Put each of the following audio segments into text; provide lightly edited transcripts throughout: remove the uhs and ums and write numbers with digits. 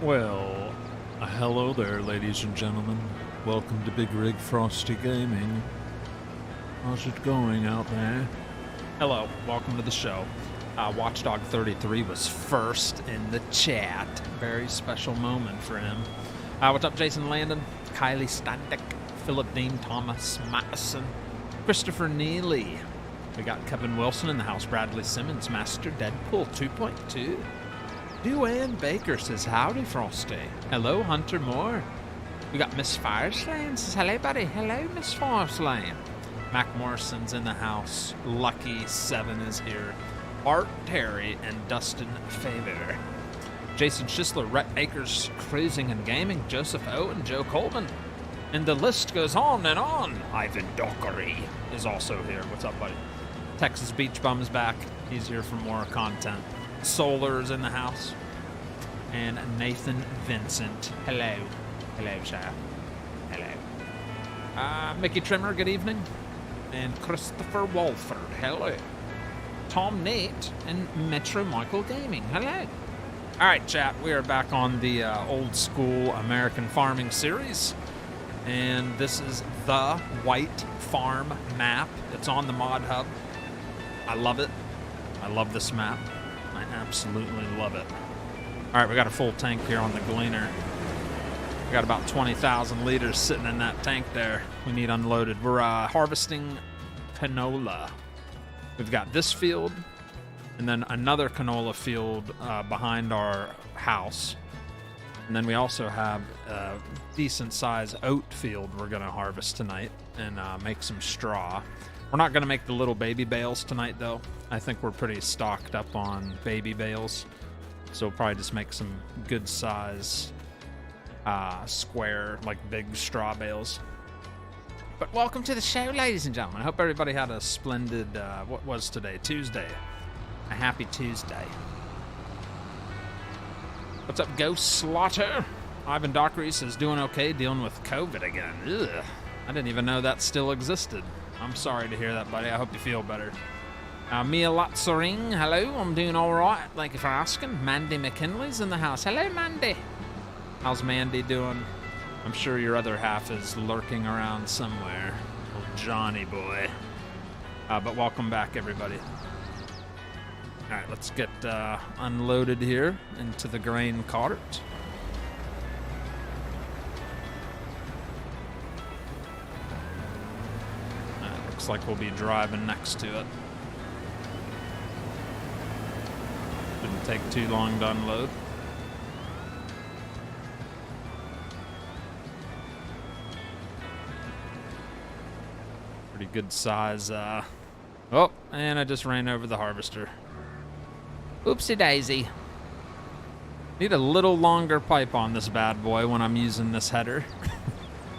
Well, hello there, ladies and gentlemen. Welcome to Bigrigfrosty Gaming. How's it going out there? Hello, welcome to the show. Watchdog33 was first in the chat. Very special moment for him. What's up, Jason Landon, Kylie Standick, Philip Dean, Thomas Mattison, Christopher Neely. We got Kevin Wilson in the house, Bradley Simmons, Master Deadpool 2.2. Duane Baker says, howdy, Frosty. Hello, Hunter Moore. We got Miss Fireslam says, hello, buddy. Hello, Miss Fireslam. Mac Morrison's in the house. Lucky7 is here. Art Terry and Dustin Faber. Jason Schisler, Rhett Akers, Cruising and Gaming, Joseph O, and Joe Coleman. And the list goes on and on. Ivan Dockery is also here. What's up, buddy? Texas Beach Bum is back. He's here for more content. Solar's in the house. And Nathan Vincent. Hello. Hello, sir. Hello. Mickey Trimmer, good evening. And Christopher Walford. Hello. Tom Nate and Metro Michael Gaming. Hello. All right, chat. We are back on the old school American farming series. And this is the White Farm map. It's on the Mod Hub. I love it. I love this map. I absolutely love it. All right, we got a full tank here on the Gleaner. We got about 20,000 liters sitting in that tank there. We need unloaded. We're harvesting canola. We've got this field, and then another canola field behind our house. And then we also have a decent-sized oat field we're going to harvest tonight and make some straw. We're not going to make the little baby bales tonight, though. I think we're pretty stocked up on baby bales. So we'll probably just make some good-size square, like big straw bales. But welcome to the show, ladies and gentlemen. I hope everybody had a splendid, what was today? Tuesday. A happy Tuesday. What's up, Ghost Slaughter? Ivan Dockery says, doing okay, dealing with COVID again. Ugh. I didn't even know that still existed. I'm sorry to hear that, buddy. I hope you feel better. Mia Latzaring, hello. I'm doing all right. Thank you for asking. Mandy McKinley's in the house. Hello, Mandy. How's Mandy doing? I'm sure your other half is lurking around somewhere. Oh, Johnny boy. But welcome back, everybody. All right, let's get unloaded here into the grain cart. Looks like we'll be driving next to it. Shouldn't take too long to unload. Pretty good size. Oh, and I just ran over the harvester. Oopsie daisy. Need a little longer pipe on this bad boy when I'm using this header.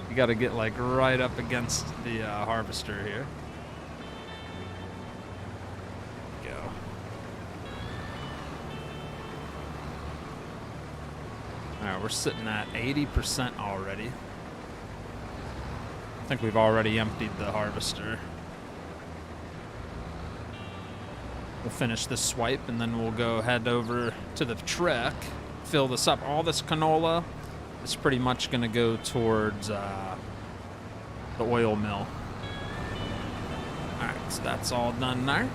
You got to get like right up against the harvester here. Go. All right, we're sitting at 80% already. I think we've already emptied the harvester. We'll finish this swipe and then we'll go head over to the truck, fill this up. All this canola is pretty much going to go towards the oil mill. All right, so that's all done there.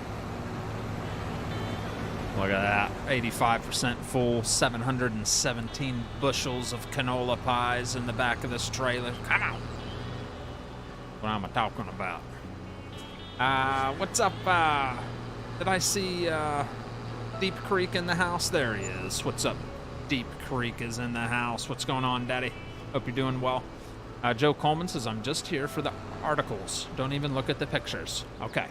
Look at that, 85% full, 717 bushels of canola pies in the back of this trailer. Come on. What am I talking about? What's up? Did I see Deep Creek in the house? There he is. What's up? Deep Creek is in the house. What's going on, Daddy? Hope you're doing well. Joe Coleman says, I'm just here for the articles. Don't even look at the pictures. Okay.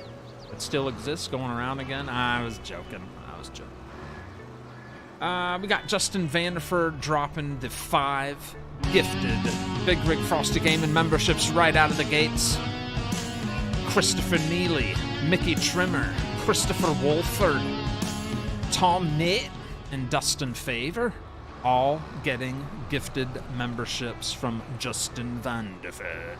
It still exists, going around again? I was joking. We got Justin Vanderford dropping the 5 gifted Bigrigfrosty Gaming memberships right out of the gates. Christopher Neely, Mickey Trimmer, Christopher Wolford, Tom Nate, and Dustin Favor, all getting gifted memberships from Justin Vanderford.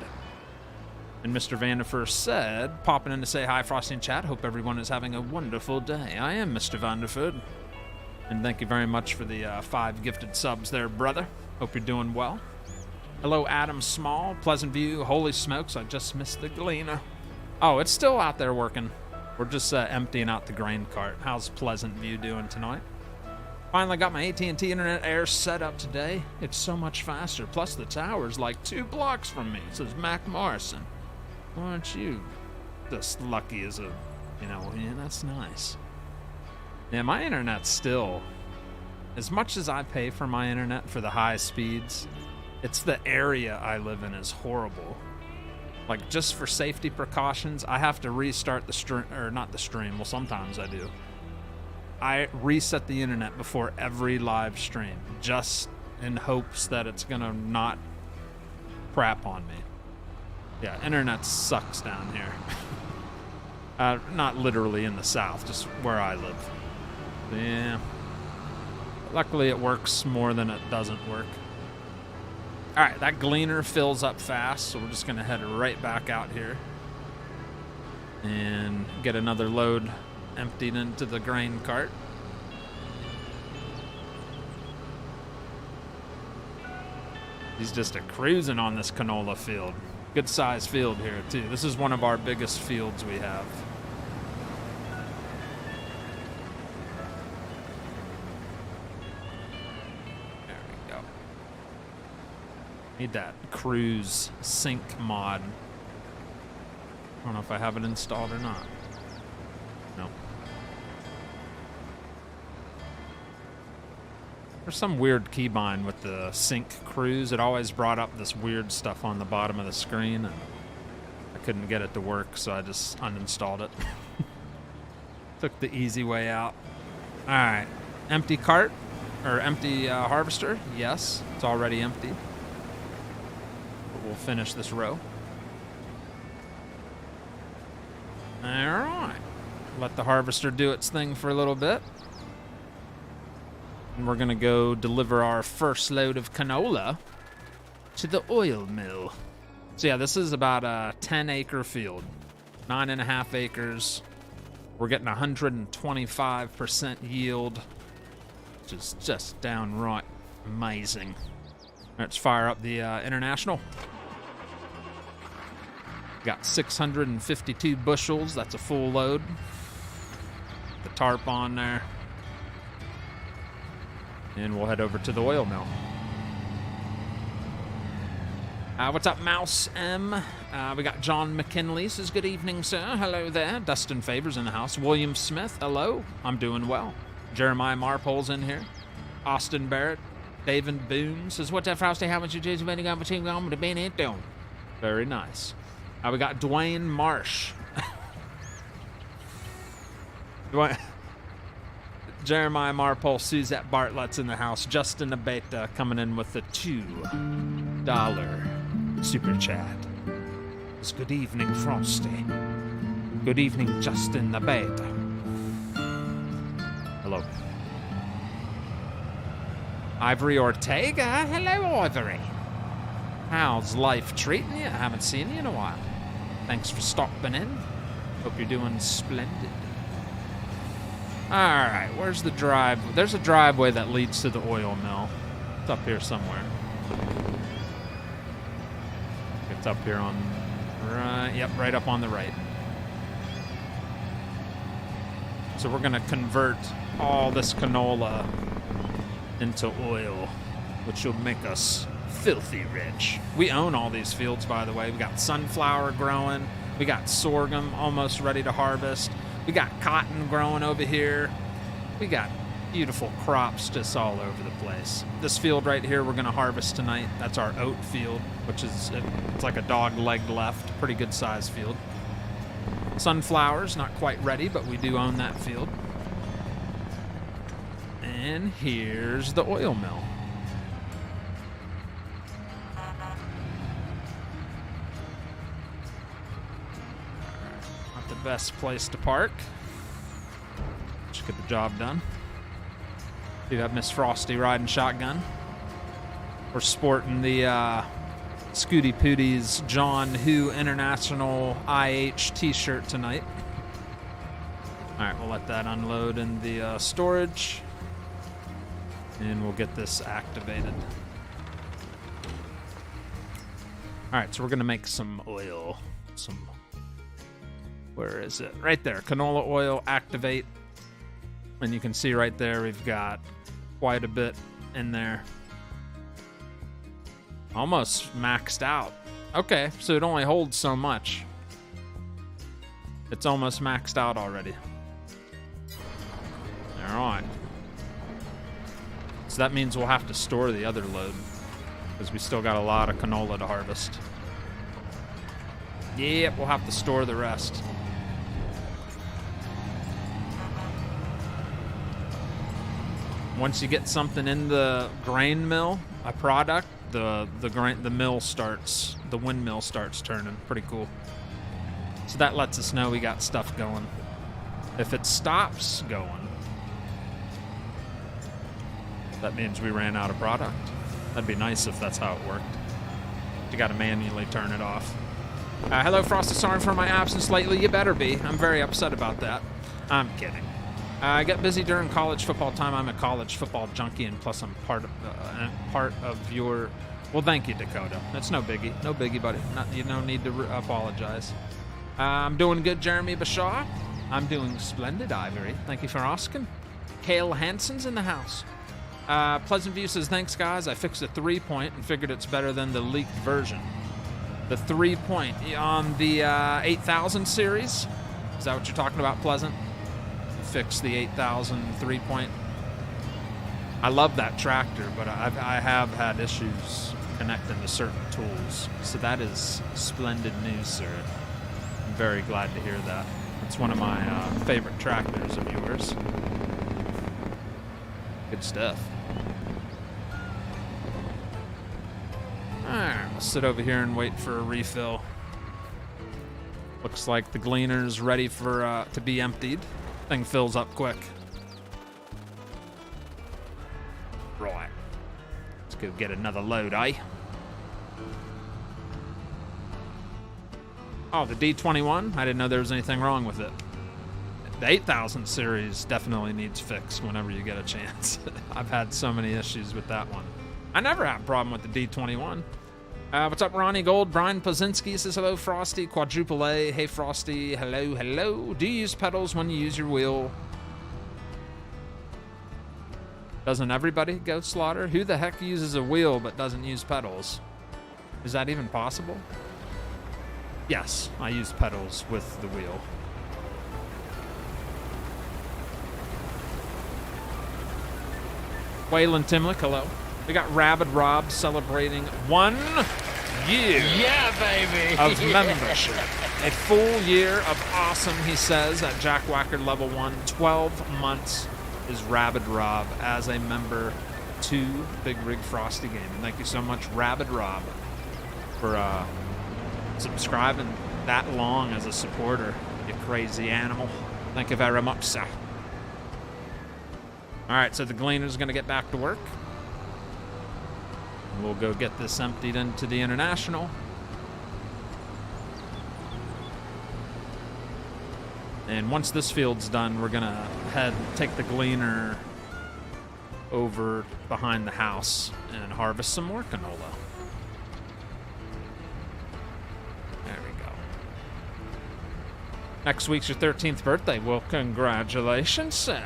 And Mr. Vanderford said, popping in to say hi, Frosty and chat. Hope everyone is having a wonderful day. I am Mr. Vanderford. And thank you very much for the 5 gifted subs there, brother. Hope you're doing well. Hello, Adam Small, Pleasant View. Holy smokes, I just missed the gleaner. Oh, it's still out there working. We're just emptying out the grain cart. How's Pleasant View doing tonight? Finally got my AT&T Internet Air set up today. It's so much faster. Plus the tower's like 2 blocks from me, says Mac Morrison. Aren't you just lucky as a, yeah, that's nice. Yeah, my internet's still, as much as I pay for my internet for the high speeds, it's the area I live in is horrible. Like, just for safety precautions, I have to restart the stream, or not the stream, well, sometimes I do. I reset the internet before every live stream, just in hopes that it's gonna not crap on me. Yeah, internet sucks down here. Not literally in the south, just where I live. Yeah. Luckily it works more than it doesn't work. Alright, that gleaner fills up fast, so we're just gonna head right back out here and get another load emptied into the grain cart. He's just cruising on this canola field. Good size field here too. This is one of our biggest fields we have. Need that cruise sync mod. I don't know if I have it installed or not. No. There's some weird keybind with the sync cruise. It always brought up this weird stuff on the bottom of the screen, and I couldn't get it to work, so I just uninstalled it. Took the easy way out. All right, empty cart, or empty harvester. Yes, it's already empty. We'll finish this row. All right. Let the harvester do its thing for a little bit. And we're going to go deliver our first load of canola to the oil mill. So yeah, this is about a 10-acre field. 9.5 acres. We're getting 125% yield, which is just downright amazing. Let's fire up the International. Got 652 bushels. That's a full load. The tarp on there. And we'll head over to the oil mill. What's up, Mouse M? We got John McKinley. Says, good evening, sir. Hello there. Dustin Favors in the house. William Smith. Hello. I'm doing well. Jeremiah Marpole's in here. Austin Barrett. David Boone says, what's up, Frosty? How much you do? Very nice. We got Dwayne Marsh. Jeremiah Marpole, Suzette Bartlett's in the house. Justin Abeta coming in with the $2 super chat. It's good evening, Frosty. Good evening, Justin Abeta. Hello. Ivory Ortega. Hello, Ivory. How's life treating you? I haven't seen you in a while. Thanks for stopping in. Hope you're doing splendid. All right, where's the drive? There's a driveway that leads to the oil mill. It's up here somewhere. It's up here on right. Yep, right up on the right. So we're gonna convert all this canola into oil, which will make us filthy rich. We own all these fields, by the way. We got sunflower growing. We got sorghum almost ready to harvest. We got cotton growing over here. We got beautiful crops just all over the place. This field right here we're going to harvest tonight. That's our oat field, which is, it's like a dog leg left. Pretty good size field. Sunflowers, not quite ready, but we do own that field. And here's the oil mill. Not the best place to park. Just get the job done. Do have Miss Frosty riding shotgun. We're sporting the Scooty Pooties John Who International IH t-shirt tonight. All right, we'll let that unload in the storage. And we'll get this activated. All right, so we're gonna make some oil. Where is it? Right there, canola oil, activate. And you can see right there, we've got quite a bit in there. Almost maxed out. Okay, so it only holds so much. It's almost maxed out already. All right. So that means we'll have to store the other load because we still got a lot of canola to harvest. Yep, we'll have to store the rest. Once you get something in the grain mill, a product, the mill starts, the windmill starts turning. Pretty cool. So that lets us know we got stuff going. If it stops going, that means we ran out of product. That'd be nice if that's how it worked. You got to manually turn it off. Hello, Frosty. Sorry for my absence lately. You better be. I'm very upset about that. I'm kidding. I get busy during college football time. I'm a college football junkie, and plus I'm part of your... Well, thank you, Dakota. That's no biggie. No biggie, buddy. You don't need to apologize. I'm doing good, Jeremy Bashaw. I'm doing splendid, Ivory. Thank you for asking. Kale Hansen's in the house. Pleasant View says, thanks, guys. I fixed a 3-point and figured it's better than the leaked version. The 3-point on the 8000 series? Is that what you're talking about, Pleasant? Fix the 8000 3-point. I love that tractor, but I have had issues connecting to certain tools. So that is splendid news, sir. I'm very glad to hear that. It's one of my favorite tractors of yours. Good stuff. Alright, we'll sit over here and wait for a refill. Looks like the gleaner's ready for to be emptied. Thing fills up quick. Right. Let's go get another load, eh? Oh, the D21? I didn't know there was anything wrong with it. The 8000 series definitely needs fixed whenever you get a chance. I've had so many issues with that one. I never had a problem with the D21. What's up, Ronnie Gold? Brian Plazinski says, hello, Frosty. Quadruple A. Hey, Frosty. Hello, hello. Do you use pedals when you use your wheel? Doesn't everybody go, Slaughter? Who the heck uses a wheel but doesn't use pedals? Is that even possible? Yes, I use pedals with the wheel. Waylon Timlick, hello. We got Rabid Rob celebrating 1 year of membership. A full year of awesome, he says, at Jack Whacker level 1. 12 months is Rabid Rob as a member to Bigrigfrosty Gaming. Thank you so much, Rabid Rob, for subscribing that long as a supporter, you crazy animal. Thank you very much, sir. All right, so the gleaner's going to get back to work. We'll go get this emptied into the International. And once this field's done, we're going to take the gleaner over behind the house and harvest some more canola. There we go. Next week's your 13th birthday. Well, congratulations, sir.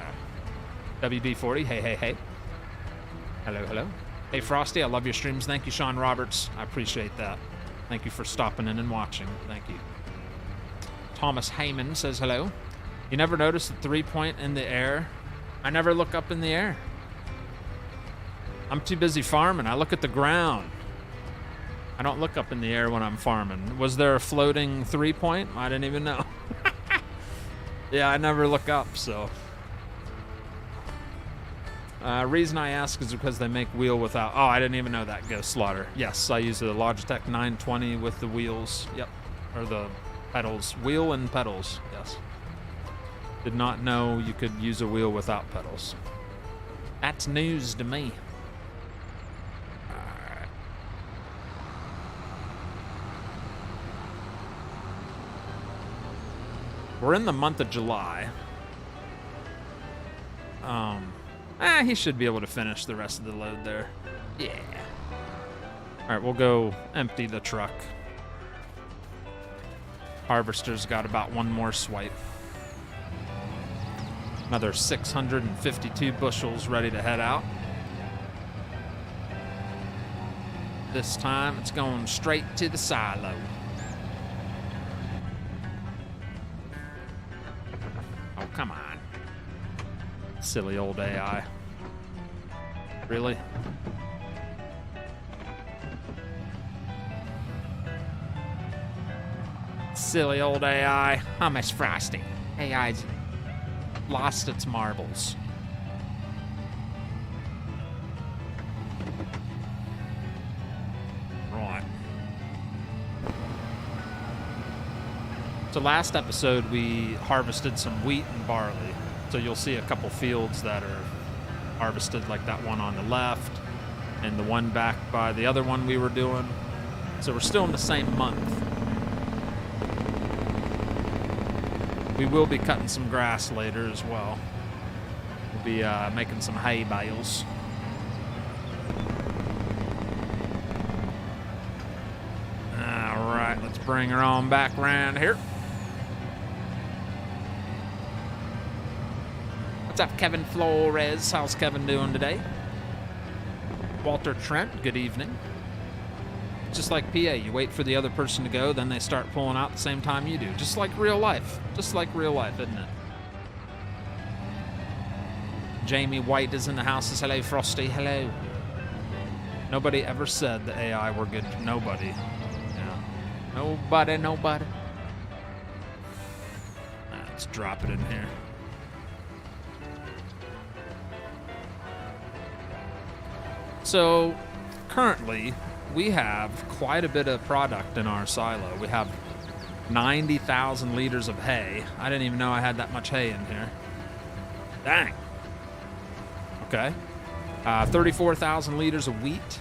WD40, hey, hey, hey. Hello, hello. Hey, Frosty, I love your streams. Thank you, Sean Roberts. I appreciate that. Thank you for stopping in and watching. Thank you. Thomas Heyman says hello. You never notice the 3-point in the air? I never look up in the air. I'm too busy farming. I look at the ground. I don't look up in the air when I'm farming. Was there a floating 3-point? I didn't even know. Yeah, I never look up, so... reason I ask is because they make wheel without... Oh, I didn't even know that, Ghost Slaughter. Yes, I use the Logitech 920 with the wheels. Yep. Or the pedals. Wheel and pedals, yes. Did not know you could use a wheel without pedals. That's news to me. Alright. We're in the month of July. He should be able to finish the rest of the load there. Yeah. All right, we'll go empty the truck. Harvester's got about one more swipe. Another 652 bushels ready to head out. This time it's going straight to the silo. Oh, come on. Silly old AI. Really? Silly old AI. I miss Frosty. AI's lost its marbles. Right. So last episode we harvested some wheat and barley. So you'll see a couple fields that are harvested, like that one on the left and the one back by the other one we were doing. So we're still in the same month. We will be cutting some grass later as well. We'll be making some hay bales. All right, let's bring her on back around here. What's up, Kevin Flores? How's Kevin doing today? Walter Trent, good evening. Just like PA, you wait for the other person to go, then they start pulling out the same time you do. Just like real life. Just like real life, isn't it? Jamie White is in the house. Says, hello, Frosty. Hello. Nobody ever said the AI were good. Nobody. Yeah. Nobody. Let's drop it in here. So, currently, we have quite a bit of product in our silo. We have 90,000 liters of hay. I didn't even know I had that much hay in here. Dang. Okay. 34,000 liters of wheat.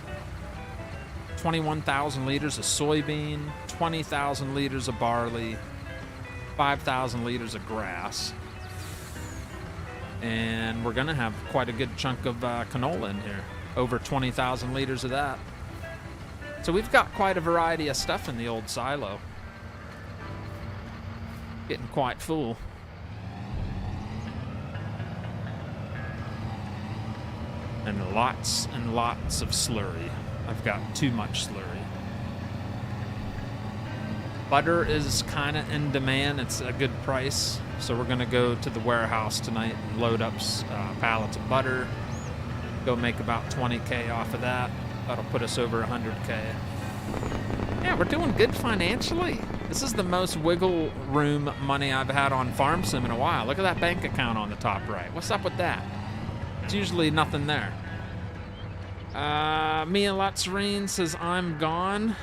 21,000 liters of soybean. 20,000 liters of barley. 5,000 liters of grass. And we're going to have quite a good chunk of canola in here. Over 20,000 liters of that. So we've got quite a variety of stuff in the old silo. Getting quite full. And lots of slurry. I've got too much slurry. Butter is kind of in demand. It's a good price. So we're going to go to the warehouse tonight and load up pallets of butter. Go make about 20K off of that. That'll put us over 100K. Yeah, we're doing good financially. This is the most wiggle room money I've had on Farm Sim in a while. Look at that bank account on the top right. What's up with that? It's usually nothing there. Mia Latzarine says, I'm gone.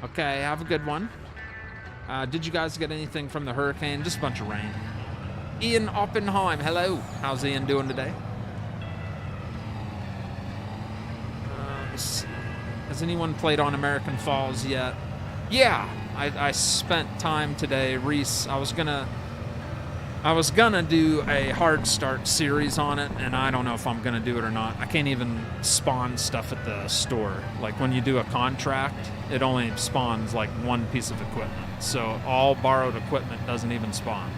Okay, have a good one. Did you guys get anything from the hurricane? Just a bunch of rain. Ian Oppenheim, hello. How's Ian doing today? Has anyone played on American Falls yet? Yeah, I spent time today. Reese, I was gonna do a hard start series on it, and I don't know if I'm gonna do it or not. I can't even spawn stuff at the store. Like when you do a contract, it only spawns like one piece of equipment. So all borrowed equipment doesn't even spawn.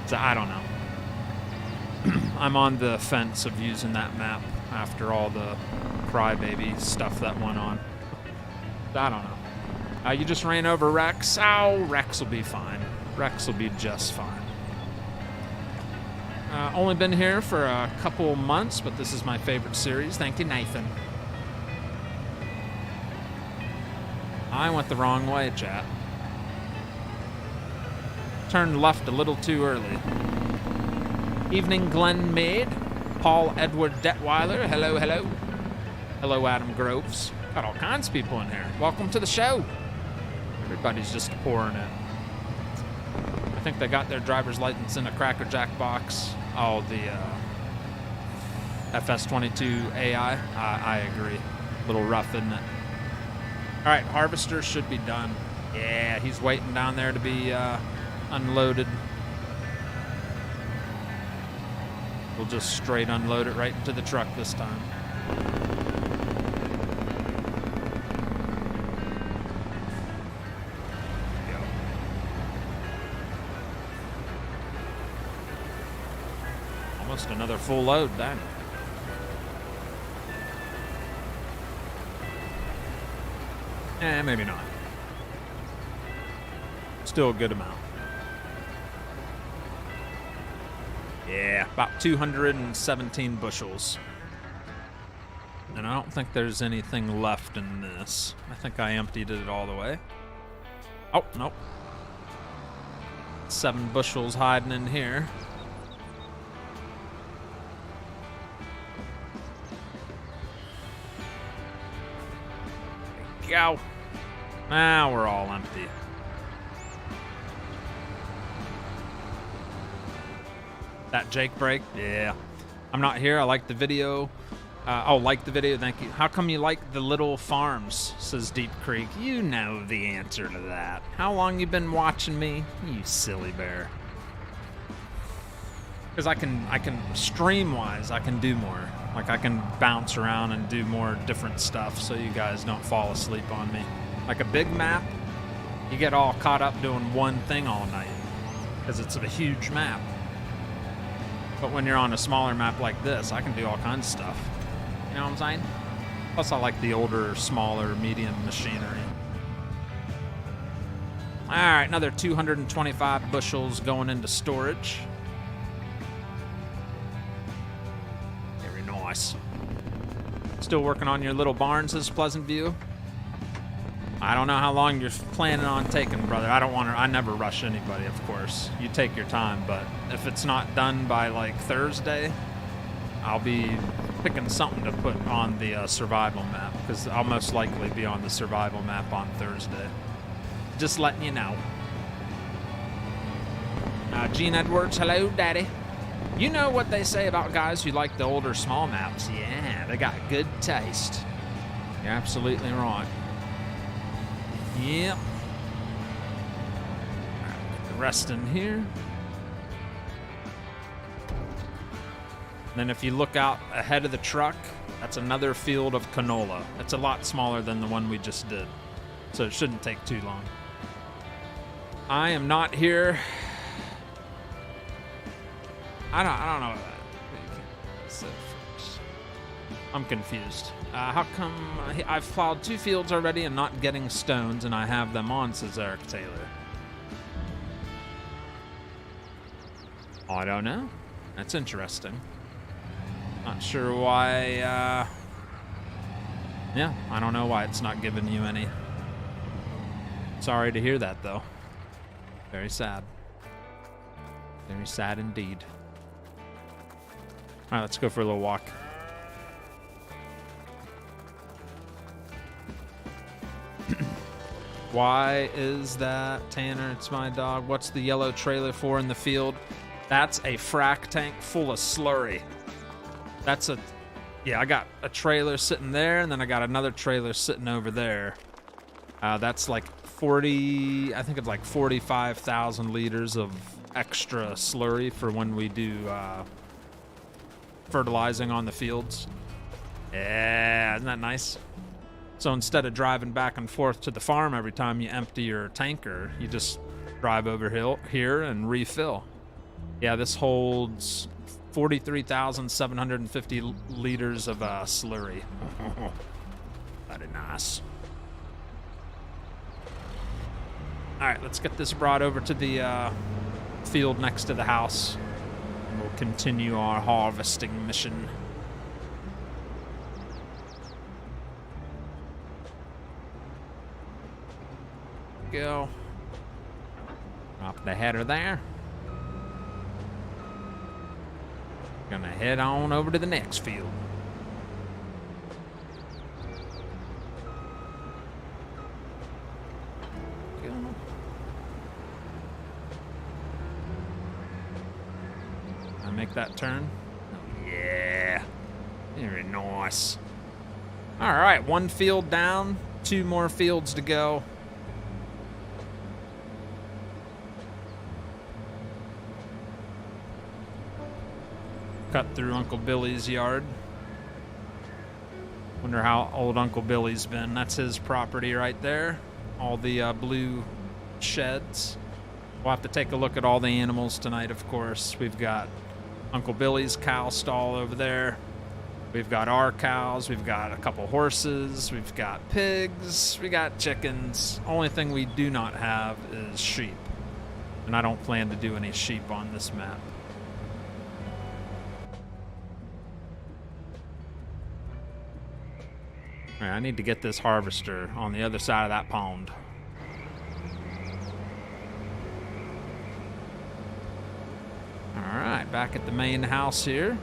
So I don't know. I'm on the fence of using that map after all the crybaby stuff that went on. I don't know. You just ran over Rex. Oh, Rex will be fine. Rex will be just fine. Only been here for a couple months, but this is my favorite series. Thank you, Nathan. I went the wrong way, chat. Turned left a little too early. Evening, Glenn Maid. Paul Edward Detweiler. Hello, hello. Hello, Adam Groves. Got all kinds of people in here. Welcome to the show. Everybody's just pouring in. I think they got their driver's license in a Cracker Jack box. Oh, the FS22 AI. I agree. A little rough, isn't it? All right, harvester should be done. Yeah, he's waiting down there to be unloaded. We'll just straight unload it right into the truck this time. Almost another full load then. Maybe not. Still a good amount. Yeah, about 217 bushels. And I don't think there's anything left in this. I think I emptied it all the way. Oh, nope. 7 bushels hiding in here. There we go. Now we're all empty. That Jake break? Yeah. I'm not here. I like the video. Like the video. Thank you. How come you like the little farms? Says Deep Creek. You know the answer to that. How long you been watching me? You silly bear. Because I can stream-wise, I can do more. Like, I can bounce around and do more different stuff so you guys don't fall asleep on me. Like a big map, you get all caught up doing one thing all night because it's a huge map. But when you're on a smaller map like this, I can do all kinds of stuff. You know what I'm saying? Plus, I like the older, smaller, medium machinery. All right, another 225 bushels going into storage. Very nice. Still working on your little barns, Pleasant View? I don't know how long you're planning on taking, brother. I never rush anybody, of course. You take your time, but if it's not done by like Thursday, I'll be picking something to put on the survival map, because I'll most likely be on the survival map on Thursday. Just letting you know. Gene Edwards, hello, daddy. You know what they say about guys who like the older small maps? Yeah, they got good taste. You're absolutely right. Yep. Alright, get the rest in here. Then if you look out ahead of the truck, that's another field of canola. It's a lot smaller than the one we just did, so it shouldn't take too long. I am not here. I don't know that. I'm confused. How come I've plowed 2 fields already and not getting stones, and I have them on, says Eric Taylor. I don't know. That's interesting. Not sure why, yeah, I don't know why it's not giving you any. Sorry to hear that, though. Very sad. Very sad indeed. All right, let's go for a little walk. Why is that, Tanner? It's my dog. What's the yellow trailer for in the field? That's a frac tank full of slurry. That's a... Yeah, I got a trailer sitting there, and then I got another trailer sitting over there. That's like 40... I think it's like 45,000 liters of extra slurry for when we do fertilizing on the fields. Yeah, isn't that nice? So instead of driving back and forth to the farm every time you empty your tanker, you just drive over here and refill. Yeah, this holds 43,750 liters of slurry. Very nice. All right, let's get this brought over to the field next to the house. And we'll continue our harvesting mission. Go. Drop the header there. Gonna head on over to the next field. Go. I make that turn. Yeah. Very nice. All right, 1 field down, 2 more fields to go. cut through Uncle Billy's yard. Wonder how old Uncle Billy's been. That's his property right there. All the blue sheds. We'll have to take a look at all the animals tonight, of course. We've got Uncle Billy's cow stall over there. We've got our cows. We've got a couple horses. We've got pigs. We got chickens. Only thing we do not have is sheep. And I don't plan to do any sheep on this map. All right, I need to get this harvester on the other side of that pond. All right, back at the main house here.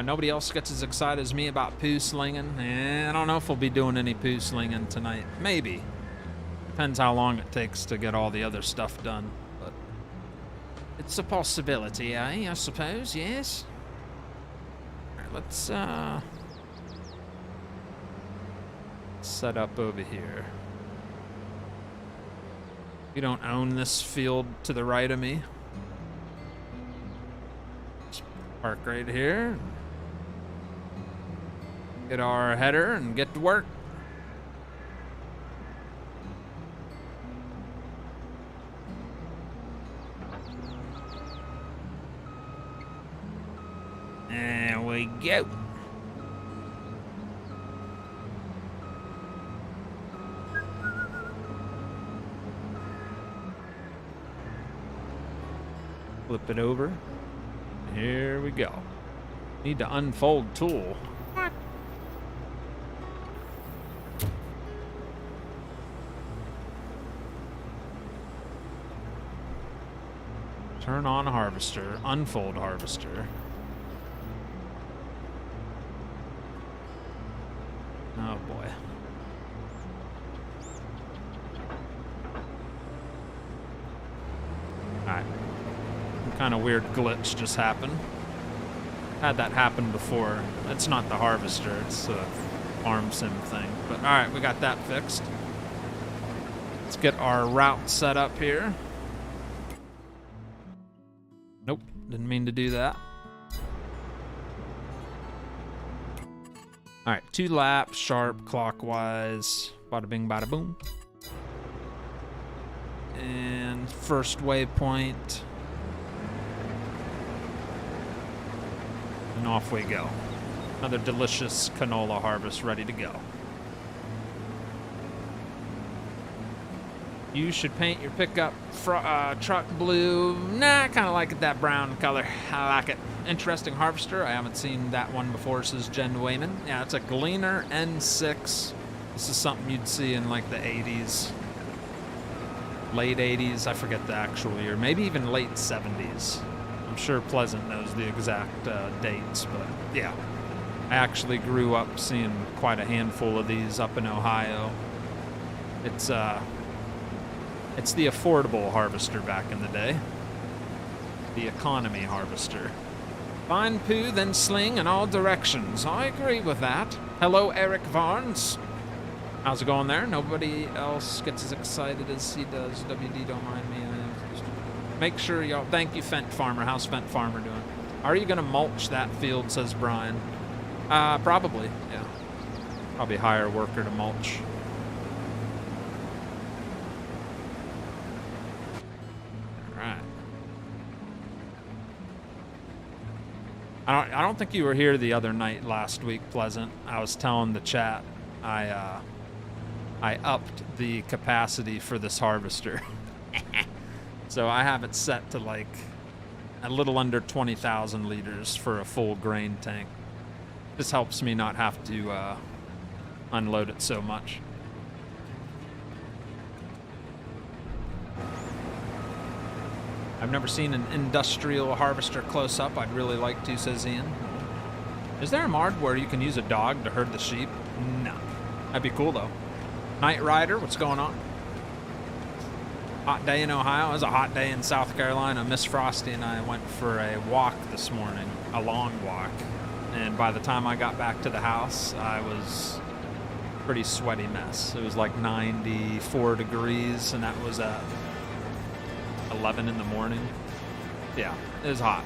Nobody else gets as excited as me about poo slinging. I don't know if we'll be doing any poo slinging tonight. Maybe. Depends how long it takes to get all the other stuff done. But it's a possibility, I suppose, yes. All right, let's set up over here. We don't own this field to the right of me. Just park right here. Get our header and get to work. There we go. Flip it over. Here we go. Need to unfold tool. Turn on harvester, unfold harvester. Oh boy. Alright. Some kind of weird glitch just happened. Had that happen before. It's not the harvester, it's a farm sim thing. But alright, we got that fixed. Let's get our route set up here. Nope, didn't mean to do that. All right, 2 laps, sharp, clockwise, bada bing, bada boom. And first waypoint. And off we go. Another delicious canola harvest ready to go. You should paint your pickup truck blue. Nah, I kind of like it that brown color. I like it. Interesting harvester. I haven't seen that one before, says Jen Wayman. Yeah, it's a Gleaner N6. This is something you'd see in like the 80s. Late 80s, I forget the actual year. Maybe even late 70s. I'm sure Pleasant knows the exact dates, but yeah. I actually grew up seeing quite a handful of these up in Ohio. It's the affordable harvester back in the day. The economy harvester. Find poo, then sling in all directions. I agree with that. Hello, Eric Varnes. How's it going there? Nobody else gets as excited as he does. WD, don't mind me. Make sure y'all... Thank you, Fent Farmer. How's Fent Farmer doing? Are you going to mulch that field, says Brian? Probably, yeah. Probably hire a worker to mulch. I don't think you were here the other night last week, Pleasant. I was telling the chat I upped the capacity for this harvester. So I have it set to like a little under 20,000 liters for a full grain tank. This helps me not have to unload it so much. I've never seen an industrial harvester close up. I'd really like to, says Ian. Is there a mod where you can use a dog to herd the sheep? No. That'd be cool, though. Night Rider, what's going on? Hot day in Ohio. It was a hot day in South Carolina. Miss Frosty and I went for a walk this morning, a long walk. And by the time I got back to the house, I was a pretty sweaty mess. It was like 94 degrees, and that was at 11 in the morning. Yeah, it was hot.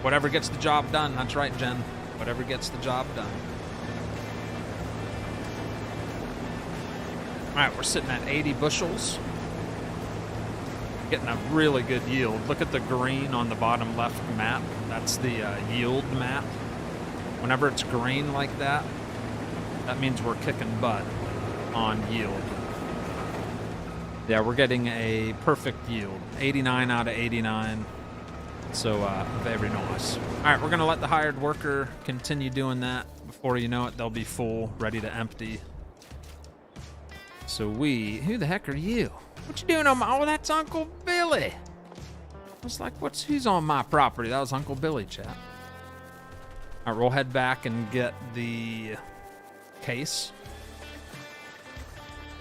Whatever gets the job done. That's right, Jen. Whatever gets the job done. All right, we're sitting at 80 bushels. Getting a really good yield. Look at the green on the bottom left map. That's the yield map. Whenever it's green like that, that means we're kicking butt on yield. Yeah, we're getting a perfect yield. 89 out of 89. So, very nice. All right, we're going to let the hired worker continue doing that. Before you know it, they'll be full, ready to empty. So who the heck are you? What you doing on my, oh, that's Uncle Billy. I was like, who's on my property? That was Uncle Billy, chat. All right, we'll head back and get the case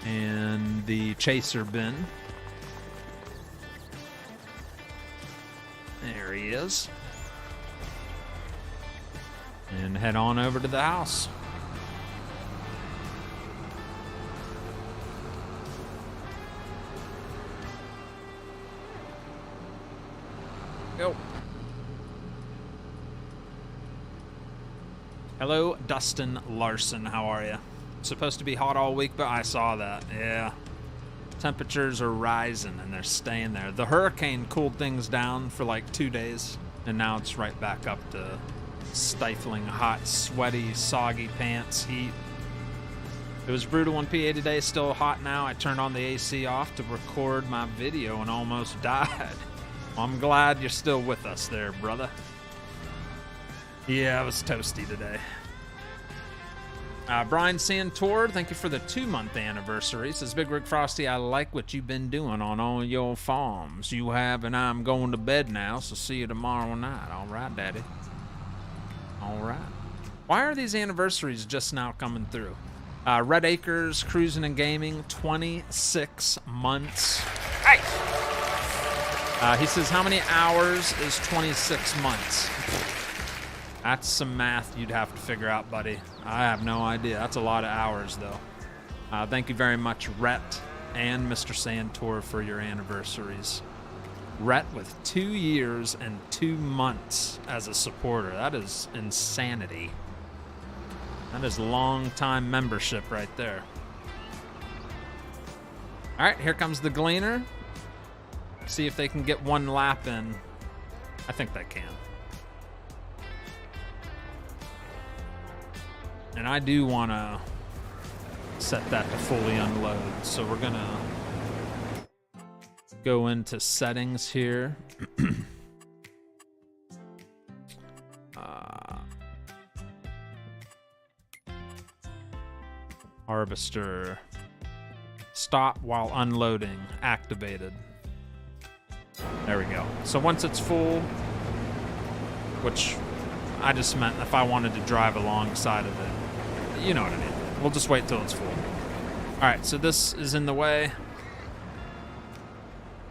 and the chaser bin. There he is. And head on over to the house. Go. Hello, Dustin Larson. How are you? Supposed to be hot all week, but I saw that. Yeah. Temperatures are rising, and they're staying there. The hurricane cooled things down for like 2 days, and now it's right back up to stifling, hot, sweaty, soggy pants heat. It was brutal in PA today, still hot now. I turned on the AC off to record my video and almost died. Well, I'm glad you're still with us there, brother. Yeah, it was toasty today. Brian Santor, thank you for the 2-month anniversary. Says, Bigrigfrosty, I like what you've been doing on all your farms you have, and I'm going to bed now, so see you tomorrow night. All right, Daddy. All right. Why are these anniversaries just now coming through? Red Acres, Cruising and Gaming, 26 months. Hey! He says, how many hours is 26 months? That's some math you'd have to figure out, buddy. I have no idea. That's a lot of hours, though. Thank you very much, Rhett and Mr. Santor, for your anniversaries. Rhett with 2 years and 2 months as a supporter. That is insanity. That is long-time membership right there. All right, here comes the Gleaner. See if they can get one lap in. I think they can. And I do want to set that to fully unload. So we're going to go into settings here. Harvester. Stop while unloading. Activated. There we go. So once it's full, which I just meant if I wanted to drive alongside of it. You know what I mean. We'll just wait till it's full. All right, so this is in the way.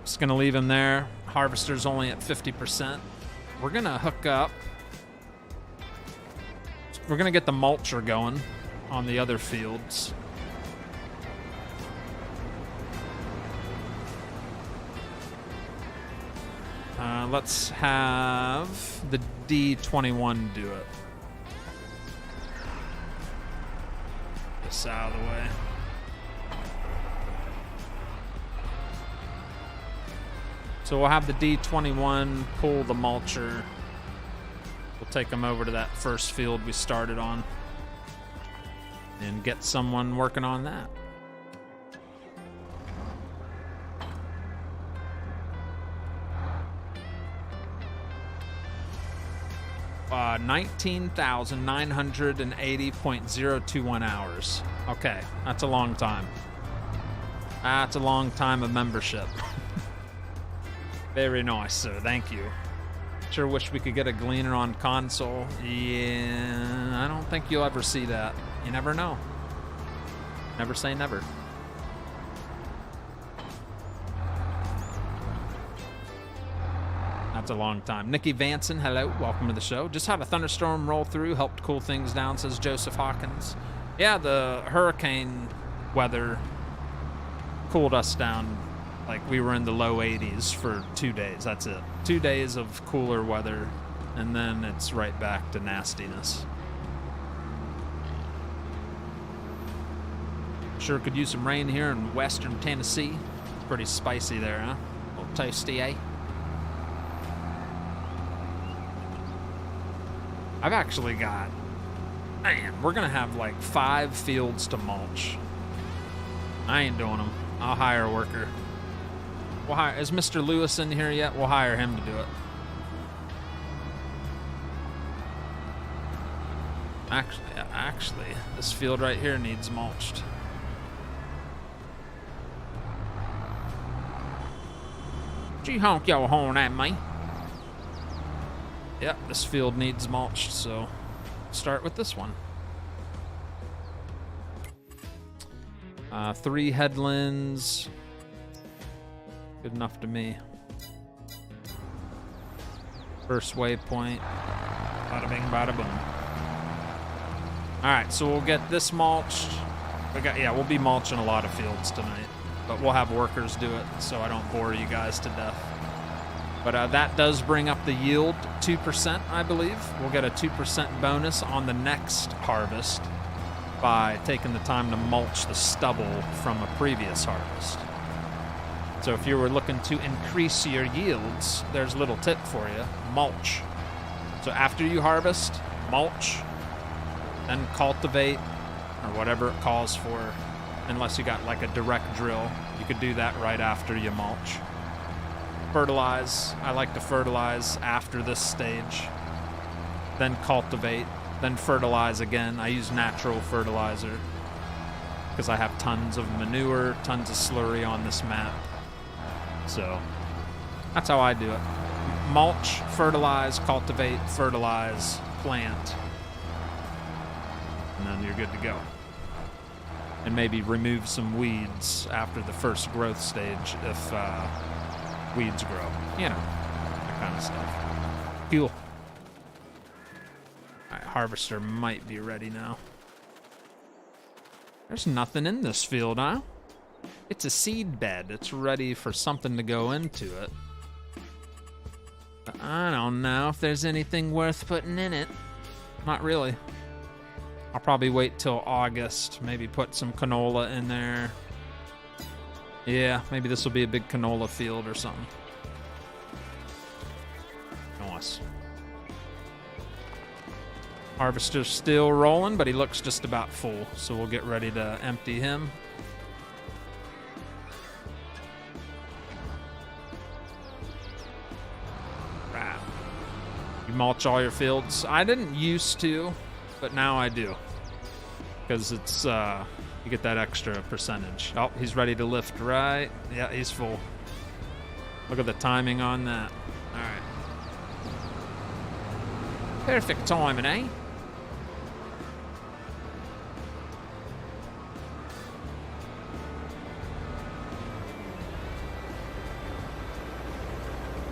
Just gonna leave him there. Harvester's only at 50%. We're gonna hook up. We're gonna get the mulcher going on the other fields. Let's have the D21 do it. This out of the way. So we'll have the D21 pull the mulcher. We'll take them over to that first field we started on and get someone working on that. 19,980.021 hours. Okay, that's a long time. That's a long time of membership. Very nice, sir. Thank you. Sure wish we could get a Gleaner on console. Yeah, I don't think you'll ever see that. You never know. Never say never. That's a long time. Nikki Vanson, hello. Welcome to the show. Just had a thunderstorm roll through. Helped cool things down, says Joseph Hawkins. Yeah, the hurricane weather cooled us down Like, we were in the low 80s for 2 days. That's it. 2 days of cooler weather, and then it's right back to nastiness. Sure could use some rain here in western Tennessee. Pretty spicy there, huh? A little toasty, eh? I've actually got... Man, we're going to have like 5 fields to mulch. I ain't doing them. I'll hire a worker. We'll hire... Is Mr. Lewis in here yet? We'll hire him to do it. Actually, this field right here needs mulched. Gee, honk your horn at me. Yep, this field needs mulched, so start with this one. 3 headlands. Good enough to me. First waypoint. Bada bing, bada boom. Alright, so we'll get this mulched. We'll be mulching a lot of fields tonight. But we'll have workers do it, so I don't bore you guys to death. But that does bring up the yield 2%, I believe. We'll get a 2% bonus on the next harvest by taking the time to mulch the stubble from a previous harvest. So if you were looking to increase your yields, there's a little tip for you. Mulch. So after you harvest, mulch, then cultivate, or whatever it calls for. Unless you got like a direct drill, you could do that right after you mulch. Fertilize. I like to fertilize after this stage. Then cultivate. Then fertilize again. I use natural fertilizer because I have tons of manure, tons of slurry on this map. So that's how I do it. Mulch, fertilize, cultivate, fertilize, plant. And then you're good to go. And maybe remove some weeds after the first growth stage if weeds grow. You know, that kind of stuff. Cool. Alright, harvester might be ready now. There's nothing in this field, huh? It's a seed bed. It's ready for something to go into it. But I don't know if there's anything worth putting in it. Not really. I'll probably wait till August, maybe put some canola in there. Yeah, maybe this will be a big canola field or something. Nice. Harvester's still rolling, but he looks just about full, so we'll get ready to empty him. Right. You mulch all your fields? I didn't used to. But now I do, because it's, you get that extra percentage. Oh, he's ready to lift, right? Yeah, he's full. Look at the timing on that. All right. Perfect timing, eh?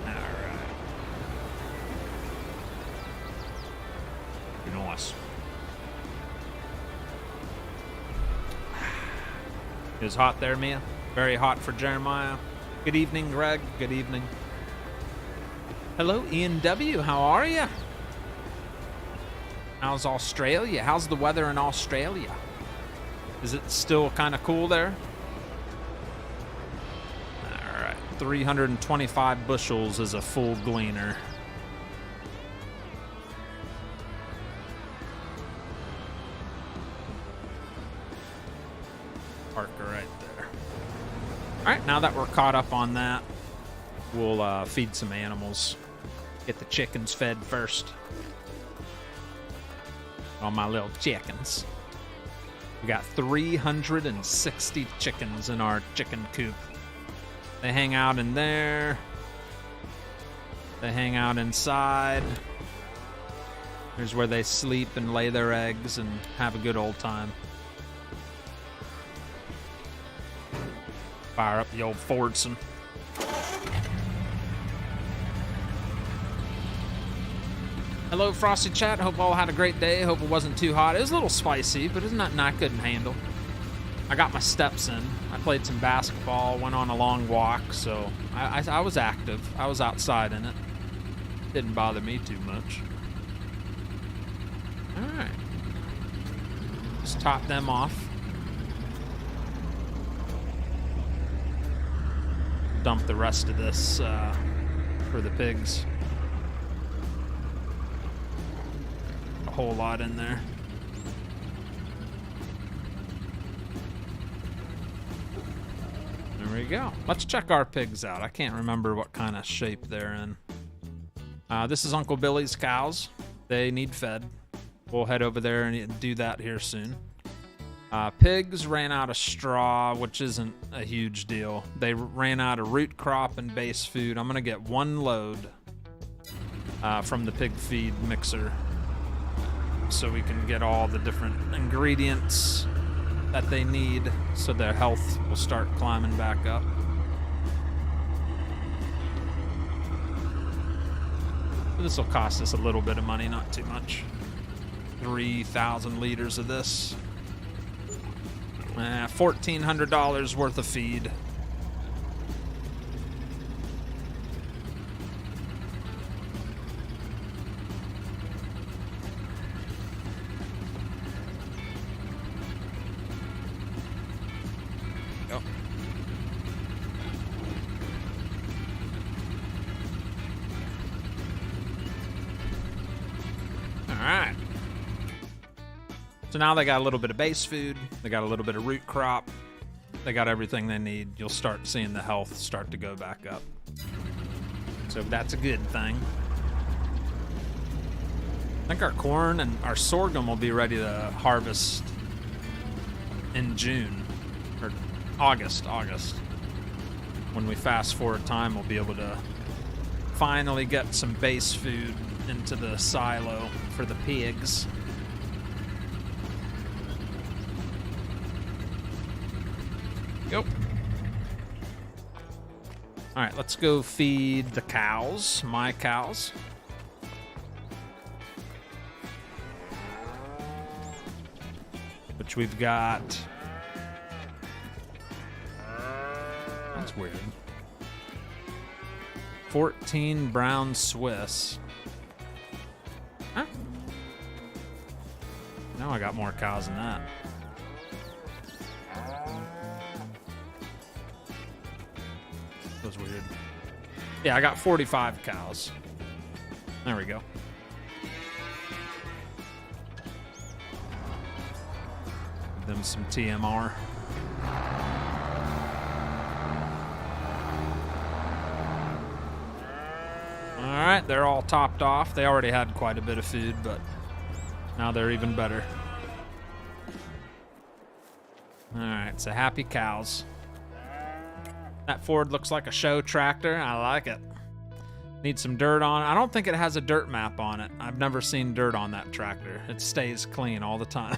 All right. Nice. It was hot there, Mia. Very hot for Jeremiah. Good evening, Greg. Good evening. Hello, Ian W. How are you? How's Australia? How's the weather in Australia? Is it still kind of cool there? All right. 325 bushels is a full gleaner. Alright, now that we're caught up on that, we'll feed some animals. Get the chickens fed first. All my little chickens. We got 360 chickens in our chicken coop. They hang out in there. They hang out inside. Here's where they sleep and lay their eggs and have a good old time. Fire up the old Fordson. Hello, Frosty Chat. Hope all had a great day. Hope it wasn't too hot. It was a little spicy, but it's not I couldn't handle. I got my steps in. I played some basketball, went on a long walk, so I was active. I was outside in it. Didn't bother me too much. All right. Just top them off. Dump the rest of this for the pigs. A whole lot in there. There we go. Let's check our pigs out. I can't remember what kind of shape they're in. This is Uncle Billy's cows. They need fed. We'll head over there and do that here soon. Pigs ran out of straw, which isn't a huge deal. They ran out of root crop and base food. I'm gonna get one load from the pig feed mixer so we can get all the different ingredients that they need so their health will start climbing back up. This will cost us a little bit of money, not too much. 3,000 liters of this. $1,400 worth of feed. Yep. All right. So now they got a little bit of base food, they got a little bit of root crop, they got everything they need. You'll start seeing the health start to go back up. So that's a good thing. I think our corn and our sorghum will be ready to harvest in June, or August. When we fast forward time, we'll be able to finally get some base food into the silo for the pigs. Yep. All right, let's go feed the cows, my cows. Which we've got. That's weird. 14 brown Swiss. Huh? Now I got more cows than that. Was weird. Yeah, I got 45 cows. There we go. Give them some TMR. All right, they're all topped off. They already had quite a bit of food, but now they're even better. All right, so happy cows. That Ford looks like a show tractor. I like it. Need some dirt on it. I don't think it has a dirt map on it. I've never seen dirt on that tractor. It stays clean all the time.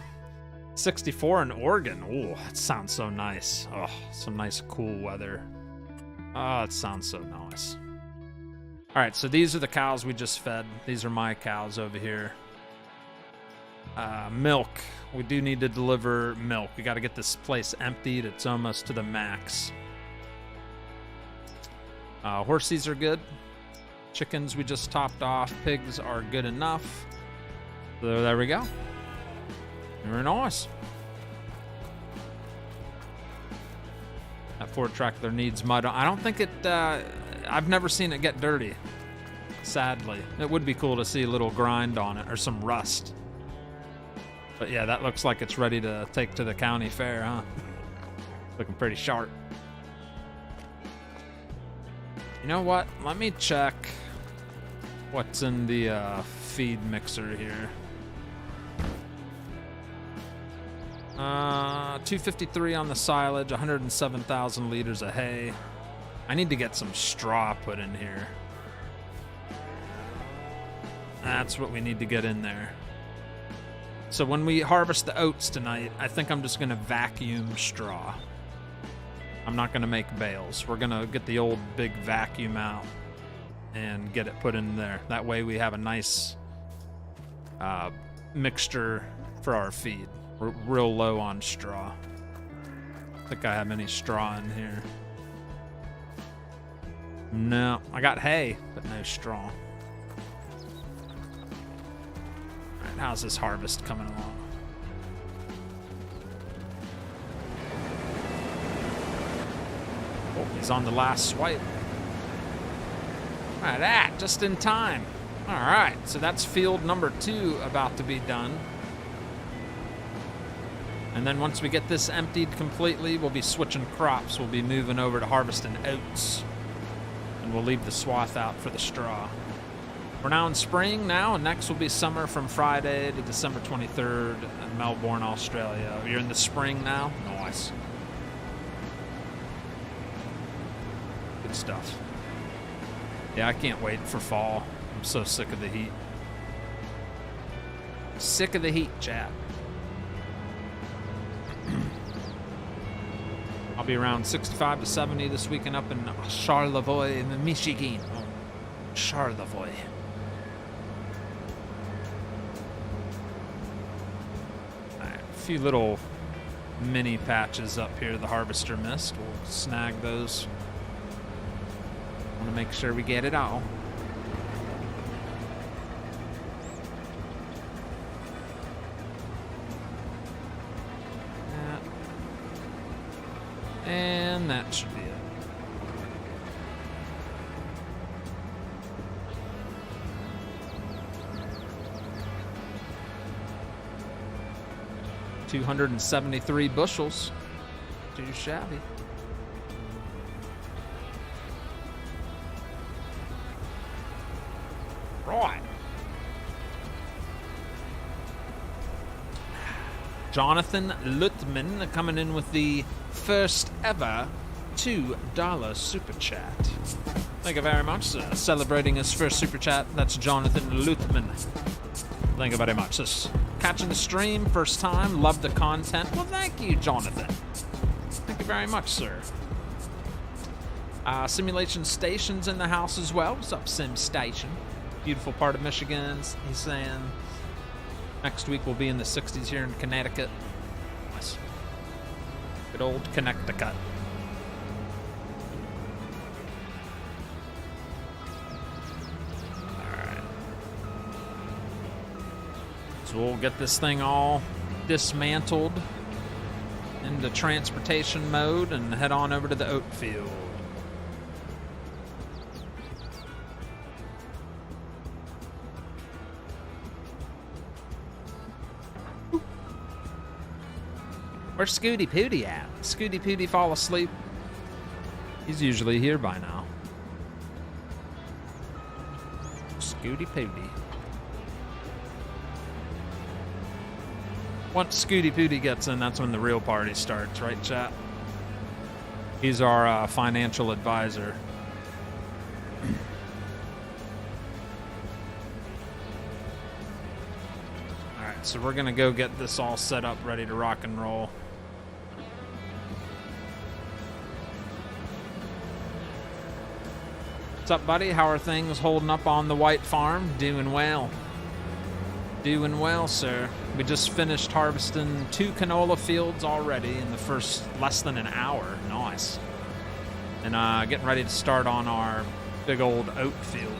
64 in Oregon. Oh, that sounds so nice. Oh, some nice cool weather. Oh, it sounds so nice. All right, so these are the cows we just fed. These are my cows over here. Milk. We do need to deliver milk. We got to get this place emptied. It's almost to the max. Horsies are good. Chickens we just topped off. Pigs are good enough. So there we go. Very nice. That Ford tractor needs mud. I don't think it, I've never seen it get dirty, sadly. It would be cool to see a little grind on it or some rust. But yeah, that looks like it's ready to take to the county fair, huh? Looking pretty sharp. You know what? Let me check what's in the feed mixer here. 253 on the silage, 107,000 liters of hay. I need to get some straw put in here. That's what we need to get in there. So when we harvest the oats tonight, I think I'm just going to vacuum straw. I'm not going to make bales. We're going to get the old big vacuum out and get it put in there. That way we have a nice mixture for our feed. We're real low on straw. think I have any straw in here. No, I got hay, but no straw. All right, how's this harvest coming along? Oh, he's on the last swipe. All right, that just in time. All right, so that's field number 2 about to be done. And then once we get this emptied completely, we'll be switching crops. We'll be moving over to harvesting oats. And we'll leave the swath out for the straw. We're now in spring now, and next will be summer from Friday to December 23rd in Melbourne, Australia. You're in the spring now? Nice. Good stuff. Yeah, I can't wait for fall. I'm so sick of the heat. Sick of the heat, chat. I'll be around 65 to 70 this weekend up in Charlevoix, Michigan. Oh, Charlevoix. Alright, a few little mini patches up here the harvester missed. We'll snag those. Want to make sure we get it all. And that should be it. $273 bushels. Too shabby. Right. Jonathan Lutman coming in with the first ever $2 super chat. Thank you very much, sir. Celebrating his first super chat. That's Jonathan Lutman. Thank you very much. Just catching the stream, first time. Love the content. Well, thank you, Jonathan. Thank you very much, sir. Simulation Station's in the house as well. What's up, Sim Station? Beautiful part of Michigan. He's saying next week we'll be in the 60s here in Connecticut. Nice. Good old Connecticut. Alright. So we'll get this thing all dismantled into transportation mode and head on over to the oat field. Where's Scooty Pooty at? Scooty Pooty fall asleep? He's usually here by now. Scooty Pooty. Once Scooty Pooty gets in, that's when the real party starts, right, chat? He's our financial advisor. Alright, so we're gonna go get this all set up, ready to rock and roll. What's up, buddy? How are things holding up on the White Farm? Doing well. Doing well, sir. We just finished harvesting 2 canola fields already in the first less than an hour. Nice. And getting ready to start on our big old oat field.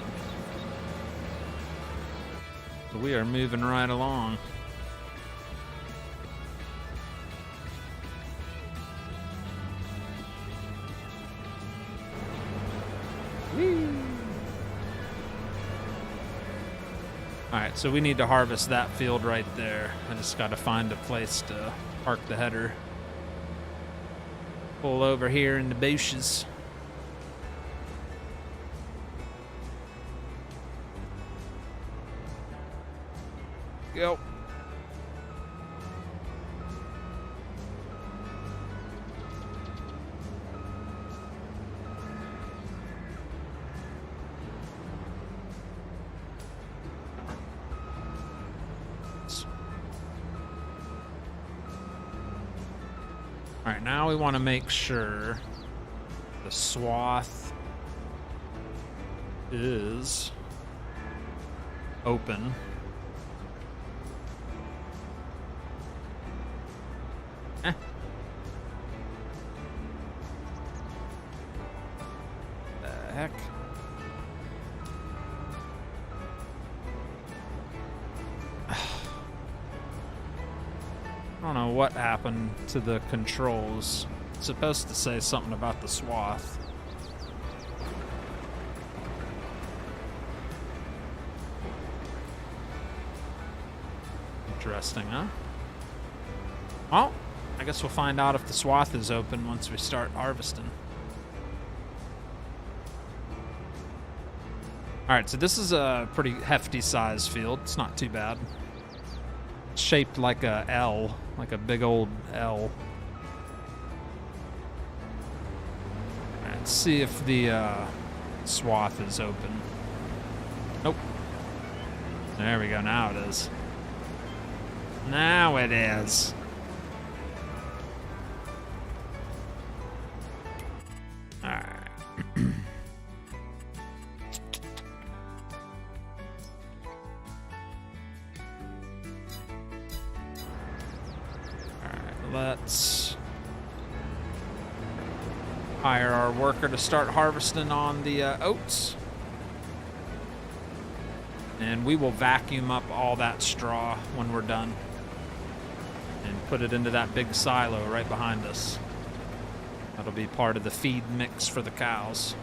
So we are moving right along. Alright, so we need to harvest that field right there. I just gotta find a place to park the header. Pull over here in the bushes. Go. All right, now we want to make sure the swath is open. heck? I don't know what happened to the controls. It's supposed to say something about the swath. Interesting, huh? Well, I guess we'll find out if the swath is open once we start harvesting. Alright, so this is a pretty hefty size field. It's not too bad. It's shaped like a L, like a big old L. Alright, let's see if the swath is open. Nope. There we go, now it is. Now it is. Alright. Let's hire our worker to start harvesting on the oats. And we will vacuum up all that straw when we're done and put it into that big silo right behind us. That'll be part of the feed mix for the cows.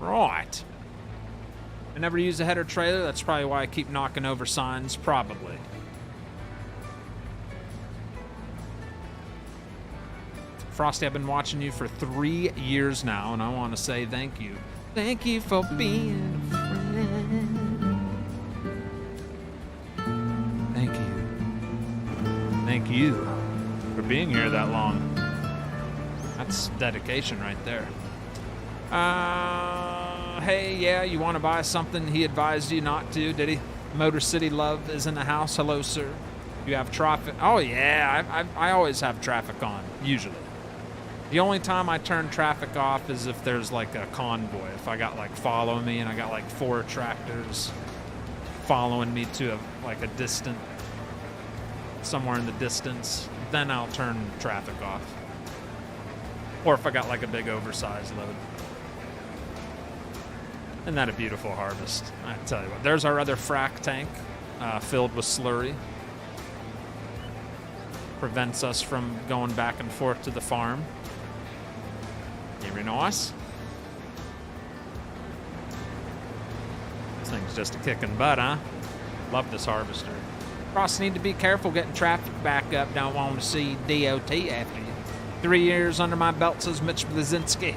Right. I never use a header trailer. That's probably why I keep knocking over signs, probably. Frosty, I've been watching you for 3 years now, and I want to say thank you. Thank you for being a friend. Thank you. Thank you for being here that long. That's dedication right there. Hey, yeah, you want to buy something he advised you not to, did he? Motor City Love is in the house. Hello, sir. You have traffic. Oh, yeah, I always have traffic on, usually. The only time I turn traffic off is if there's like a convoy. If I got like following me and I got like 4 tractors following me to a distant, somewhere in the distance, then I'll turn traffic off. Or if I got like a big oversized load. Isn't that a beautiful harvest? I tell you what, there's our other frac tank filled with slurry. Prevents us from going back and forth to the farm. Very nice. This thing's just a kicking butt, huh? Love this harvester. Cross need to be careful getting traffic back up. Don't want to see DOT after you. 3 years under my belt, says Mitch Blazinski.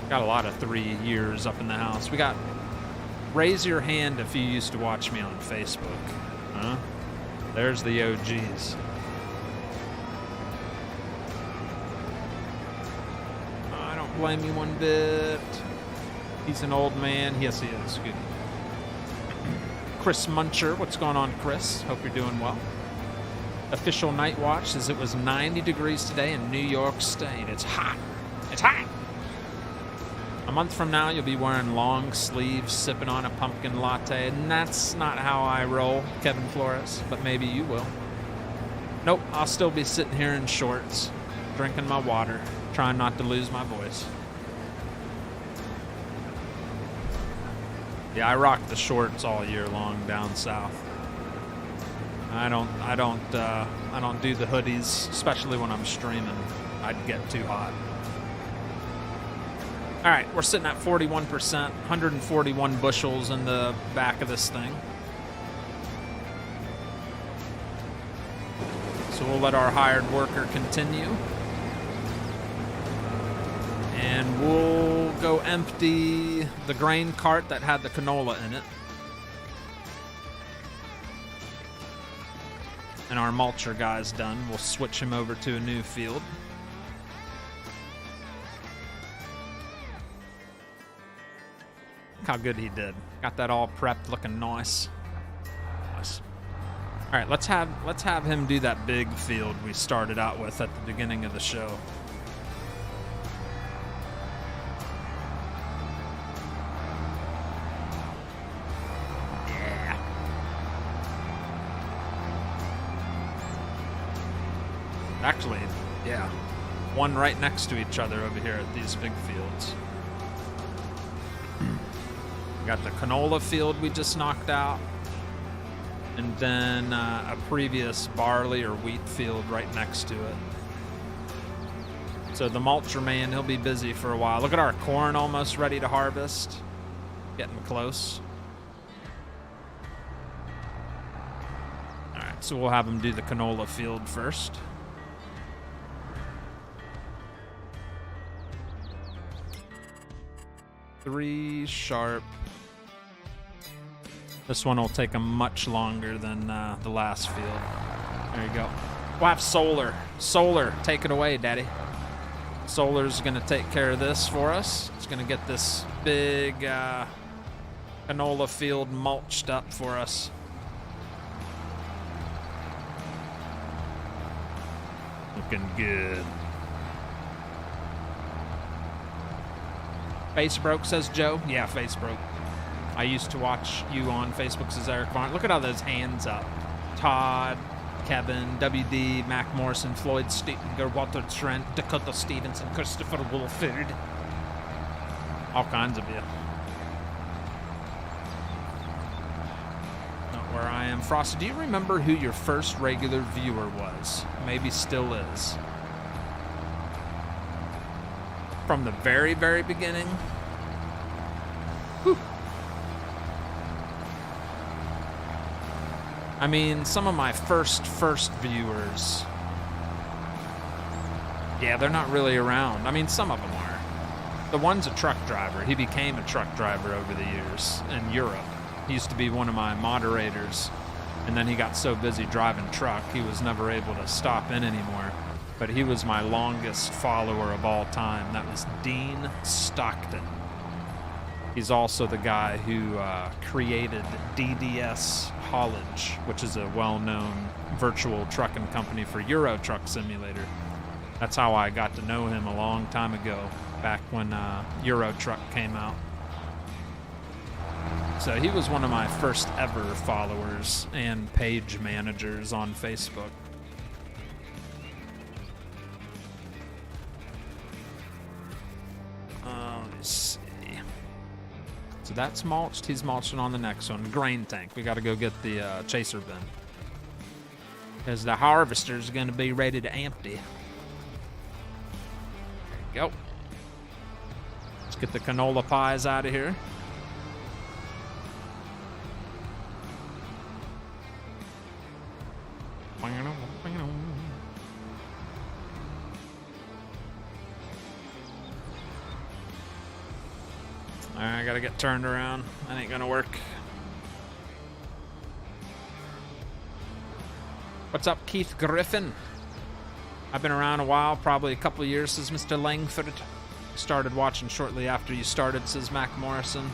Got a lot of 3 years up in the house. We got... Raise your hand if you used to watch me on Facebook. Huh? There's the OGs. I don't blame you one bit. He's an old man. Yes, he is. Good. Chris Muncher. What's going on, Chris? Hope you're doing well. Official Night Watch says it was 90 degrees today in New York State. It's hot. It's hot. A month from now, you'll be wearing long sleeves, sipping on a pumpkin latte, and that's not how I roll, Kevin Flores, but maybe you will. Nope, I'll still be sitting here in shorts, drinking my water, trying not to lose my voice. Yeah, I rock the shorts all year long down south. I don't do the hoodies, especially when I'm streaming. I'd get too hot. All right, we're sitting at 41%, 141 bushels in the back of this thing. So we'll let our hired worker continue. And we'll go empty the grain cart that had the canola in it. And our mulcher guy's done. We'll switch him over to a new field. How good he did. Got that all prepped, looking nice. Nice. All right, let's have him do that big field we started out with at the beginning of the show. Yeah. Actually, yeah. one right next to each other over here at these big fields. We got the canola field we just knocked out. And then a previous barley or wheat field right next to it. So the mulcher man, he'll be busy for a while. Look at our corn almost ready to harvest. Getting close. All right, so we'll have him do the canola field first. Three sharp. This one will take him much longer than the last field. There you go. We'll have solar. Solar, take it away, Daddy. Solar's gonna take care of this for us. It's gonna get this big canola field mulched up for us. Looking good. Face broke, says Joe. Yeah, face broke. I used to watch you on Facebook, says Eric Vaughn. Look at all those hands up. Todd, Kevin, WD, Mac Morrison, Floyd Steitinger, Walter Trent, Dakota Stevenson, Christopher Wolford. All kinds of you. Not where I am. Frosty, do you remember who your first regular viewer was? Maybe still is. From the very, very beginning? Whew. I mean, some of my first viewers, yeah, they're not really around. I mean, some of them are. The one's a truck driver. He became a truck driver over the years in Europe. He used to be one of my moderators, and then he got so busy driving truck, he was never able to stop in anymore. But he was my longest follower of all time. That was Dean Stockton. He's also the guy who created DDS Haulage, which is a well-known virtual trucking company for Euro Truck Simulator. That's how I got to know him a long time ago, back when Euro Truck came out. So he was one of my first ever followers and page managers on Facebook. Let's see. So that's mulched. He's mulching on the next one. Grain tank. We got to go get the chaser bin, because the harvester's going to be ready to empty. There you go. Let's get the canola pies out of here. I gotta get turned around. That ain't gonna work. What's up, Keith Griffin? I've been around a while, probably a couple of years, says Mr. Langford. Started watching shortly after you started, says Mac Morrison.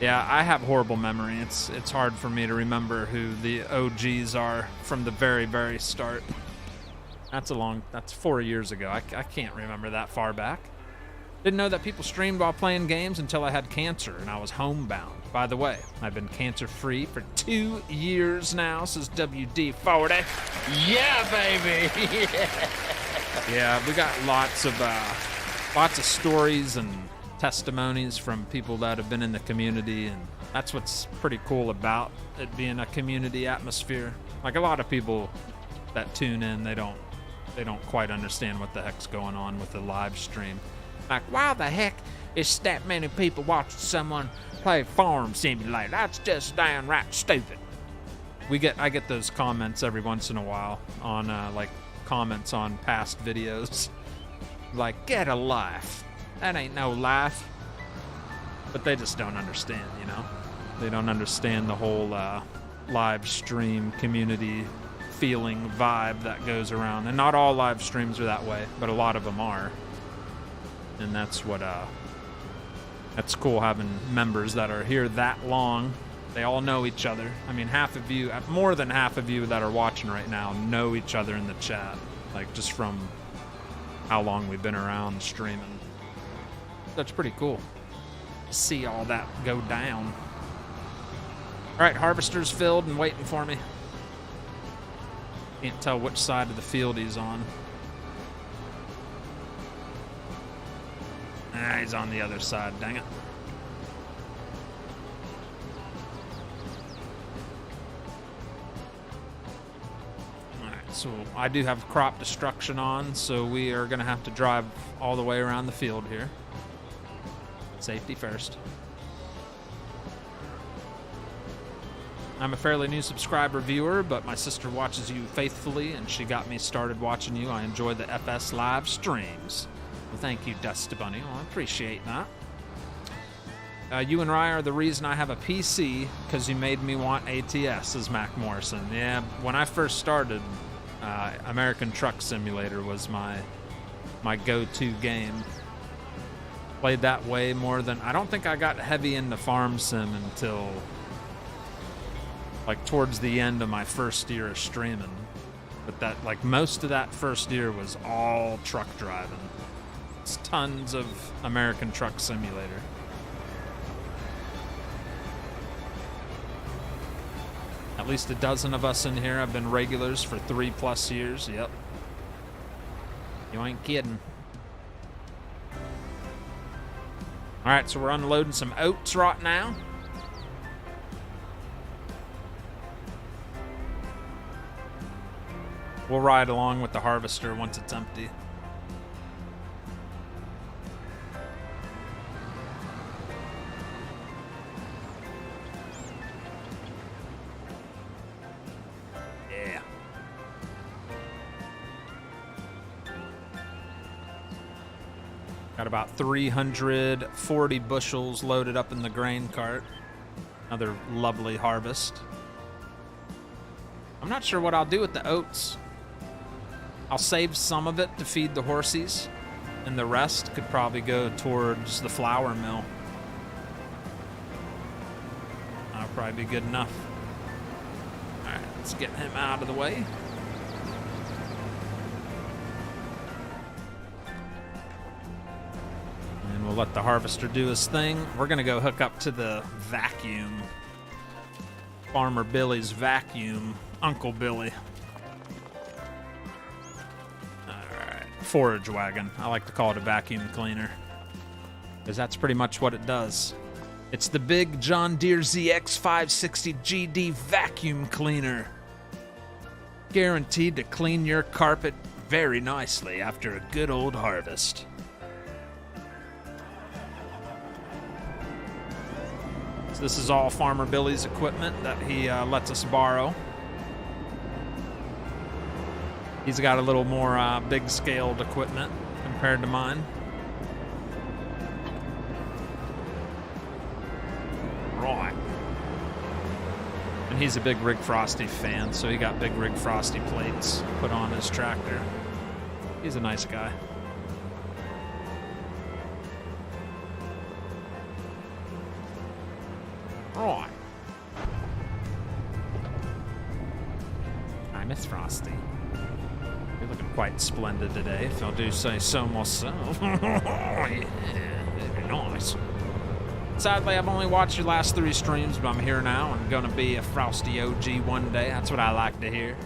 Yeah, I have horrible memory. It's hard for me to remember who the OGs are from the very, very start. That's 4 years ago. I can't remember that far back. Didn't know that people streamed while playing games until I had cancer and I was homebound. By the way, I've been cancer-free for 2 years now, says WD40. Yeah, baby! Yeah, we got lots of stories and testimonies from people that have been in the community, and that's what's pretty cool about it being a community atmosphere. Like, a lot of people that tune in, they don't quite understand what the heck's going on with the live stream. Like, why the heck is that many people watching someone play Farm Simulator? That's just downright stupid. I get those comments every once in a while on like comments on past videos. Like, get a life. That ain't no life. But they just don't understand, you know? They don't understand the whole live stream community feeling vibe that goes around. And not all live streams are that way, but a lot of them are. And that's what that's cool, having members that are here that long. They all know each other. I mean, more than half of you that are watching right now know each other in the chat, like just from how long we've been around streaming. That's pretty cool to see all that go down. All right, harvester's filled and waiting for me. Can't tell which side of the field he's on. Ah, he's on the other side, dang it. Alright, so I do have crop destruction on, so we are going to have to drive all the way around the field here. Safety first. I'm a fairly new subscriber viewer, but my sister watches you faithfully, and she got me started watching you. I enjoy the FS live streams. Well, thank you, Dusty Bunny. Well, I appreciate that. You and Rye are the reason I have a PC, because you made me want ATS, says Mac Morrison. Yeah, when I first started, American Truck Simulator was my go-to game. Played that way more than... I don't think I got heavy into Farm Sim until... like towards the end of my first year of streaming. But that, like, most of that first year was all truck driving. It's tons of American Truck Simulator. At least a dozen of us in here have been regulars for 3+ years. Yep. You ain't kidding. Alright, so we're unloading some oats right now. We'll ride along with the harvester once it's empty. Yeah. Got about 340 bushels loaded up in the grain cart. Another lovely harvest. I'm not sure what I'll do with the oats. I'll save some of it to feed the horsies, and the rest could probably go towards the flour mill. That'll probably be good enough. All right, let's get him out of the way. And we'll let the harvester do his thing. We're gonna go hook up to the vacuum. Farmer Billy's vacuum. Uncle Billy. Forage wagon. I like to call it a vacuum cleaner, because that's pretty much what it does. It's the big John Deere ZX560 GD vacuum cleaner. Guaranteed to clean your carpet very nicely after a good old harvest. So this is all Farmer Billy's equipment that he lets us borrow. He's got a little more big-scaled equipment compared to mine. Right. And he's a Bigrigfrosty fan, so he got Bigrigfrosty plates put on his tractor. He's a nice guy. Right. I miss Frosty. You're looking quite splendid today, if I do say so myself. Yeah, very nice. Sadly, I've only watched your last 3 streams, but I'm here now and gonna be a Frosty OG one day. That's what I like to hear.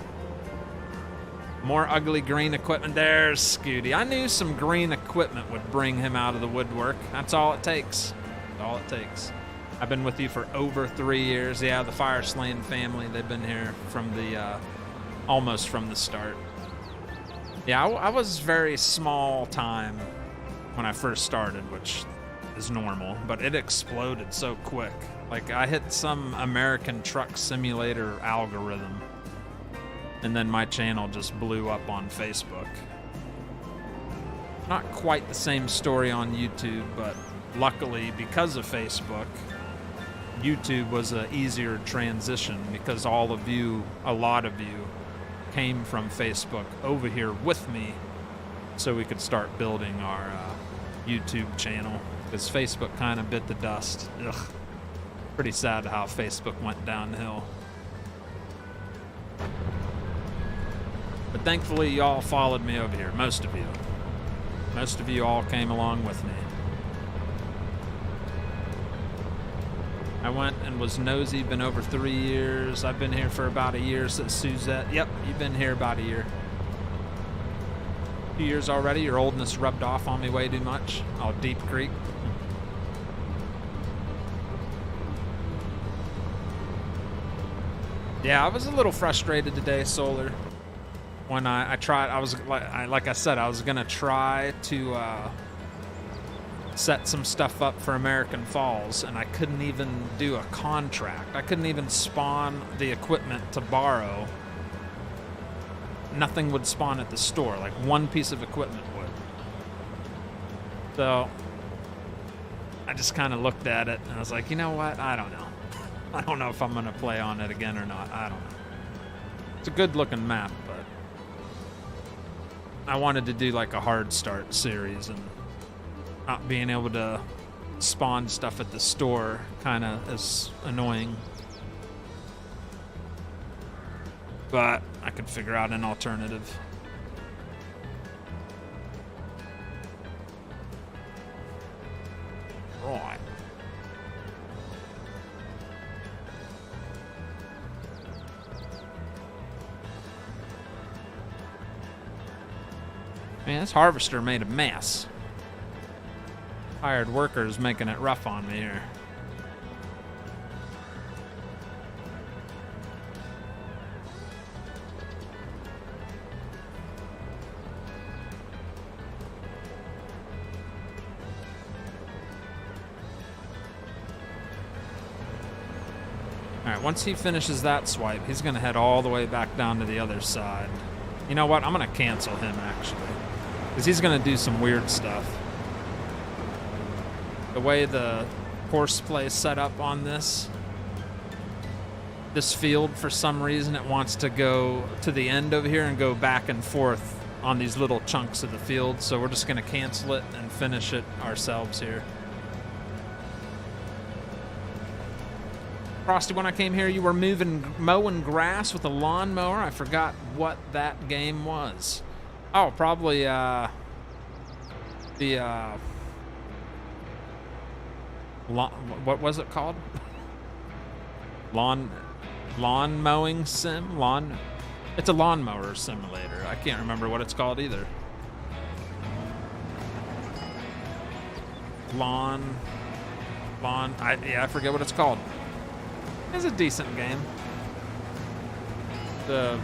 More ugly green equipment. There's Scooty. I knew some green equipment would bring him out of the woodwork. That's all it takes. That's all it takes. I've been with you for over 3 years. Yeah, the Fire Slaying family, they've been here from the, almost from the start. Yeah, I was very small time when I first started, which is normal, but it exploded so quick. Like, I hit some American Truck Simulator algorithm, and then my channel just blew up on Facebook. Not quite the same story on YouTube, but luckily, because of Facebook, YouTube was an easier transition because a lot of you, came from Facebook over here with me so we could start building our YouTube channel, because Facebook kind of bit the dust. Ugh. Pretty sad how Facebook went downhill. But thankfully y'all followed me over here, most of you. Most of you all came along with me. I went and was nosy, been over 3 years. I've been here for about a year, says Suzette. Yep, you've been here about a year. 2 years already. Your oldness rubbed off on me way too much. Oh, Deep Creek. Yeah, I was a little frustrated today, Solar. When I tried, I was like I said, I was gonna try to set some stuff up for American Falls, and I couldn't even do a contract. I couldn't even spawn the equipment to borrow. Nothing would spawn at the store. Like one piece of equipment would. So I just kind of looked at it and I was like, you know what? I don't know. I don't know if I'm gonna play on it again or not. I don't know. It's a good looking map, but I wanted to do like a hard start series, and not being able to spawn stuff at the store kind of is annoying. But I could figure out an alternative. Right. Man, this harvester made a mess. Hired workers making it rough on me here. Alright, once he finishes that swipe, he's going to head all the way back down to the other side. You know what? I'm going to cancel him, actually. Because he's going to do some weird stuff. The way the horseplay is set up on this field, for some reason, it wants to go to the end over here and go back and forth on these little chunks of the field. So we're just going to cancel it and finish it ourselves here. Frosty, when I came here, you were mowing grass with a lawnmower. I forgot what that game was. Oh, probably what was it called? Lawn mowing sim? It's a lawnmower simulator. I can't remember what it's called either. I forget what it's called. It's a decent game. The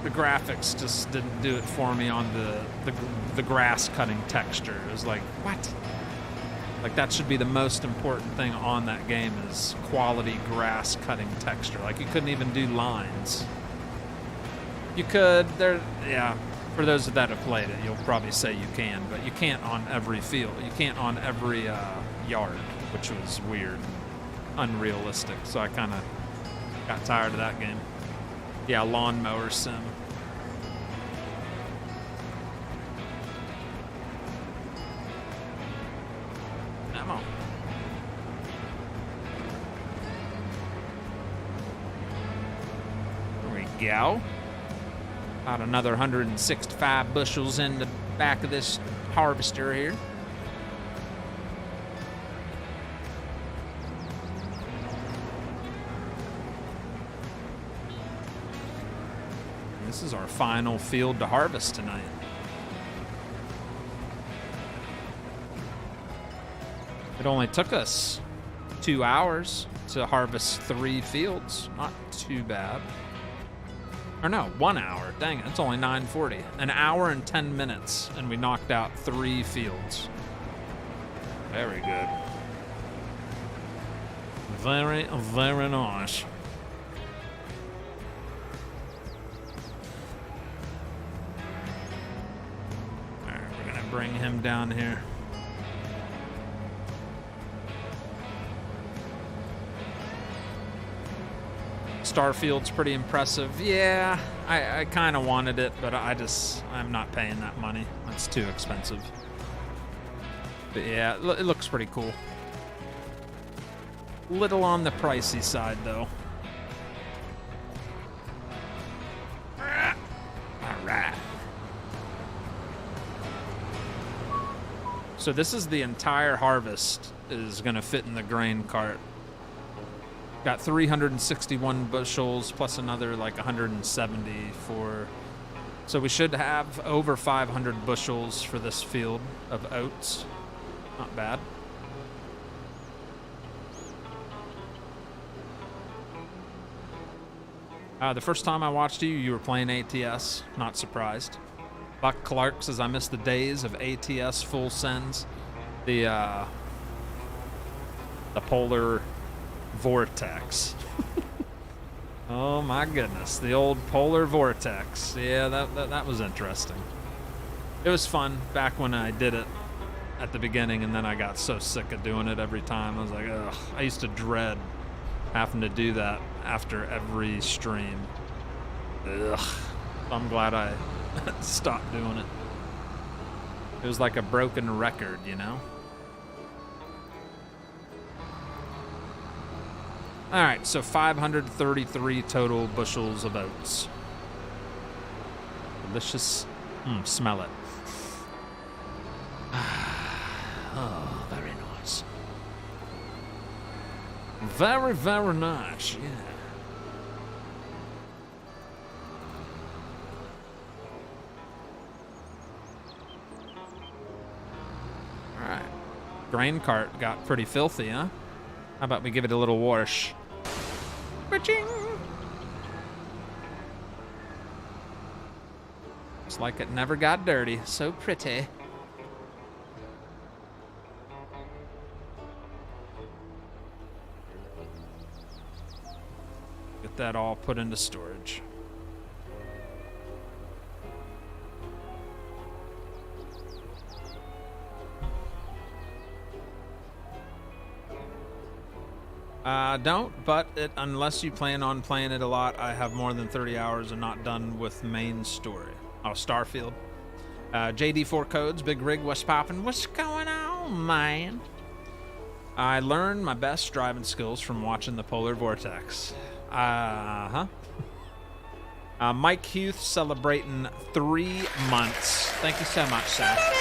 graphics just didn't do it for me on the grass cutting texture. It was like, what? Like, that should be the most important thing on that game, is quality grass cutting texture. Like, you couldn't even do lines. You could, for those that have played it, you'll probably say you can, but you can't on every field. You can't on every yard, which was weird, unrealistic. So I kind of got tired of that game. Yeah, lawnmower sim. Ammo. There we go. About another 165 bushels in the back of this harvester here. This is our final field to harvest tonight. It only took us 2 hours to harvest 3 fields. Not too bad. Or no, 1 hour. Dang it, it's only 9:40. An hour and 10 minutes, and we knocked out 3 fields. Very good. Very, very nice. Bring him down here. Starfield's pretty impressive. Yeah, I kind of wanted it, but I'm not paying that money. That's too expensive. But yeah, it looks pretty cool. Little on the pricey side, though. All right. So this is the entire harvest is going to fit in the grain cart. Got 361 bushels plus another like 170 for So we should have over 500 bushels for this field of oats. Not bad. The first time I watched you, you were playing ATS. Not surprised. Buck Clark says, I miss the days of ATS full sends. The polar vortex. Oh my goodness, the old polar vortex. Yeah, that was interesting. It was fun back when I did it at the beginning, and then I got so sick of doing it every time. I was like, ugh. I used to dread having to do that after every stream. Ugh. I'm glad I stopped doing it. It was like a broken record, you know? All right, so 533 total bushels of oats. Delicious. Smell it. Oh, very nice. Very, very nice, yeah. All right. Grain cart got pretty filthy, huh? How about we give it a little wash? Ba-ching! It's like it never got dirty. So pretty. Get that all put into storage. Don't, but unless you plan on playing it a lot, I have more than 30 hours and not done with main story. Oh, Starfield. JD4 Codes, Big Rig, what's poppin'? What's going on, man? I learned my best driving skills from watching the Polar Vortex. Mike Huth celebrating 3 months. Thank you so much, Seth.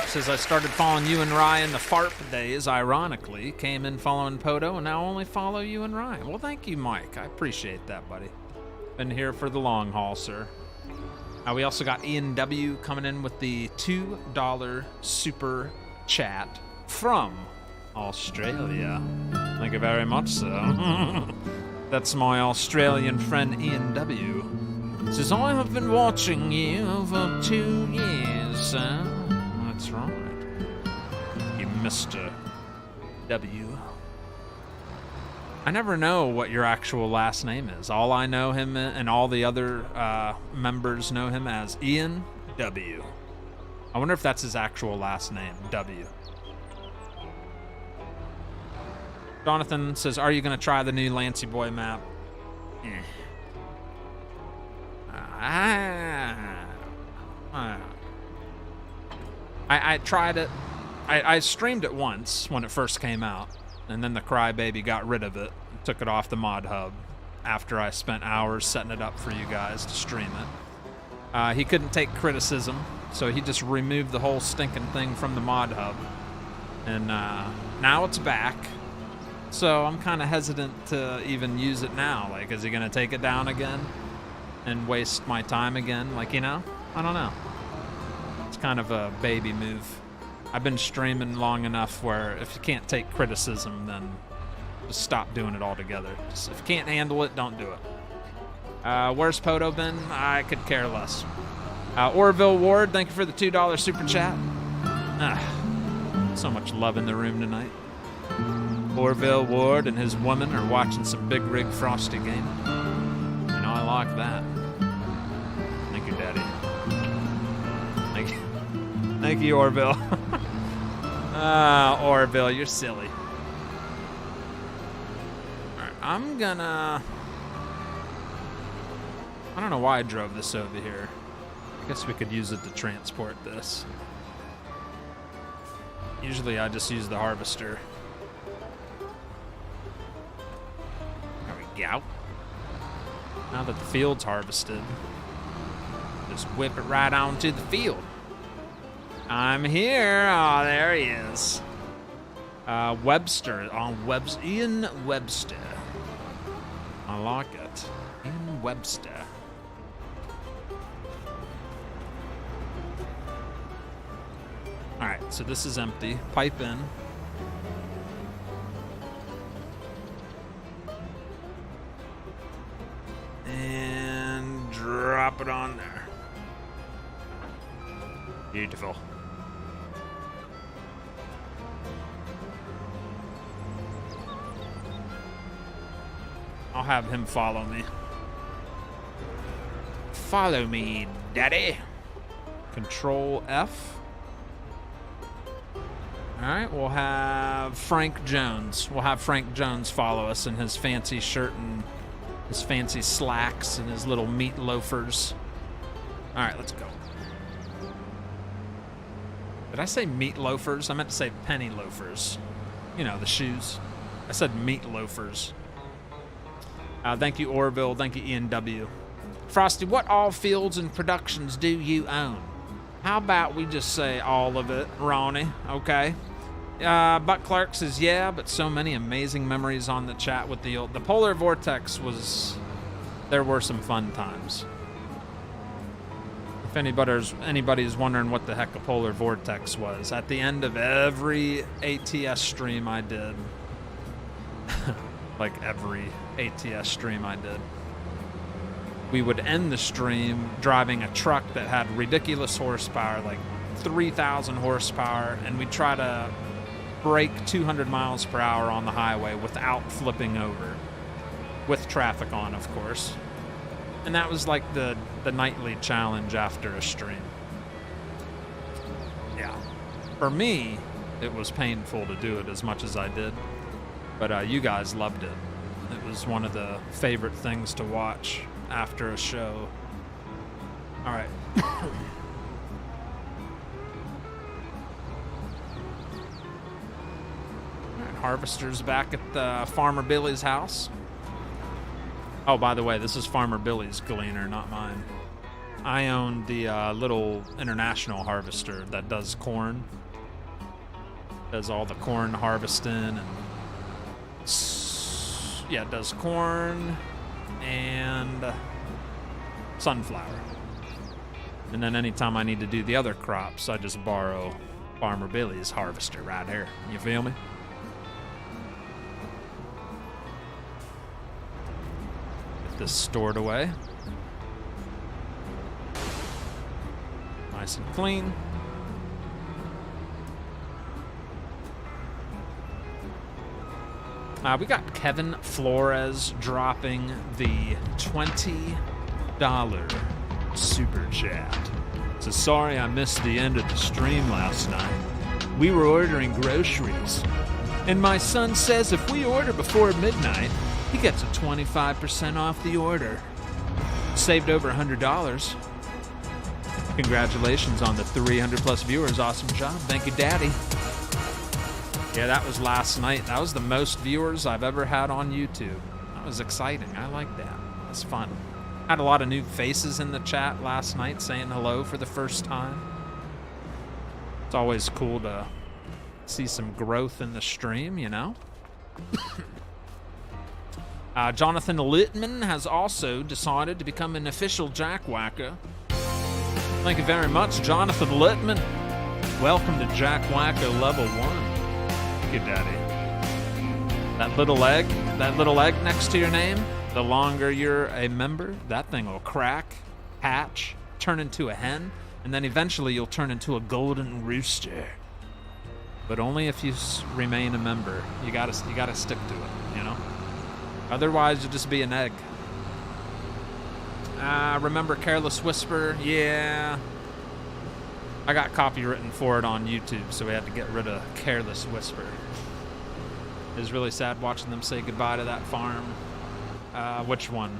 Says I started following you and Ryan the FARP days, ironically. Came in following Poto, and now only follow you and Ryan. Well, thank you, Mike. I appreciate that, buddy. Been here for the long haul, sir. We also got Ian W. coming in with the $2 super chat from Australia. Thank you very much, sir. That's my Australian friend Ian W. Says, I have been watching you over 2 years, sir. That's right. You Mr. W. I never know what your actual last name is. All I know him and all the other members know him as Ian W. I wonder if that's his actual last name, W. Jonathan says, are you going to try the new Lancy Boy map? I tried it. I streamed it once when it first came out, and then the Crybaby got rid of it and took it off the mod hub after I spent hours setting it up for you guys to stream it. He couldn't take criticism, so he just removed the whole stinking thing from the mod hub. And now it's back. So I'm kind of hesitant to even use it now. Like, is he going to take it down again and waste my time again? Like, you know? I don't know. It's kind of a baby move. I've been streaming long enough where if you can't take criticism, then just stop doing it altogether. Just, if you can't handle it, don't do it. Where's Poto been? I could care less. Orville Ward, thank you for the $2 super chat. So much love in the room tonight. Orville Ward and his woman are watching some Bigrigfrosty gaming. You know, I like that. Thank you, Daddy. Thank you. Thank you, Orville. Orville, you're silly. Alright, I'm gonna... I don't know why I drove this over here. I guess we could use it to transport this. Usually I just use the harvester. There we go. Now that the field's harvested, just whip it right onto the field. I'm here. Oh, there he is. Webster on Ian Webster. I like it. Ian Webster. So this is empty. Pipe in. And drop it on there. Beautiful. I'll have him follow me. Follow me, daddy. Control F. All right, we'll have Frank Jones. We'll have Frank Jones follow us in his fancy shirt and his fancy slacks and his little meat loafers. All right, let's go. Did I say meat loafers? I meant to say penny loafers. You know, the shoes. I said meat loafers. Thank you, Orville. Thank you, Ian W. Frosty, what all fields and productions do you own? How about we just say all of it, Ronnie? Okay. Buck Clark says, yeah, but so many amazing memories on the chat with the Polar Vortex was... There were some fun times. If anybody's wondering what the heck a Polar Vortex was, at the end of every ATS stream I did... like every ATS stream I did, we would end the stream driving a truck that had ridiculous horsepower, like 3,000 horsepower, and we'd try to break 200 miles per hour on the highway without flipping over, with traffic on, of course. And that was like the nightly challenge after a stream. Yeah. For me, it was painful to do it as much as I did. But you guys loved it. It was one of the favorite things to watch after a show. All right. All right, Harvester's back at the Farmer Billy's house. Oh, by the way, this is Farmer Billy's gleaner, not mine. I own the little international harvester that does corn. Does all the corn harvesting and... Yeah, it does corn and sunflower. And then anytime I need to do the other crops, I just borrow Farmer Billy's harvester right here. You feel me? Get this stored away. Nice and clean. We got Kevin Flores dropping the $20 super chat. So sorry I missed the end of the stream last night. We were ordering groceries, and my son says if we order before midnight, he gets a 25% off the order. Saved over $100. Congratulations on the 300 plus viewers. Awesome job. Thank you, Daddy. Yeah, that was last night. That was the most viewers I've ever had on YouTube. That was exciting. I like that. That's fun. Had a lot of new faces in the chat last night saying hello for the first time. It's always cool to see some growth in the stream, you know? Jonathan Littman has also decided to become an official jackwhacker. Thank you very much, Jonathan Littman. Welcome to Jackwhacker Level 1. Thank you, Daddy. That little egg next to your name, the longer you're a member, that thing will crack, hatch, turn into a hen, and then eventually you'll turn into a golden rooster. But only if you remain a member. You gotta stick to it, you know? Otherwise, you'll just be an egg. Remember Careless Whisper? Yeah. I got copywritten for it on YouTube, so we had to get rid of Careless Whisper. It was really sad watching them say goodbye to that farm. Which one?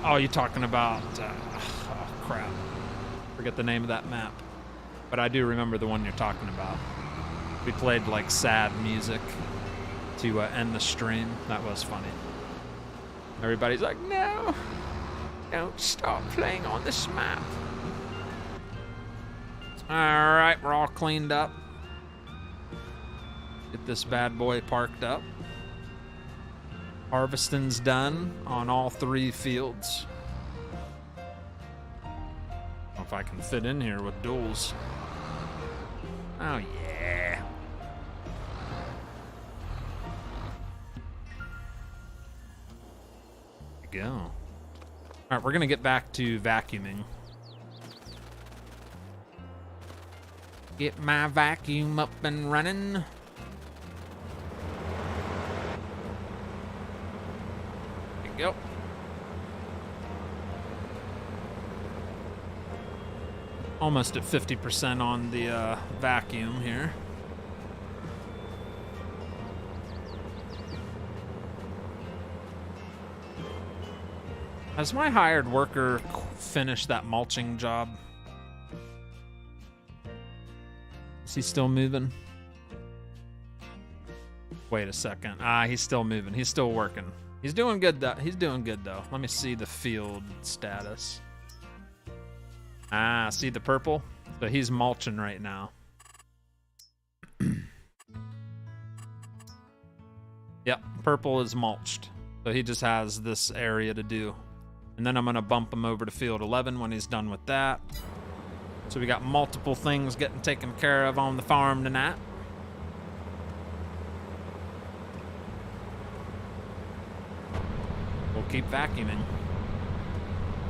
Oh, you're talking about... oh, crap. Forget the name of that map. But I do remember the one you're talking about. We played, like, sad music to end the stream. That was funny. Everybody's like, no! Don't stop playing on this map. Alright, we're all cleaned up. Get this bad boy parked up. Harvesting's done on all 3 fields. Don't if I can fit in here with duels. Oh, yeah. There we go. All right, we're going to get back to vacuuming. Get my vacuum up and running. There you go. Almost at 50% on the vacuum here. Has my hired worker finished that mulching job? Is he still moving? Wait a second. He's still moving. He's still working. He's doing good though. He's doing good though. Let me see the field status. See the purple? So he's mulching right now. Yep, purple is mulched. So he just has this area to do. And then I'm gonna bump him over to field 11 when he's done with that. So we got multiple things getting taken care of on the farm tonight. We'll keep vacuuming.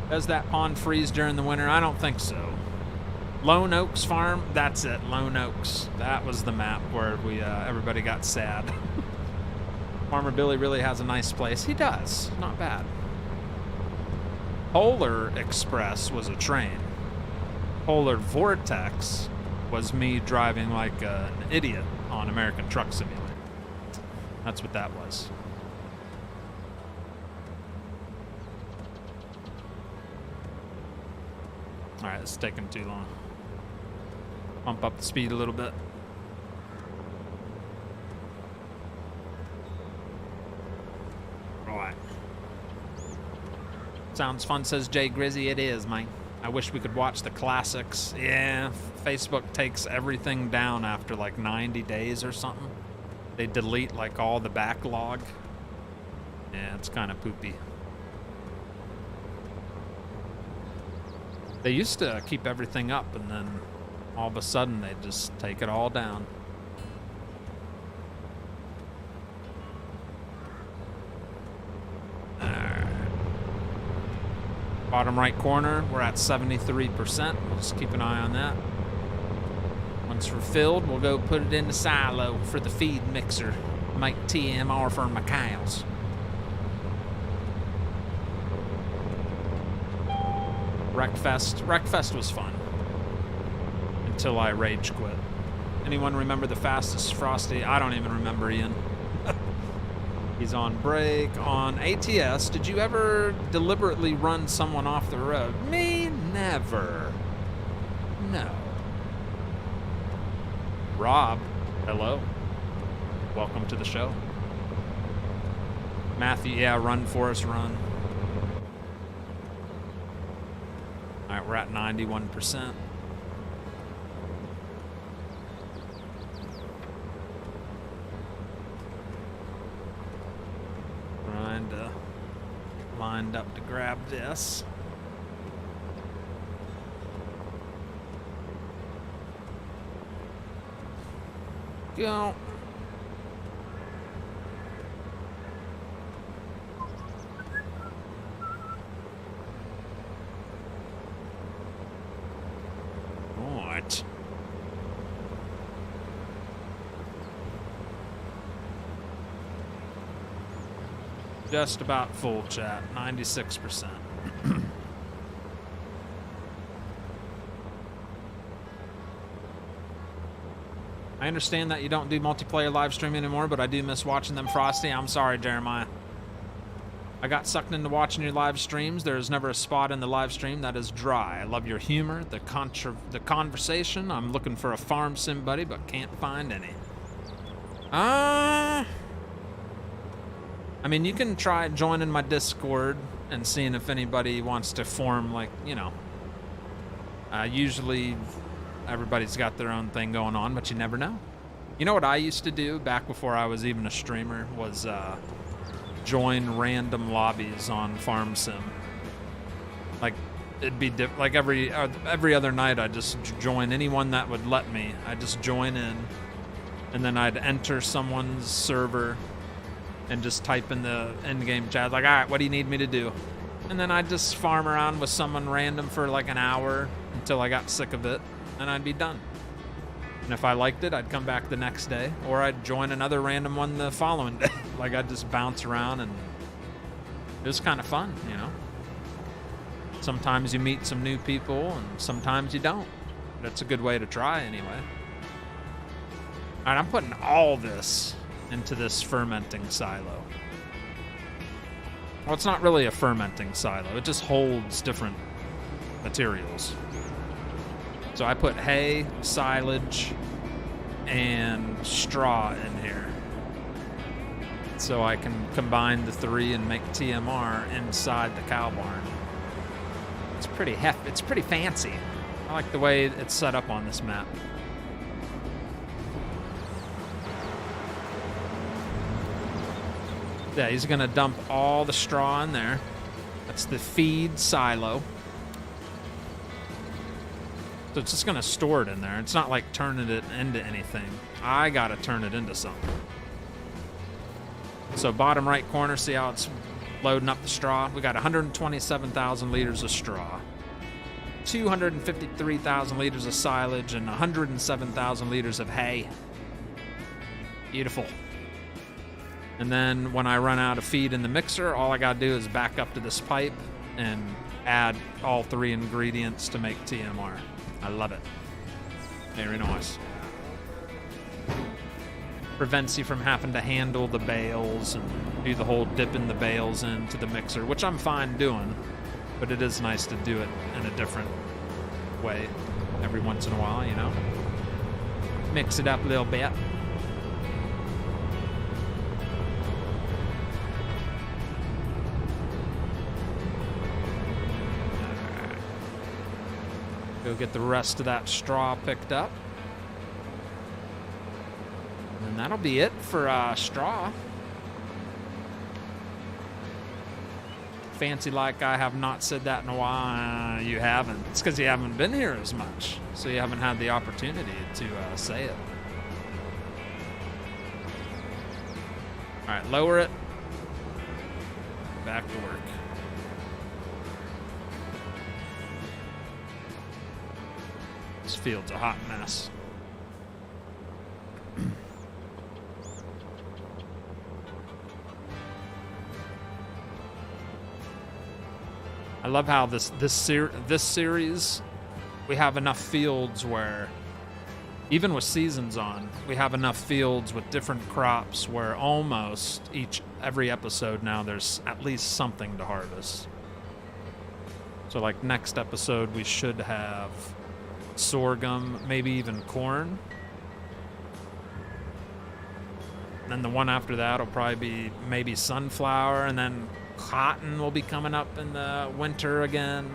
Does that pond freeze during the winter? I don't think so. Lone Oaks Farm, that's it, Lone Oaks. That was the map where we everybody got sad. Farmer Billy really has a nice place. He does, not bad. Polar Express was a train. Polar Vortex was me driving like an idiot on American Truck Simulator. That's what that was. All right, it's taking too long. Pump up the speed a little bit. All right. Sounds fun, says Jay Grizzy. It is, mate. I wish we could watch the classics. Yeah, Facebook takes everything down after like 90 days or something. They delete like all the backlog. Yeah, it's kind of poopy. They used to keep everything up, and then all of a sudden they just take it all down. Bottom right corner, we're at 73%. We'll just keep an eye on that. Once we're filled, we'll go put it in the silo for the feed mixer. Make TMR for my cows. Wreckfest was fun. Until I rage quit. Anyone remember the fastest Frosty? I don't even remember, Ian. He's on break. On ATS, did you ever deliberately run someone off the road? Me? Never. No. Rob, hello. Welcome to the show. Matthew, yeah, run, Forrest, run. All right, we're at 91%. Lined up to grab this. Go. What? Just about full, chat. 96%. I understand that you don't do multiplayer live streaming anymore, but I do miss watching them, Frosty. I'm sorry, Jeremiah. I got sucked into watching your live streams. There is never a spot in the live stream that is dry. I love your humor, the conversation. I'm looking for a farm sim buddy, but can't find any. I mean, you can try joining my Discord and seeing if anybody wants to form, like, you know. Usually everybody's got their own thing going on, but you never know. You know what I used to do back before I was even a streamer was join random lobbies on Farm Sim. Like it'd be like every other night. I'd just join anyone that would let me. I'd just join in, and then I'd enter someone's server and just type in the in-game chat like, all right, what do you need me to do? And then I'd just farm around with someone random for like an hour until I got sick of it, and I'd be done. And if I liked it, I'd come back the next day, or I'd join another random one the following day. Like, I'd just bounce around, and it was kind of fun, you know? Sometimes you meet some new people, and sometimes you don't. That's a good way to try, anyway. All right, I'm putting all this into this fermenting silo. Well, it's not really a fermenting silo. It just holds different materials. So I put hay, silage, and straw in here. So I can combine the three and make TMR inside the cow barn. It's pretty hefty. It's pretty fancy. I like the way it's set up on this map. Yeah, he's gonna dump all the straw in there. That's the feed silo. So it's just gonna store it in there. It's not like turning it into anything. I gotta turn it into something. So bottom right corner, see how it's loading up the straw? We got 127,000 liters of straw, 253,000 liters of silage, and 107,000 liters of hay. Beautiful. And then when I run out of feed in the mixer, all I gotta do is back up to this pipe and add all three ingredients to make TMR. I love it. Very nice. Prevents you from having to handle the bales and do the whole dipping the bales into the mixer, which I'm fine doing, but it is nice to do it in a different way every once in a while, you know? Mix it up a little bit. Go get the rest of that straw picked up. And that'll be it for straw. Fancy like I have not said that in a while. You haven't. It's because you haven't been here as much. So you haven't had the opportunity to say it. All right, lower it. Back to work. This field's a hot mess. I love how this series, we have enough fields where, even with seasons on, we have enough fields with different crops where almost every episode now there's at least something to harvest. So like next episode we should have sorghum, maybe even corn. And then the one after that will probably be maybe sunflower, and then cotton will be coming up in the winter again.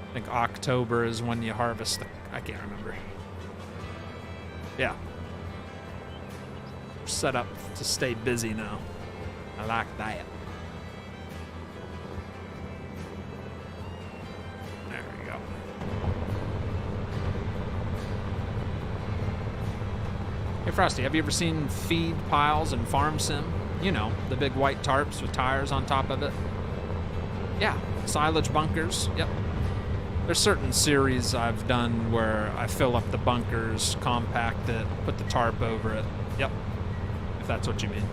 I think October is when you harvest I can't remember. Yeah. Set up to stay busy now. I like that. There we go. Hey Frosty, have you ever seen feed piles in Farm Sim? You know, the big white tarps with tires on top of it. Yeah, silage bunkers. Yep. There's certain series I've done where I fill up the bunkers, compact it, put the tarp over it. Yep, if that's what you mean.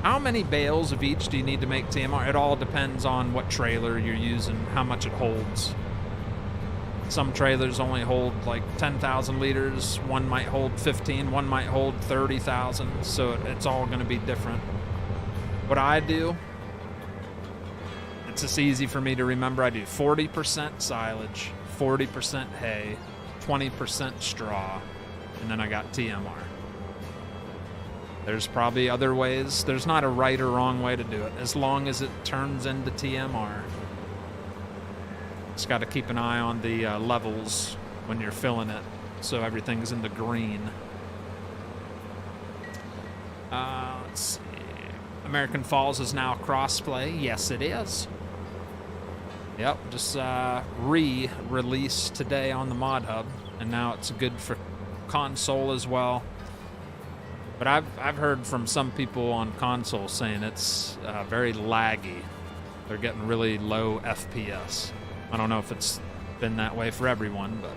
How many bales of each do you need to make TMR? It all depends on what trailer you're using, how much it holds. Some trailers only hold like 10,000 liters. One might hold 15, one might hold 30,000. So it's all going to be different. What I do, it's just easy for me to remember. I do 40% silage, 40% hay, 20% straw, and then I got TMR. There's probably other ways. There's not a right or wrong way to do it, as long as it turns into TMR. Just got to keep an eye on the levels when you're filling it, so everything's in the green. Let's see. American Falls is now crossplay. Yes, it is. Yep, just re-released today on the Mod Hub, and now it's good for console as well. But I've heard from some people on console saying it's very laggy. They're getting really low FPS. I don't know if it's been that way for everyone, but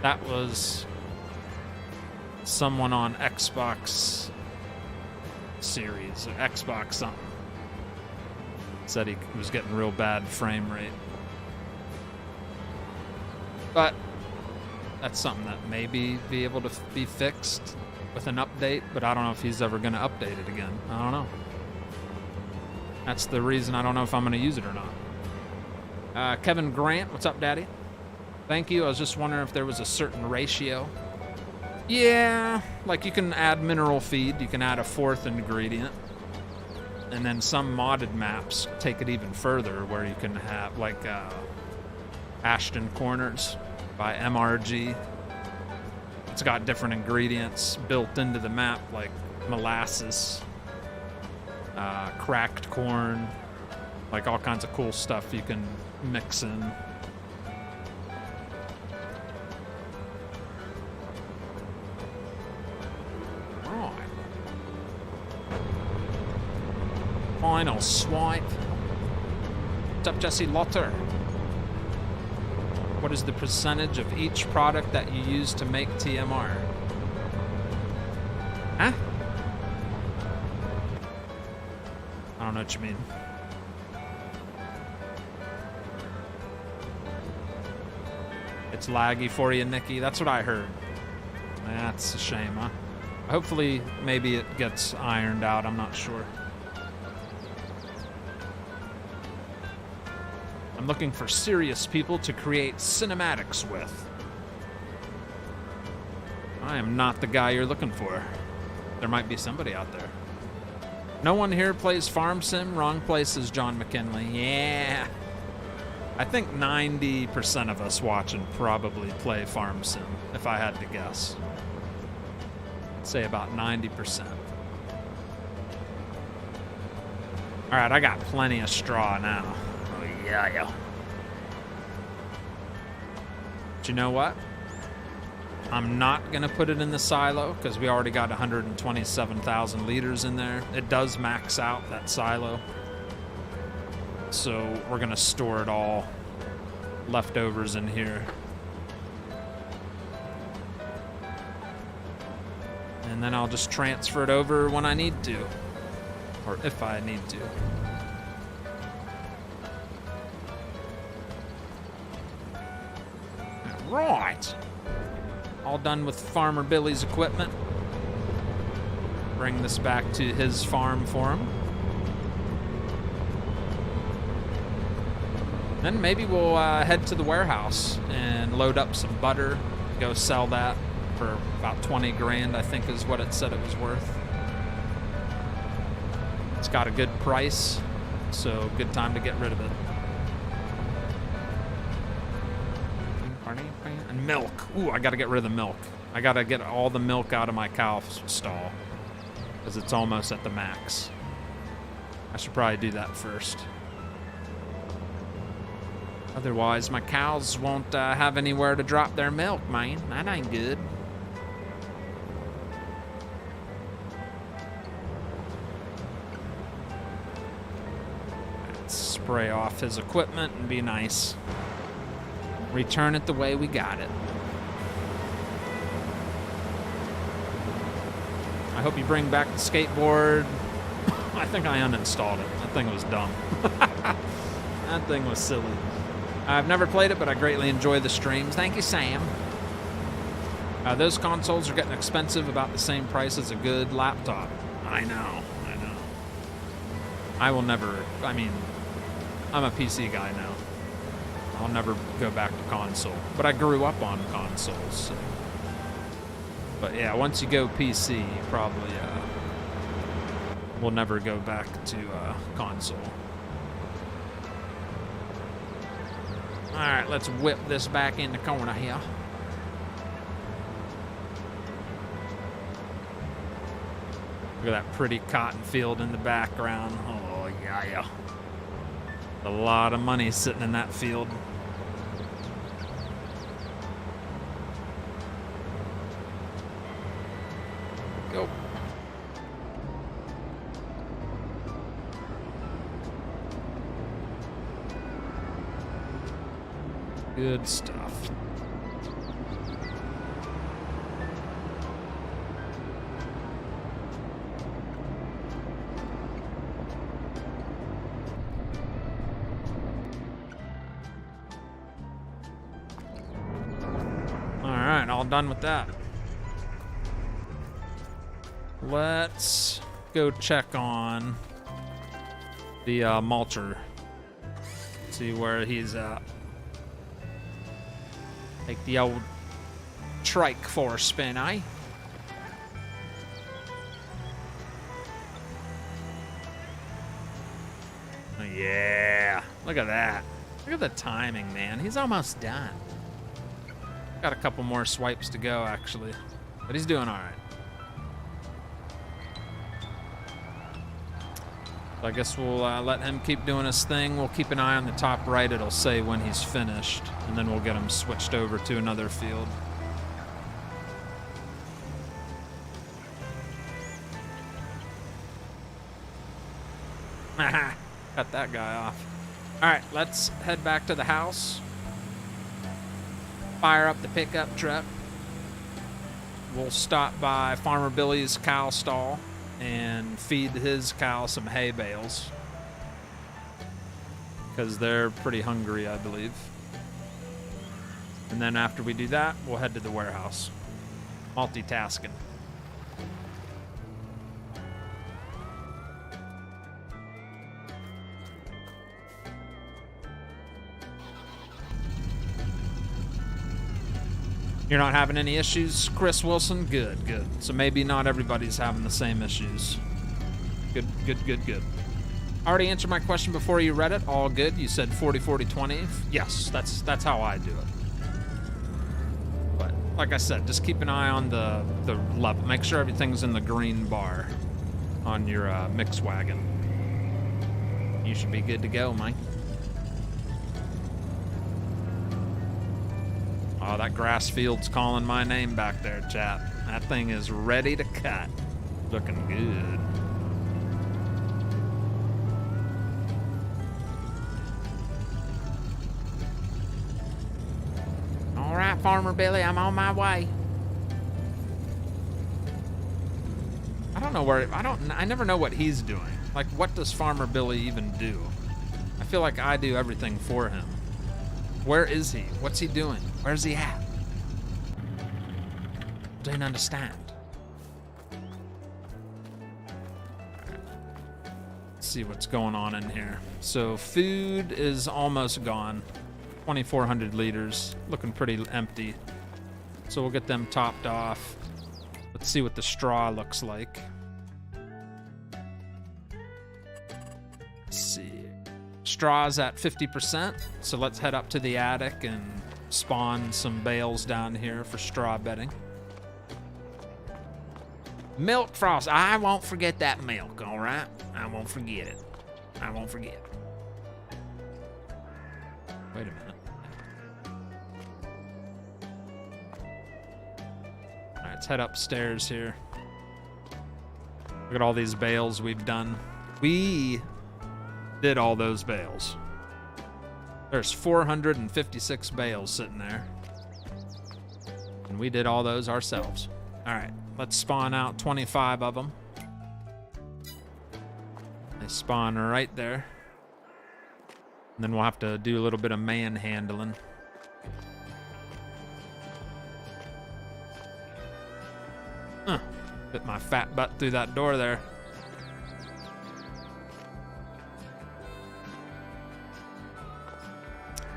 that was someone on Xbox Series or Xbox something. Said he was getting real bad frame rate. But that's something that maybe be able to be fixed with an update, but I don't know if he's ever going to update it again. I don't know. That's the reason I don't know if I'm going to use it or not. Kevin Grant, what's up, Daddy? Thank you. I was just wondering if there was a certain ratio. Yeah, like you can add mineral feed. You can add a fourth ingredient. And then some modded maps take it even further, where you can have like Ashton Corners by MRG. It's got different ingredients built into the map, like molasses, cracked corn, like all kinds of cool stuff you can mix in. Right. Final swipe. What's up, Jesse Lotter? What is the percentage of each product that you use to make TMR? Huh? I don't know what you mean. It's laggy for you, Nikki. That's what I heard. That's a shame, huh? Hopefully, maybe it gets ironed out. I'm not sure. I'm looking for serious people to create cinematics with. I am not the guy you're looking for. There might be somebody out there. No one here plays Farm Sim. Wrong place is John McKinley. Yeah. I think 90% of us watching probably play Farm Sim, if I had to guess. I'd say about 90%. All right, I got plenty of straw now. Yeah. But you know what? I'm not going to put it in the silo because we already got 127,000 liters in there. It does max out, that silo. So we're going to store it all, leftovers in here. And then I'll just transfer it over when I need to. Or if I need to. Right. All done with Farmer Billy's equipment. Bring this back to his farm for him. Then maybe we'll head to the warehouse and load up some butter. Go sell that for about 20 grand, I think is what it said it was worth. It's got a good price, so good time to get rid of it. And milk. Ooh, I gotta get rid of the milk. I gotta get all the milk out of my cow stall because it's almost at the max. I should probably do that first. Otherwise, my cows won't have anywhere to drop their milk, man. That ain't good. Let's spray off his equipment and be nice. Return it the way we got it. I hope you bring back the skateboard. I think I uninstalled it. That thing was dumb. That thing was silly. I've never played it, but I greatly enjoy the streams. Thank you, Sam. Those consoles are getting expensive, about the same price as a good laptop. I know. I will never, I mean, I'm a PC guy now. I'll never go back to console. But I grew up on consoles. So. But yeah, once you go PC, you probably will never go back to console. Alright, let's whip this back in the corner here. Look at that pretty cotton field in the background. Oh, yeah. A lot of money sitting in that field. Go. Good stuff. All right, all done with that. Let's go check on the mulcher. See where he's at. Take the old trike for a spin, eh? Oh, yeah. Look at that. Look at the timing, man. He's almost done. Got a couple more swipes to go, actually. But he's doing all right. So I guess we'll let him keep doing his thing. We'll keep an eye on the top right. It'll say when he's finished, and then we'll get him switched over to another field. Cut that guy off. All right, let's head back to the house. Fire up the pickup truck. We'll stop by Farmer Billy's cow stall and feed his cow some hay bales because they're pretty hungry, I believe. And then after we do that, we'll head to the warehouse. Multitasking. You're not having any issues, Chris Wilson? Good, good. So maybe not everybody's having the same issues. Good, good, good, good. I already answered my question before you read it. All good. You said 40, 40, 20. Yes, that's how I do it. But like I said, just keep an eye on the level. Make sure everything's in the green bar on your mix wagon. You should be good to go, Mike. Oh, that grass field's calling my name back there, chap. That thing is ready to cut. Looking good. All right, Farmer Billy, I'm on my way. I don't know where, I never know what he's doing. Like, what does Farmer Billy even do? I feel like I do everything for him. Where is he? What's he doing? Where's he at? Don't understand. Let's see what's going on in here. So food is almost gone. 2,400 liters. Looking pretty empty. So we'll get them topped off. Let's see what the straw looks like. Let's see. Straw's at 50%, so let's head up to the attic and spawn some bales down here for straw bedding. Milk frost. I won't forget that milk, all right? I won't forget it. I won't forget. Wait a minute. All right, let's head upstairs here. Look at all these bales we've done. We did all those bales. There's 456 bales sitting there. And we did all those ourselves. All right, let's spawn out 25 of them. They spawn right there. And then we'll have to do a little bit of manhandling. Fit my fat butt through that door there.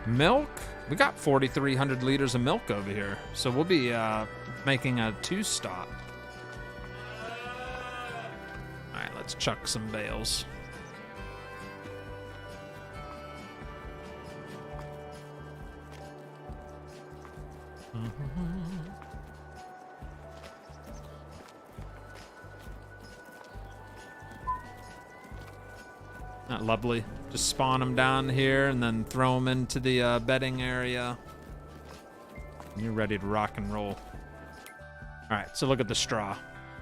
Milk? We got 4,300 liters of milk over here. So we'll be making a 2-stop. All right, let's chuck some bales. Not lovely. Just spawn them down here and then throw them into the bedding area. And you're ready to rock and roll. All right, so look at the straw.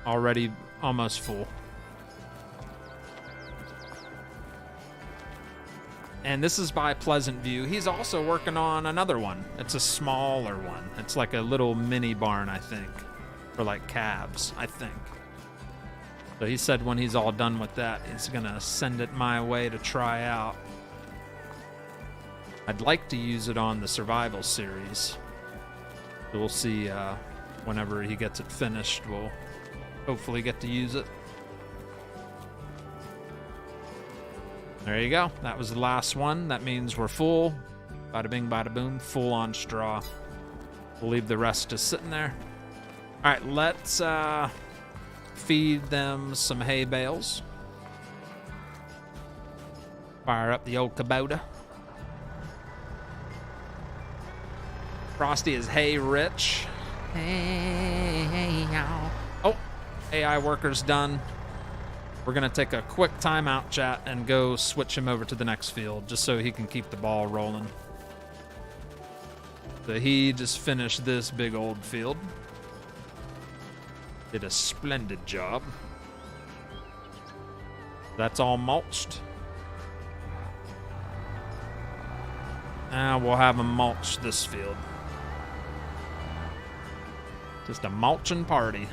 Already almost full. And this is by Pleasant View. He's also working on another one. It's a smaller one. It's like a little mini barn, I think, for like calves, I think. So he said when he's all done with that, he's gonna send it my way to try out. I'd like to use it on the survival series. So we'll see whenever he gets it finished. We'll hopefully get to use it. There you go. That was the last one. That means we're full. Bada bing, bada boom. Full on straw. We'll leave the rest just sitting there. All right, let's feed them some hay bales. Fire up the old Kubota. Frosty is hay rich. Hey, y'all. Oh, AI worker's done. We're going to take a quick timeout, chat, and go switch him over to the next field just so he can keep the ball rolling. So he just finished this big old field. Did a splendid job. That's all mulched. Now we'll have him mulch this field. Just a mulching party.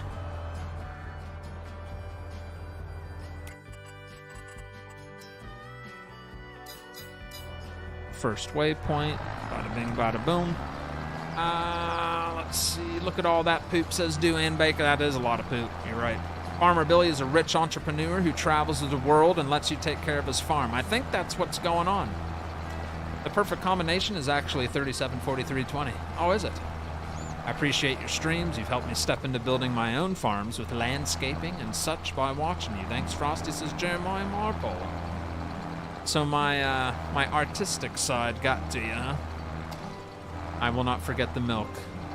First waypoint. Bada bing, bada boom. Let's see. Look at all that poop, says Do and Baker. That is a lot of poop. You're right. Farmer Billy is a rich entrepreneur who travels the world and lets you take care of his farm. I think that's what's going on. The perfect combination is actually 374320. Oh, is it? I appreciate your streams. You've helped me step into building my own farms with landscaping and such by watching you. Thanks, Frosty, says Jeremiah Marple. So my artistic side got to you, huh? I will not forget the milk.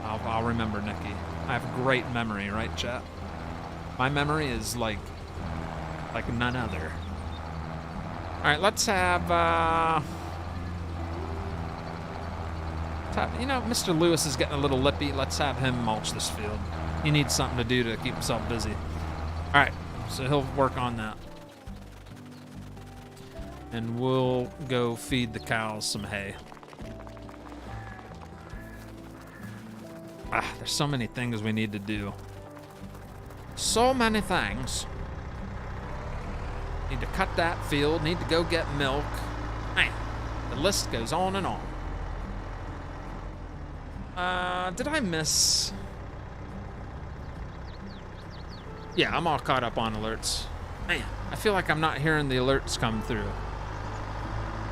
I'll remember, Nikki. I have great memory, right, chat? My memory is like none other. All right, let's have, you know, Mr. Lewis is getting a little lippy. Let's have him mulch this field. He needs something to do to keep himself busy. All right, so he'll work on that. And we'll go feed the cows some hay. There's so many things we need to do. So many things. Need to cut that field, need to go get milk. Man, the list goes on and on. Did I miss? Yeah, I'm all caught up on alerts. Man, I feel like I'm not hearing the alerts come through.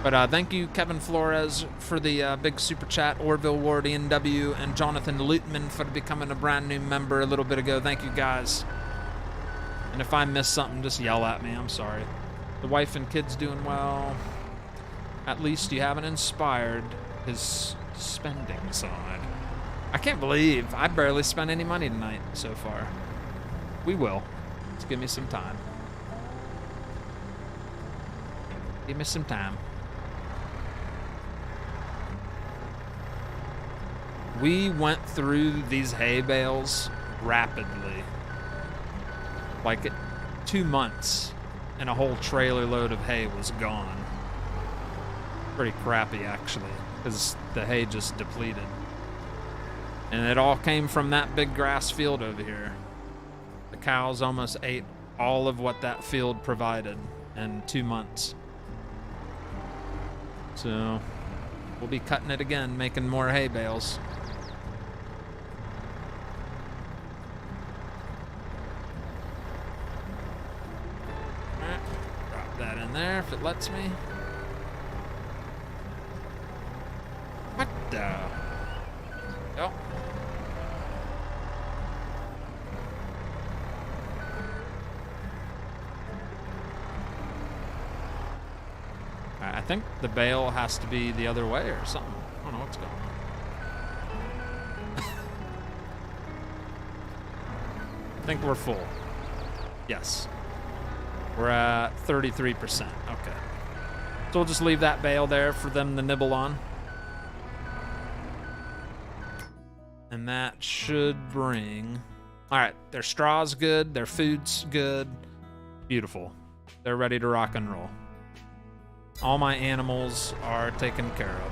But thank you, Kevin Flores, for the big super chat, Orville Ward, Ian W, and Jonathan Lutman for becoming a brand new member a little bit ago. Thank you, guys. And if I missed something, just yell at me. I'm sorry. The wife and kids doing well. At least you haven't inspired his spending side. I can't believe I barely spent any money tonight so far. We will. Just give me some time. Give me some time. We went through these hay bales rapidly. Like 2 months, and a whole trailer load of hay was gone. Pretty crappy, actually, because the hay just depleted. And it all came from that big grass field over here. The cows almost ate all of what that field provided in 2 months. So we'll be cutting it again, making more hay bales. That in there if it lets me. What the? Oh. I think the bale has to be the other way or something. I don't know what's going on. I think we're full. Yes. We're at 33%. Okay. So we'll just leave that bale there for them to nibble on. And that should bring... All right, their straw's good, their food's good. Beautiful. They're ready to rock and roll. All my animals are taken care of.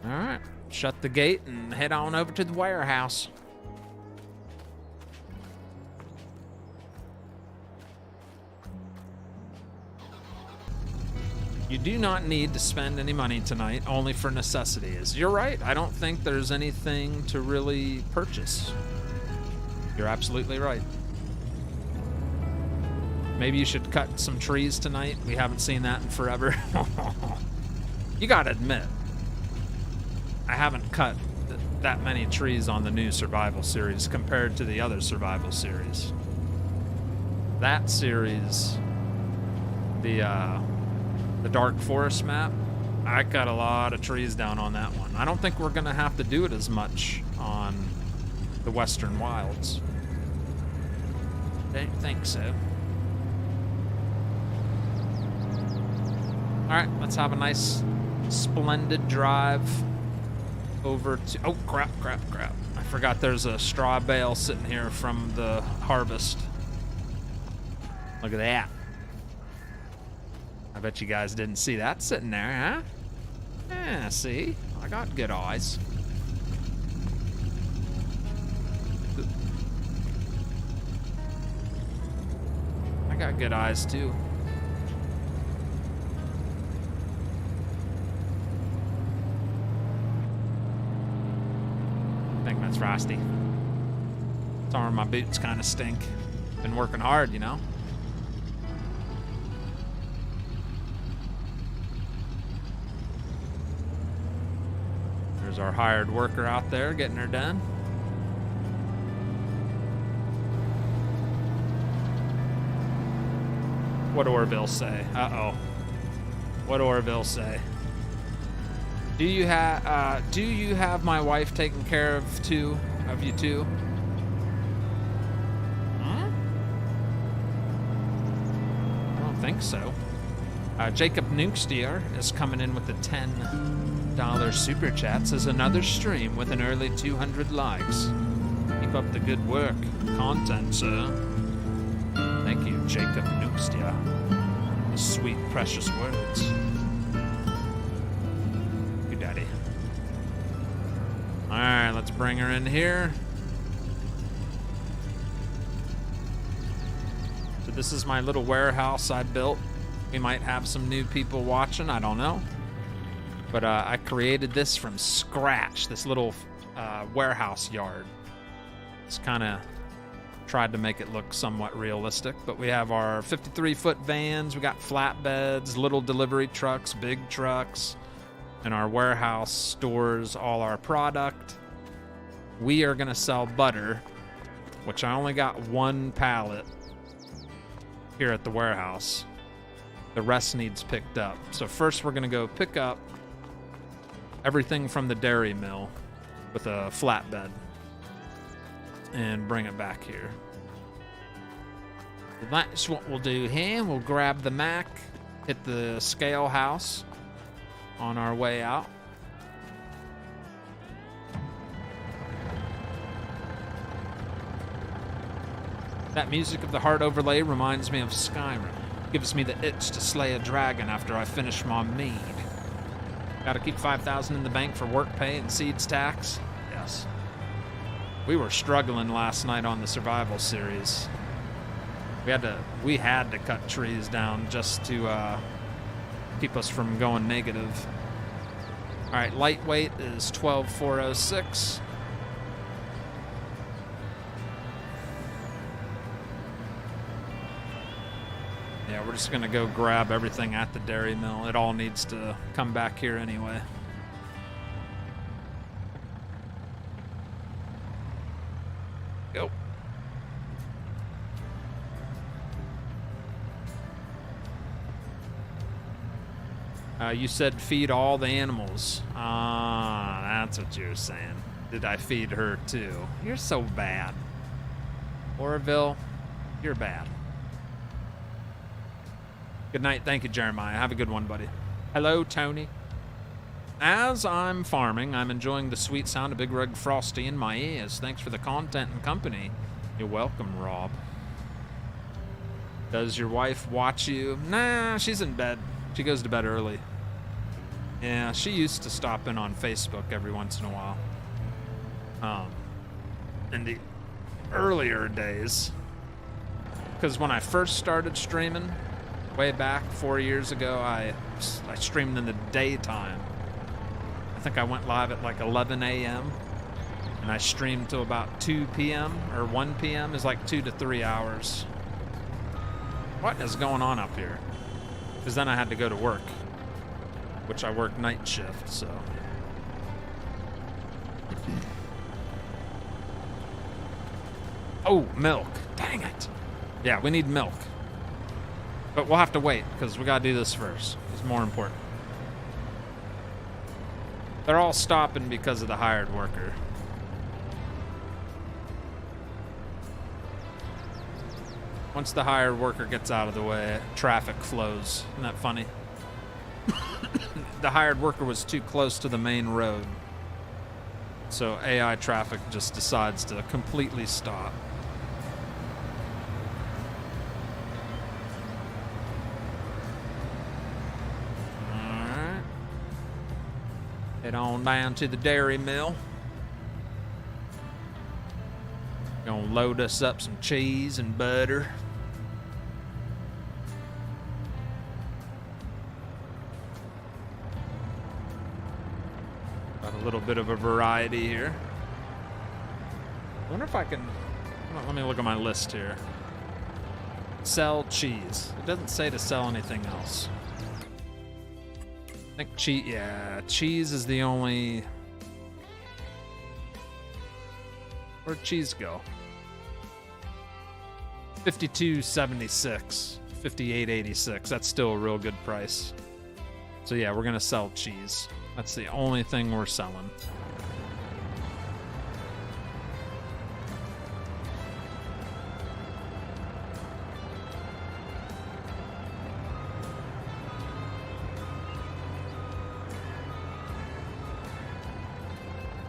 All right, shut the gate and head on over to the warehouse. You do not need to spend any money tonight, only for necessities. You're right, I don't think there's anything to really purchase. You're absolutely right. Maybe you should cut some trees tonight. We haven't seen that in forever. You gotta admit, I haven't cut that many trees on the new survival series compared to the other survival series. That series, the Dark Forest map, I cut a lot of trees down on that one. I don't think we're gonna have to do it as much on the Western Wilds. Don't think so. All right, let's have a nice, splendid drive over to, oh, crap. I forgot there's a straw bale sitting here from the harvest. Look at that. I bet you guys didn't see that sitting there, huh? Yeah, see? I got good eyes. I got good eyes, too. I think that's Frosty. Some of my boots kind of stink. Been working hard, you know? There's our hired worker out there getting her done. What Orville say? Uh-oh. What Orville say? Do you have my wife taken care of you two? Huh? I don't think so. Jacob Nunkstier is coming in with the $10 super chat. Says another stream with an early 200 likes. Keep up the good work. Content, sir. Thank you, Jacob Nunkstier. The sweet, precious words. You daddy. Alright, let's bring her in here. So this is my little warehouse I built. We might have some new people watching, I don't know. But I created this from scratch, this little warehouse yard. It's kind of tried to make it look somewhat realistic, but we have our 53-foot vans, we got flatbeds, little delivery trucks, big trucks, and our warehouse stores all our product. We are gonna sell butter, which I only got one pallet here at the warehouse. The rest needs picked up. So first we're gonna go pick up everything from the dairy mill with a flatbed and bring it back here. That's what we'll do here. We'll grab the Mac, hit the scale house on our way out. That music of the heart overlay reminds me of Skyrim. Gives me the itch to slay a dragon after I finish my mead. Gotta keep 5,000 in the bank for work pay and seeds tax. Yes. We were struggling last night on the survival series. We had to cut trees down just to keep us from going negative. All right, lightweight is 12,406. Yeah, we're just gonna go grab everything at the dairy mill. It all needs to come back here anyway. Go. You said feed all the animals. Ah, that's what you're saying. Did I feed her too? You're so bad. Orville, you're bad. Good night. Thank you, Jeremiah. Have a good one, buddy. Hello, Tony. As I'm farming, I'm enjoying the sweet sound of Bigrigfrosty in my ears. Thanks for the content and company. You're welcome, Rob. Does your wife watch you? Nah, she's in bed. She goes to bed early. Yeah, she used to stop in on Facebook every once in a while. In the earlier days. Because when I first started streaming, way back 4 years ago, I streamed in the daytime. I think I went live at like 11 a.m. and I streamed till about 2 p.m. or 1 p.m. is like 2 to 3 hours. What is going on up here? Because then I had to go to work, which I work night shift, so. Oh, milk. Dang it. Yeah, we need milk. But we'll have to wait, because we gotta do this first. It's more important. They're all stopping because of the hired worker. Once the hired worker gets out of the way, traffic flows. Isn't that funny? The hired worker was too close to the main road. So AI traffic just decides to completely stop. Alright. Head on down to the dairy mill. Gonna load us up some cheese and butter. Got a little bit of a variety here. I wonder if I can... Let me look at my list here. Sell cheese. It doesn't say to sell anything else. I think cheese is the only... Where'd cheese go? $52.76, $58.86. That's still a real good price. So yeah, we're gonna sell cheese. That's the only thing we're selling.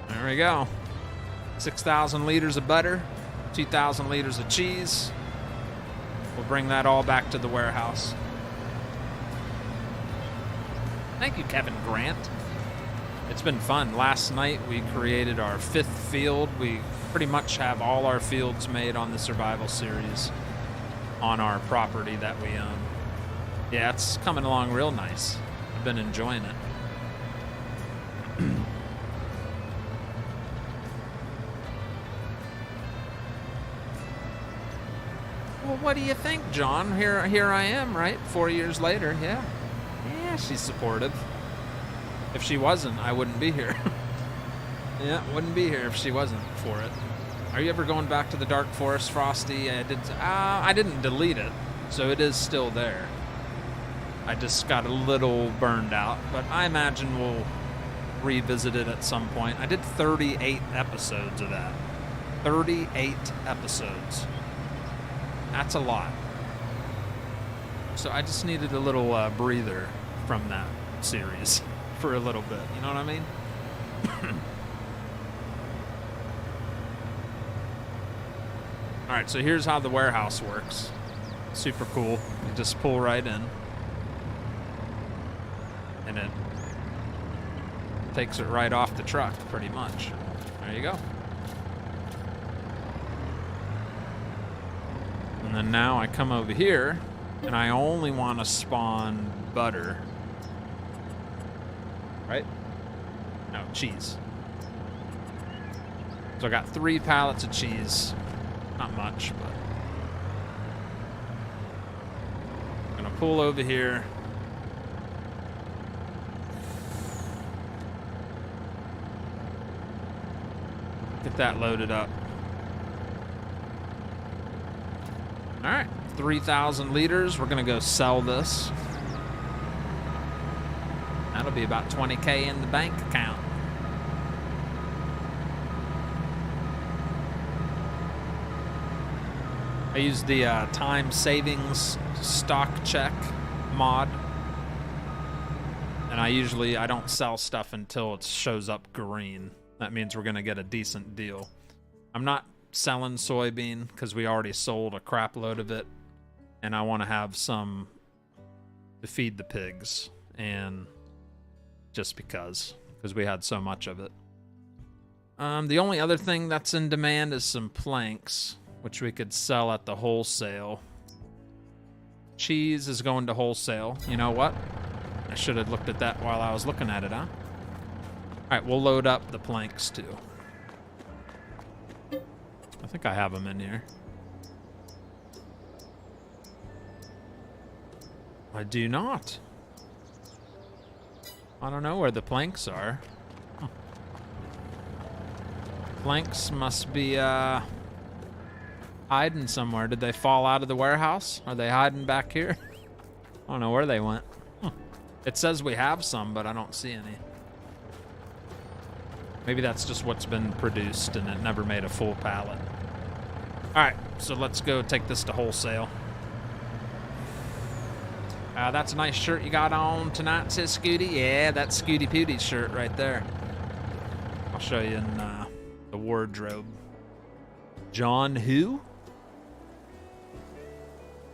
There we go. 6,000 liters of butter, 2,000 liters of cheese. We'll bring that all back to the warehouse. Thank you, Kevin Grant. It's been fun. Last night we created our 5th field. We pretty much have all our fields made on the survival series on our property that we own. Yeah, it's coming along real nice. I've been enjoying it. Well, what do you think, John? Here I am, right? 4 years later, yeah. Yeah, she's supportive. If she wasn't, I wouldn't be here. Yeah, wouldn't be here if she wasn't for it. Are you ever going back to the Dark Forest, Frosty? I didn't delete it, so it is still there. I just got a little burned out, but I imagine we'll revisit it at some point. I did 38 episodes of that. 38 episodes. That's a lot. So I just needed a little breather from that series for a little bit. You know what I mean? All right, so here's how the warehouse works. Super cool. You just pull right in. And it takes it right off the truck, pretty much. There you go. And then now I come over here, and I only want to spawn butter. Right? No, cheese. So I got 3 pallets of cheese. Not much, but... I'm gonna pull over here. Get that loaded up. All right, 3,000 liters. We're gonna go sell this. That'll be about 20K in the bank account. I use the time savings stock check mod. And I don't sell stuff until it shows up green. That means we're gonna get a decent deal. I'm not selling soybean because we already sold a crap load of it. And I want to have some to feed the pigs. And just because we had so much of it. The only other thing that's in demand is some planks, which we could sell at the wholesale. Cheese is going to wholesale. You know what? I should have looked at that while I was looking at it, huh? All right, we'll load up the planks too. I think I have them in here. I do not. I don't know where the planks are. Huh. Planks must be hiding somewhere. Did they fall out of the warehouse? Are they hiding back here? I don't know where they went. Huh. It says we have some, but I don't see any. Maybe that's just what's been produced and it never made a full pallet. All right, so let's go take this to wholesale. That's a nice shirt you got on tonight, says Scooty. Yeah, that's Scooty Pootie's shirt right there. I'll show you in the wardrobe. John who?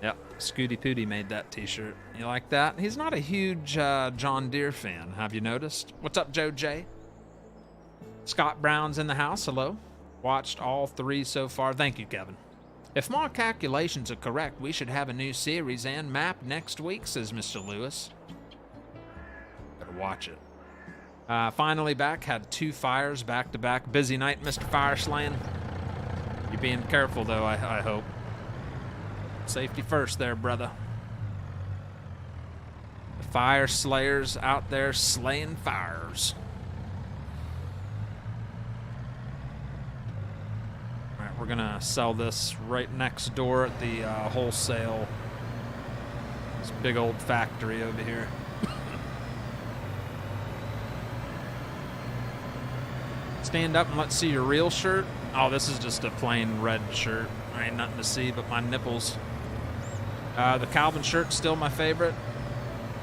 Yep, Scooty Pootie made that t-shirt. You like that? He's not a huge John Deere fan, have you noticed? What's up, Joe J? Scott Brown's in the house, hello. Watched all 3 so far. Thank you, Kevin. If my calculations are correct, we should have a new series and map next week, says Mr. Lewis. Better watch it. Finally back, had 2 fires back to back. Busy night, Mr. Fire Slaying. You being careful, though, I hope. Safety first there, brother. The fire slayers out there slaying fires. We're gonna sell this right next door at the wholesale. This big old factory over here. Stand up and let's see your real shirt. Oh, this is just a plain red shirt. There ain't nothing to see but my nipples. The Calvin shirt's still my favorite.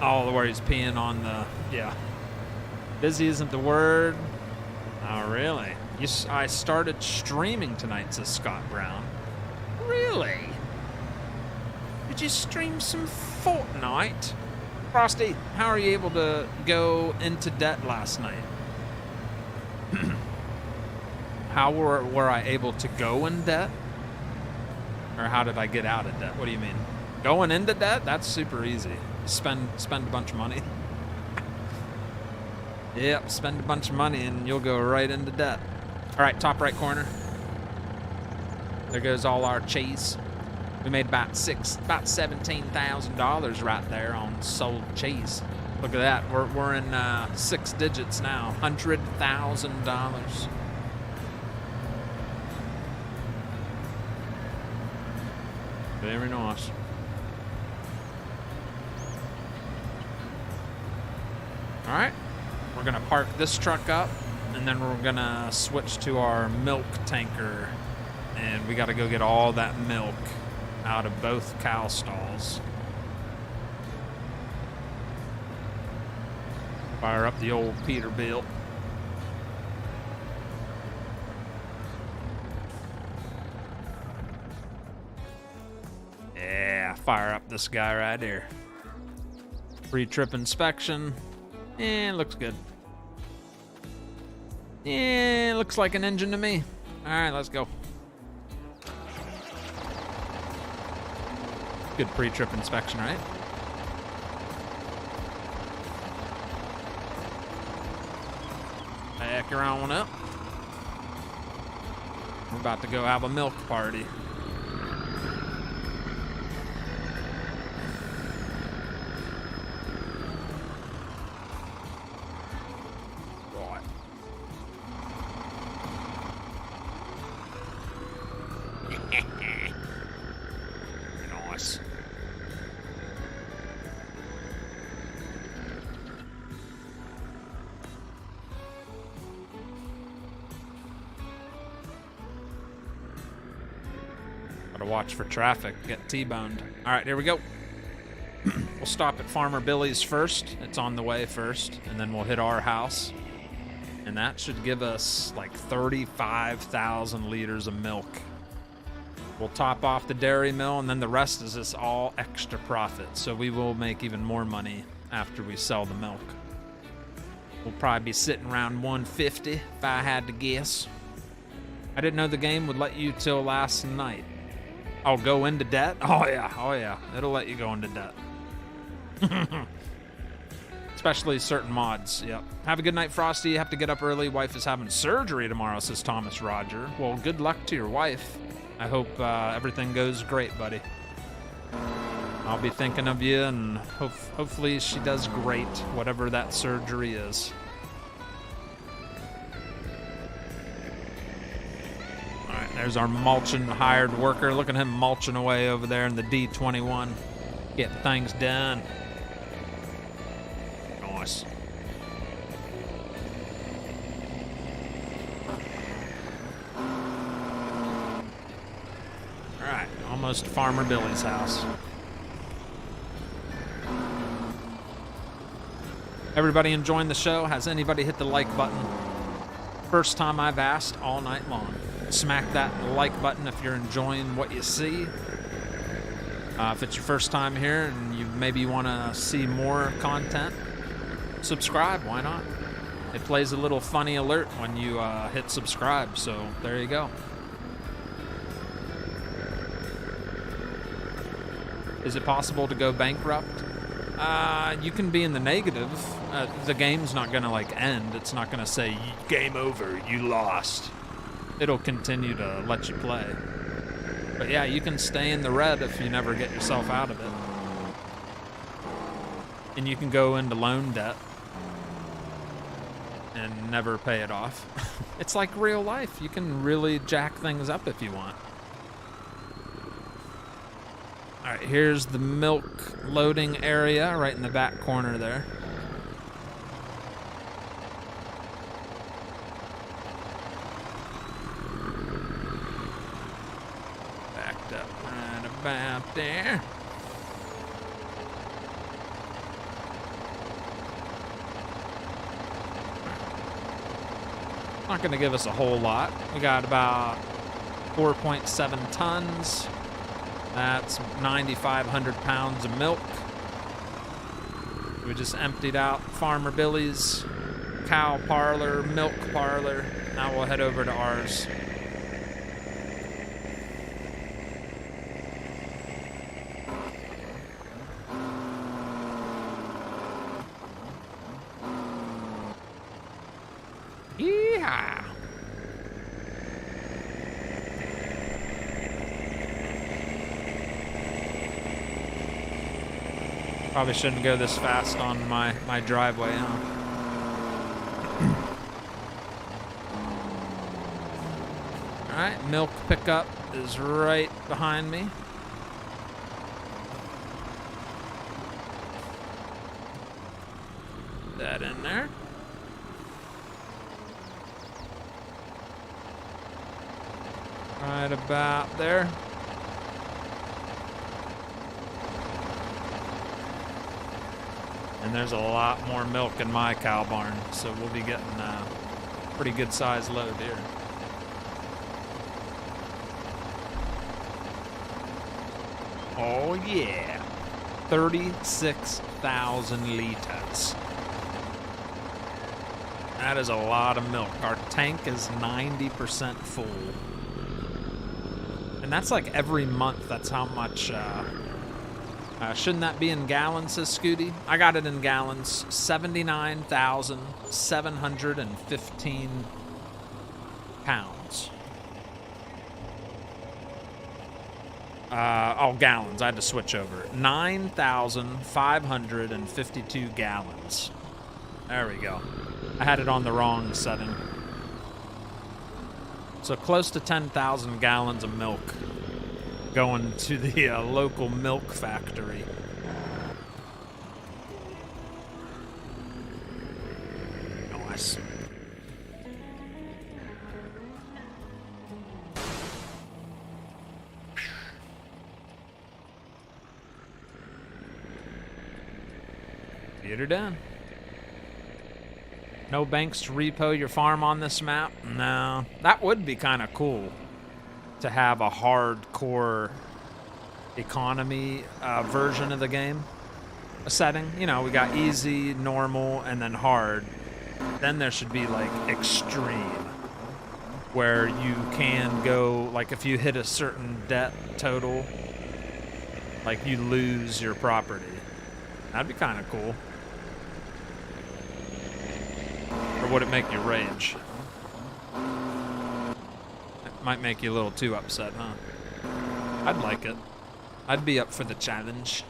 Oh, where he's peeing on the, yeah. Busy isn't the word. Oh, really? I started streaming tonight, says Scott Brown. Really? Did you stream some Fortnite? Frosty, how are you able to go into debt last night? How were I able to go in debt? Or how did I get out of debt? What do you mean? Going into debt? That's super easy. Spend a bunch of money. Yep, spend a bunch of money and you'll go right into debt. All right, top right corner. There goes all our cheese. We made about $17,000 right there on sold cheese. Look at that. We're in 6 digits now. $100,000. Very nice. All right. We're gonna park this truck up, and then we're gonna switch to our milk tanker, and we gotta go get all that milk out of both cow stalls. Fire up the old Peterbilt. Yeah, fire up this guy right here. Pre-trip inspection. Looks good. Yeah, looks like an engine to me. All right, let's go. Good pre-trip inspection, right? Back her on up. We're about to go have a milk party. Gotta watch for traffic, get T-boned. All right, here we go. We'll stop at Farmer Billy's first. It's on the way first, and then we'll hit our house. And that should give us like 35,000 liters of milk. We'll top off the dairy mill, and then the rest is just all extra profit. So we will make even more money after we sell the milk. We'll probably be sitting around 150 if I had to guess. I didn't know the game would let you till last night. I'll go into debt? Oh yeah. It'll let you go into debt. Especially certain mods, yep. Have a good night, Frosty. You have to get up early. Wife is having surgery tomorrow, says Thomas Roger. Well, good luck to your wife. I hope everything goes great, buddy. I'll be thinking of you, and hopefully she does great, whatever that surgery is. All right, there's our mulching hired worker. Look at him mulching away over there in the D21. Getting things done. Nice. All right, almost Farmer Billy's house. Everybody enjoying the show? Has anybody hit the like button? First time I've asked all night long. Smack that like button if you're enjoying what you see. If it's your first time here and maybe you want to see more content, subscribe. Why not? It plays a little funny alert when you hit subscribe, so there you go. Is it possible to go bankrupt? You can be in the negative. The game's not gonna like end. It's not gonna say game over, you lost. It'll continue to let you play. But yeah, you can stay in the red if you never get yourself out of it. And you can go into loan debt and never pay it off. It's like real life. You can really jack things up if you want. All right, here's the milk loading area right in the back corner there. Backed up right about there. Not going to give us a whole lot. We got about 4.7 tons. That's 9,500 pounds of milk. We just emptied out Farmer Billy's cow parlor, milk parlor. Now we'll head over to ours. Yeehaw! Probably shouldn't go this fast on my driveway, huh? All right, milk pickup is right behind me. Put that in there. Right about there. And there's a lot more milk in my cow barn, so we'll be getting a pretty good sized load here. Oh yeah, 36,000 liters. That is a lot of milk. Our tank is 90% full. And that's like every month, that's how much, shouldn't that be in gallons, says Scooty? I got it in gallons, 79,715 pounds. Gallons, I had to switch over. 9,552 gallons. There we go. I had it on the wrong setting. So close to 10,000 gallons of milk going to the local milk factory. Nice. Get her done. No banks to repo your farm on this map? No. That would be kind of cool to have a hardcore economy version of the game. A setting. You know, we got easy, normal, and then hard. Then there should be like extreme, where you can go, like if you hit a certain debt total, like you lose your property. That'd be kind of cool. Or would it make you rage? It might make you a little too upset, huh? I'd like it. I'd be up for the challenge.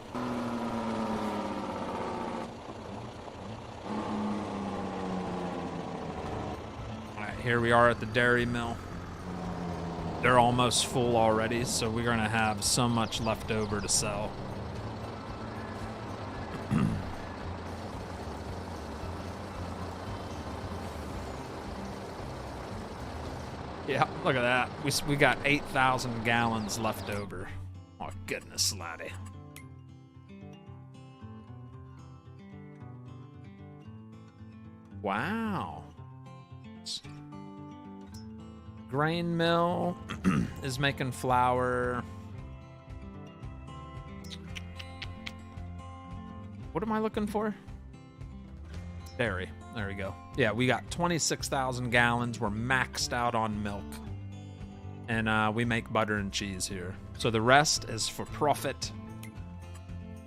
Alright, here we are at the dairy mill. They're almost full already, so we're gonna have so much left over to sell. Yeah, look at that. We got 8,000 gallons left over. Oh, goodness, laddie. Wow. Grain mill is making flour. What am I looking for? Dairy. There we go. Yeah, we got 26,000 gallons. We're maxed out on milk. And we make butter and cheese here. So the rest is for profit.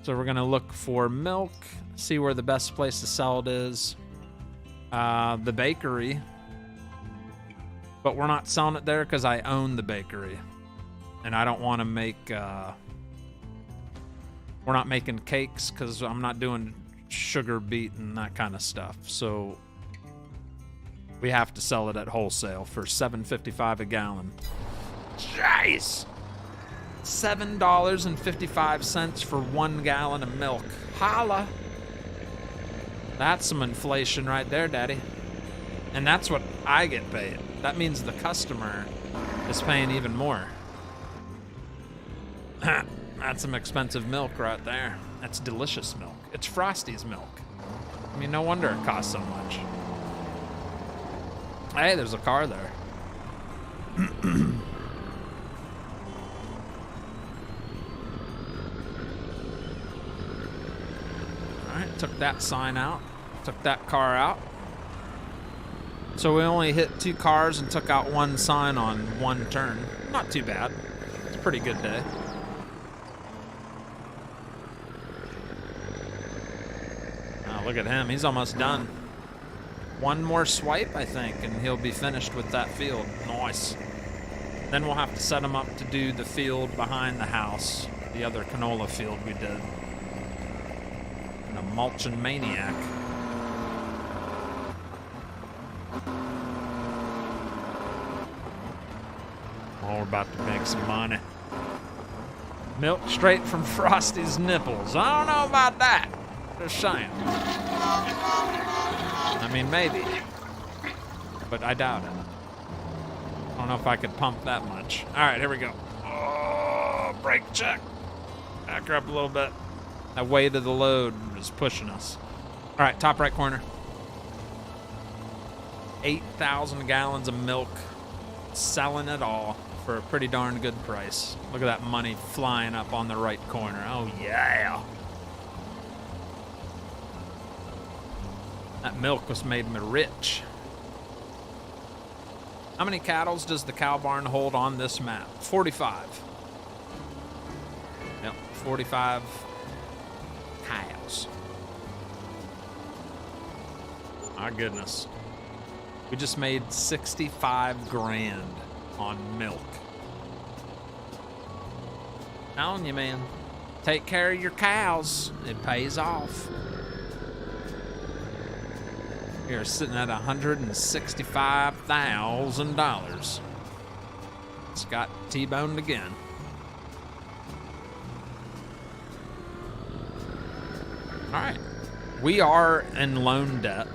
So we're going to look for milk, see where the best place to sell it is. The bakery. But we're not selling it there because I own the bakery. And I don't want to make... we're not making cakes because I'm not doing sugar beet and that kind of stuff. So we have to sell it at wholesale for $7.55 a gallon. Jeez! $7.55 for 1 gallon of milk. Holla! That's some inflation right there, Daddy. And that's what I get paid. That means the customer is paying even more. That's some expensive milk right there. That's delicious milk. It's Frosty's milk. I mean, no wonder it costs so much. Hey, there's a car there. Alright, took that sign out. Took that car out. So we only hit 2 cars and took out 1 sign on 1 turn. Not too bad. It's a pretty good day. Oh, look at him. He's almost done. 1 more swipe, I think, and he'll be finished with that field. Nice. Then we'll have to set him up to do the field behind the house. The other canola field we did. And a mulching maniac. Oh, we're about to make some money. Milk straight from Frosty's nipples. I don't know about that. Just saying. I mean, maybe. But I doubt it. I don't know if I could pump that much. All right, here we go. Oh, brake check. Back her up a little bit. That weight of the load is pushing us. All right, top right corner. 8,000 gallons of milk. Selling it all for a pretty darn good price. Look at that money flying up on the right corner. Oh, yeah. That milk was made me rich. How many cattle does the cow barn hold on this map? 45. Yep, 45 cows. My goodness. We just made 65 grand on milk. Telling you, man. Take care of your cows. It pays off. You're sitting at $165,000. It's got T-boned again. All right. We are in loan debt.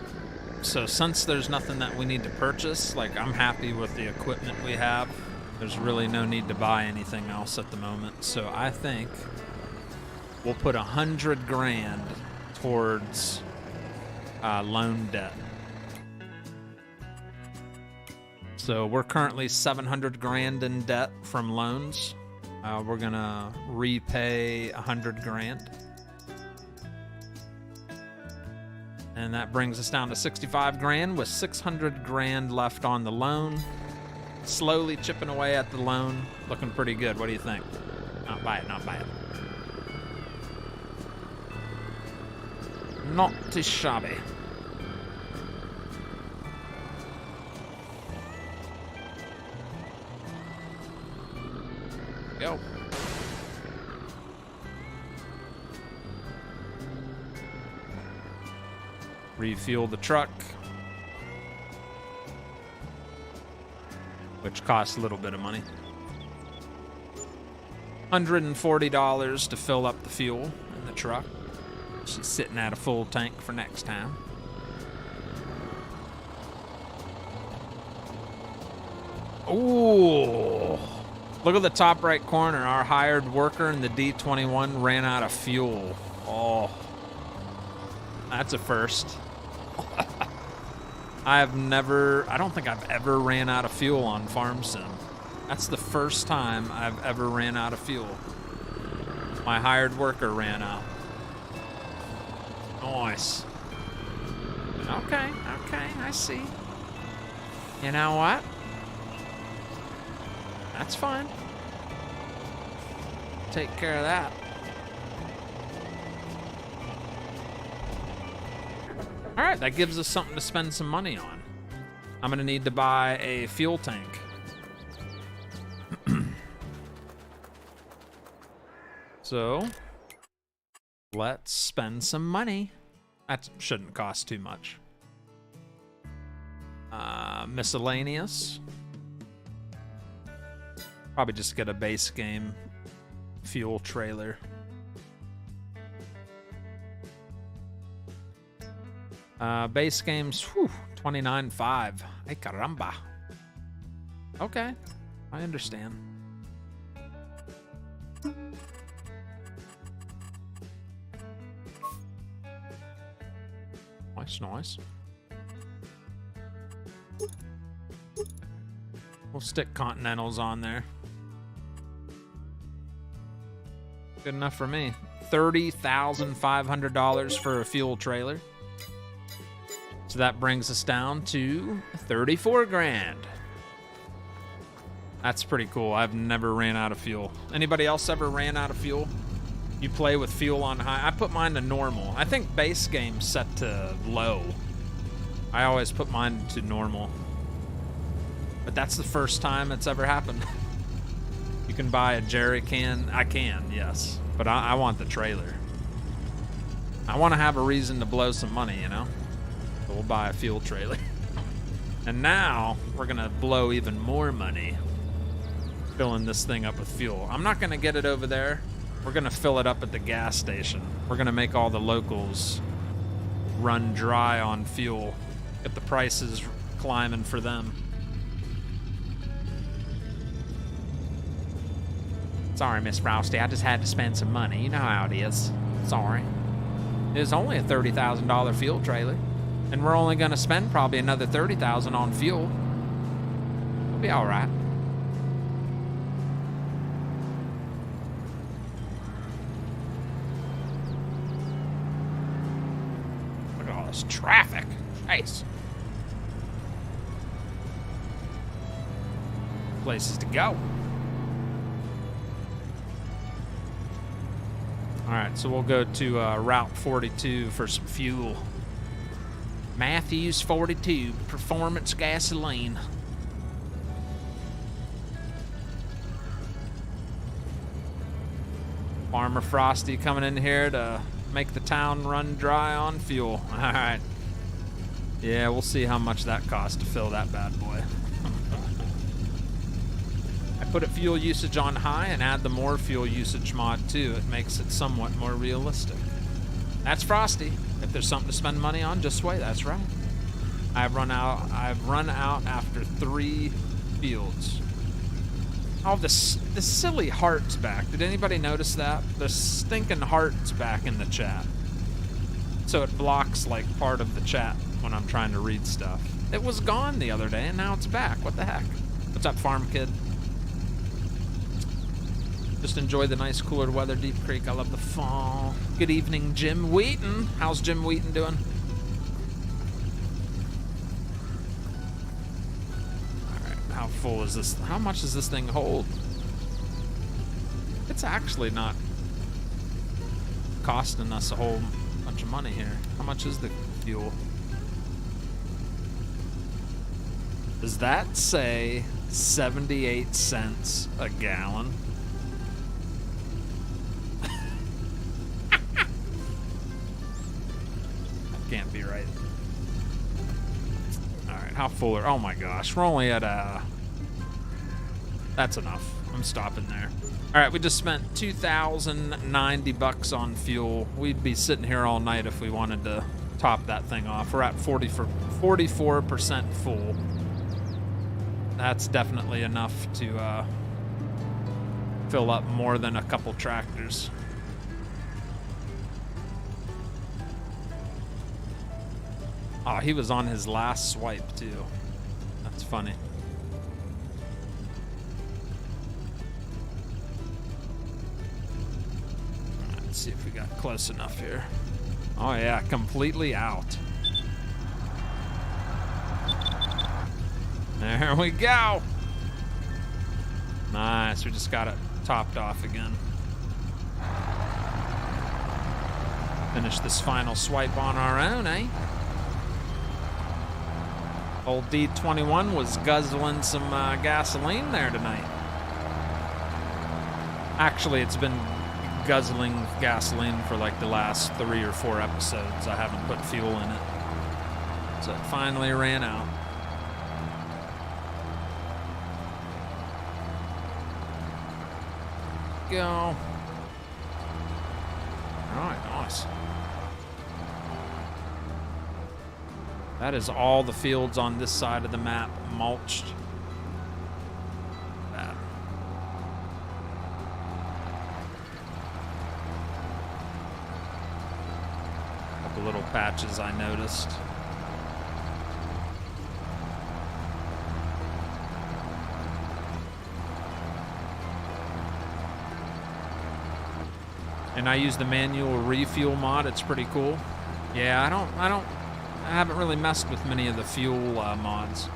So since there's nothing that we need to purchase, like I'm happy with the equipment we have. There's really no need to buy anything else at the moment. So I think we'll put 100 grand towards loan debt. So we're currently 700 grand in debt from loans. We're gonna repay 100 grand. And that brings us down to 65 grand with 600 grand left on the loan. Slowly chipping away at the loan. Looking pretty good. What do you think? Not bad, not bad. Not too shabby. Go. Refuel the truck, which costs a little bit of money. $140 to fill up the fuel in the truck. She's sitting at a full tank for next time. Ooh. Look at the top right corner. Our hired worker in the D21 ran out of fuel. Oh. That's a first. I don't think I've ever ran out of fuel on Farm Sim. That's the first time I've ever ran out of fuel. My hired worker ran out. Nice. Okay, I see. You know what? That's fine. Take care of that. All right, that gives us something to spend some money on. I'm gonna need to buy a fuel tank. So, let's spend some money. That shouldn't cost too much. Miscellaneous. Probably just get a base game fuel trailer. Base games, 29.5. Ay caramba. Okay, I understand. Nice. We'll stick Continentals on there. Good enough for me. $30,500 for a fuel trailer. So that brings us down to 34 grand. That's pretty cool. I've never ran out of fuel. Anybody else ever ran out of fuel? You play with fuel on high. I put mine to normal. I think base game's set to low. I always put mine to normal. But that's the first time it's ever happened. You can buy a jerry can. I can, yes. But I want the trailer. I want to have a reason to blow some money, you know? So we'll buy a fuel trailer. And now we're going to blow even more money filling this thing up with fuel. I'm not going to get it over there. We're going to fill it up at the gas station. We're going to make all the locals run dry on fuel. Get the prices climbing for them. Sorry, Miss Frosty. I just had to spend some money. You know how it is. Sorry. It's only a $30,000 fuel trailer. And we're only going to spend probably another $30,000 on fuel. We'll be all right. Look at all this traffic. Nice. Places to go. All right, so we'll go to Route 42 for some fuel. Matthews 42, performance gasoline. Farmer Frosty coming in here to make the town run dry on fuel. All right. Yeah, we'll see how much that costs to fill that bad boy. I put fuel usage on high and add the more fuel usage mod too. It makes it somewhat more realistic. That's Frosty. If there's something to spend money on, just wait. That's right. I've run out after 3 fields. Oh, the silly heart's back. Did anybody notice that? The stinking heart's back in the chat. so it blocks like part of the chat when I'm trying to read stuff. It was gone the other day and now it's back. What the heck? What's up, Farm Kid? Just enjoy the nice cooler weather, Deep Creek. I love the fall. Good evening, Jim Wheaton. How's Jim Wheaton doing? How full is this? How much does this thing hold? It's actually not costing us a whole bunch of money here. How much is the fuel? Does that say 78 cents a gallon? That can't be right. How full are... Oh my gosh, we're only at that's enough. I'm stopping there. All right, we just spent 2,090 bucks on fuel. We'd be sitting here all night if we wanted to top that thing off. We're at 44% full. That's definitely enough to fill up more than a couple tractors. Oh, he was on his last swipe, too. That's funny. Let's see if we got close enough here. Oh, yeah, completely out. There we go. Nice, we just got it topped off again. Finish this final swipe on our own, eh? Old D21 was guzzling some gasoline there tonight. Actually, it's been guzzling gasoline for like the last 3 or 4 episodes. I haven't put fuel in it. So it finally ran out. Go. All right, nice. That is all the fields on this side of the map mulched. Bad. Couple little patches I noticed. And I use the manual refuel mod. It's pretty cool. Yeah, I haven't really messed with many of the fuel mods.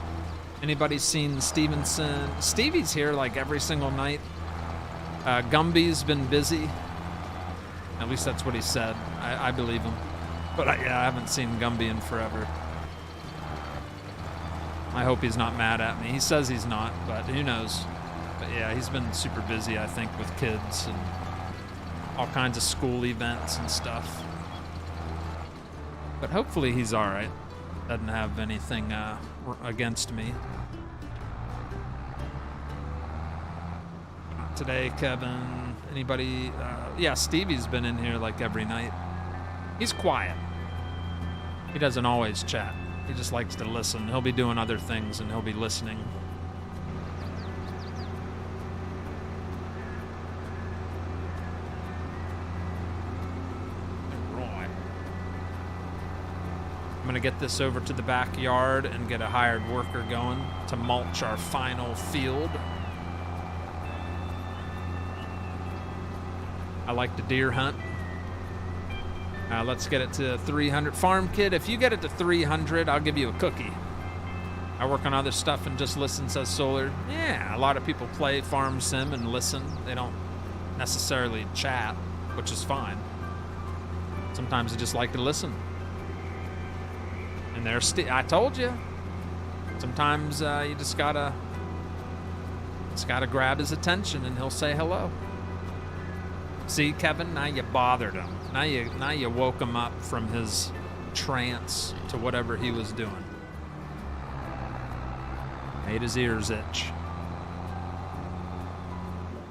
Anybody seen Stevenson? Stevie's here like every single night. Gumby's been busy. At least that's what he said. I believe him. But yeah, I haven't seen Gumby in forever. I hope he's not mad at me. He says he's not, but who knows? But yeah, he's been super busy, I think, with kids and all kinds of school events and stuff. But hopefully he's all right. Doesn't have anything against me. Today, Kevin, anybody? Yeah, Stevie's been in here like every night. He's quiet. He doesn't always chat. He just likes to listen. He'll be doing other things and he'll be listening. I'm gonna get this over to the backyard and get a hired worker going to mulch our final field. I like to deer hunt. Let's get it to 300. Farm Kid, if you get it to 300, I'll give you a cookie. I work on other stuff and just listen, says Solar. Yeah, a lot of people play Farm Sim and listen. They don't necessarily chat, which is fine. Sometimes they just like to listen. And there's I told you. Sometimes you just gotta grab his attention and he'll say hello. See, Kevin, now you bothered him. Now you woke him up from his trance to whatever he was doing. Made his ears itch.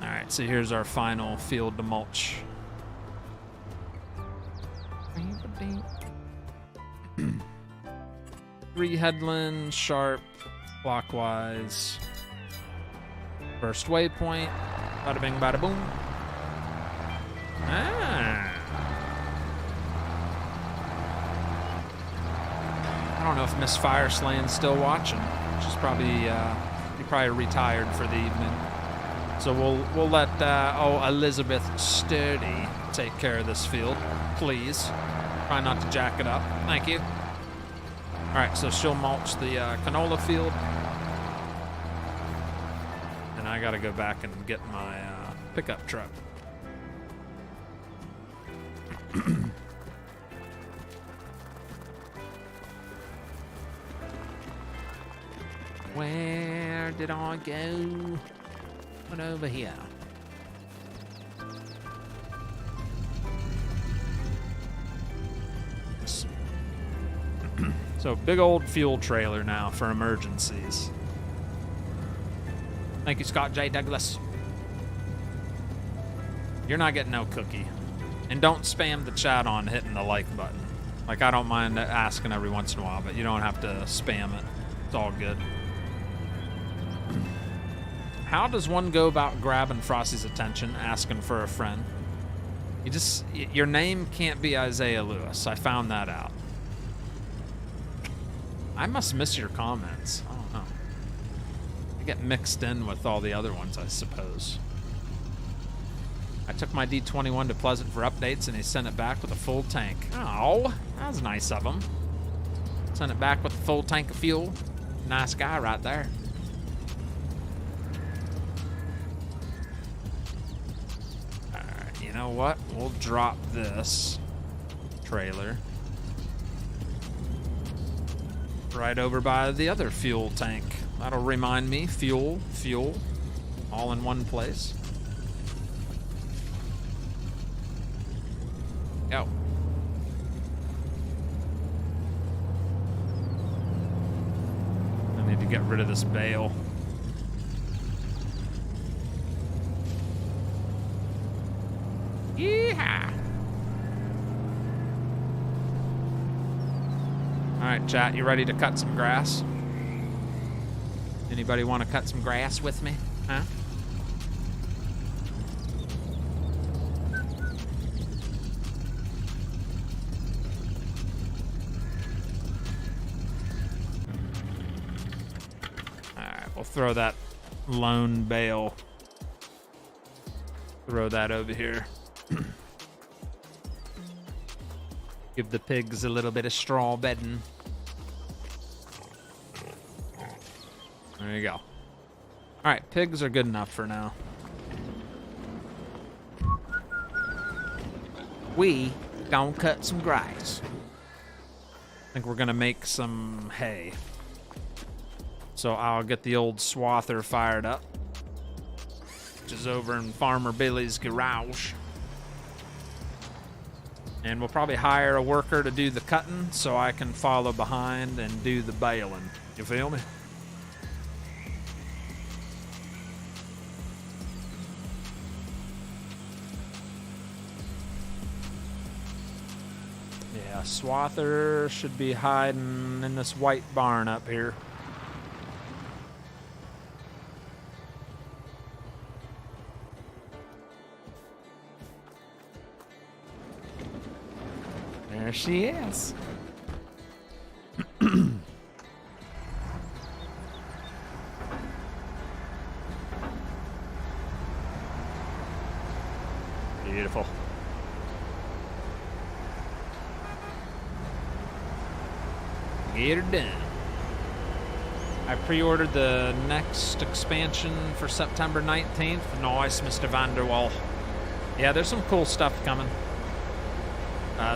All right, so here's our final field to mulch. 3 headland, sharp, clockwise. First waypoint. Bada bing, bada boom. don't know if Miss Fireslay's still watching. She's probably retired for the evening. So we'll let Elizabeth Sturdy take care of this field, please. Try not to jack it up. Thank you. All right, so she'll mulch the canola field, and I got to go back and get my pickup truck. Where did I go? Went over here. So big old fuel trailer now for emergencies. Thank you, Scott J. Douglas. You're not getting no cookie. And don't spam the chat on hitting the like button. Like, I don't mind asking every once in a while, but you don't have to spam it. It's all good. How does one go about grabbing Frosty's attention, asking for a friend? Your name can't be Isaiah Lewis. I found that out. I must miss your comments. I don't know. I get mixed in with all the other ones, I suppose. I took my D21 to Pleasant for updates, and he sent it back with a full tank. Oh, that was nice of him. Sent it back with a full tank of fuel. Nice guy right there. Alright, you know what? We'll drop this trailer right over by the other fuel tank. That'll remind me, fuel, all in one place. Go. I need to get rid of this bale. Yeehaw! Alright, chat, you ready to cut some grass? Anybody want to cut some grass with me? Huh? Alright, we'll throw that lone bale. Throw that over here. Give the pigs a little bit of straw bedding. There you go. All right, pigs are good enough for now. We gonna cut some grass. I think we're gonna make some hay. So I'll get the old swather fired up, which is over in Farmer Billy's garage. And we'll probably hire a worker to do the cutting so I can follow behind and do the baling. You feel me? Yeah, swather should be hiding in this white barn up here. There she is. Beautiful. Get her done. I pre-ordered the next expansion for September 19th. Nice, Mr. Vanderwall. Yeah, there's some cool stuff coming.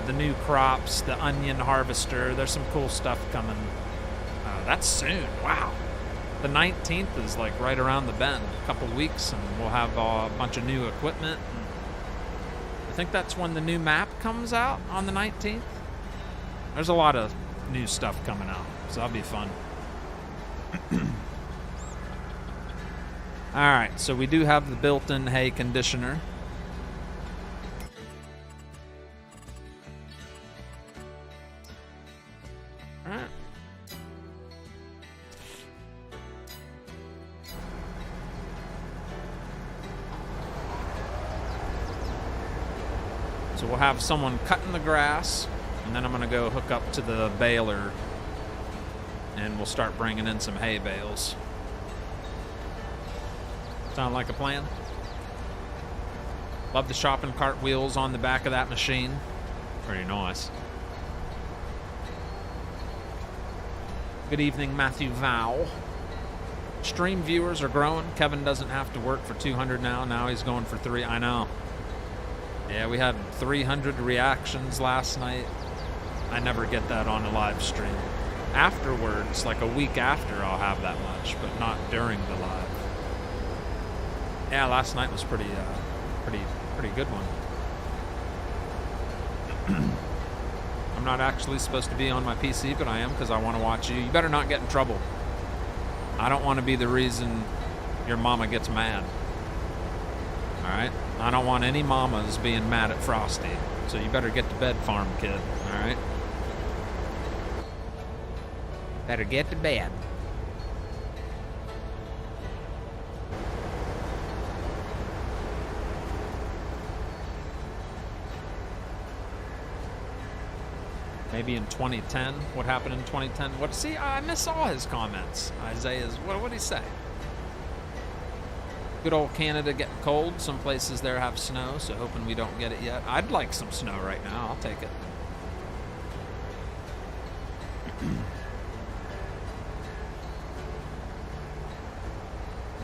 The new crops, the onion harvester, there's some cool stuff coming. That's soon, wow. The 19th is like right around the bend, a couple weeks, and we'll have a bunch of new equipment. I think that's when the new map comes out, on the 19th. There's a lot of new stuff coming out, so that'll be fun. Alright, so we do have the built-in hay conditioner. So we'll have someone cutting the grass, and then I'm going to go hook up to the baler and we'll start bringing in some hay bales. Sound like a plan? Love the shopping cart wheels on the back of that machine. Pretty nice. Good evening, Matthew Vow. Stream viewers are growing. Kevin doesn't have to work for 200 now. Now he's going for 3. I know. Yeah, we had 300 reactions last night. I never get that on a live stream. Afterwards, like a week after, I'll have that much, but not during the live. Yeah, last night was pretty good one. I'm not actually supposed to be on my PC, but I am because I want to watch you. You better not get in trouble. I don't want to be the reason your mama gets mad. Alright? I don't want any mamas being mad at Frosty. So you better get to bed, farm kid. Alright? Better get to bed. Maybe in 2010. What happened in 2010? What? See, I miss all his comments. Isaiah's. What did he say? Good old Canada getting cold. Some places there have snow, so hoping we don't get it yet. I'd like some snow right now. I'll take it.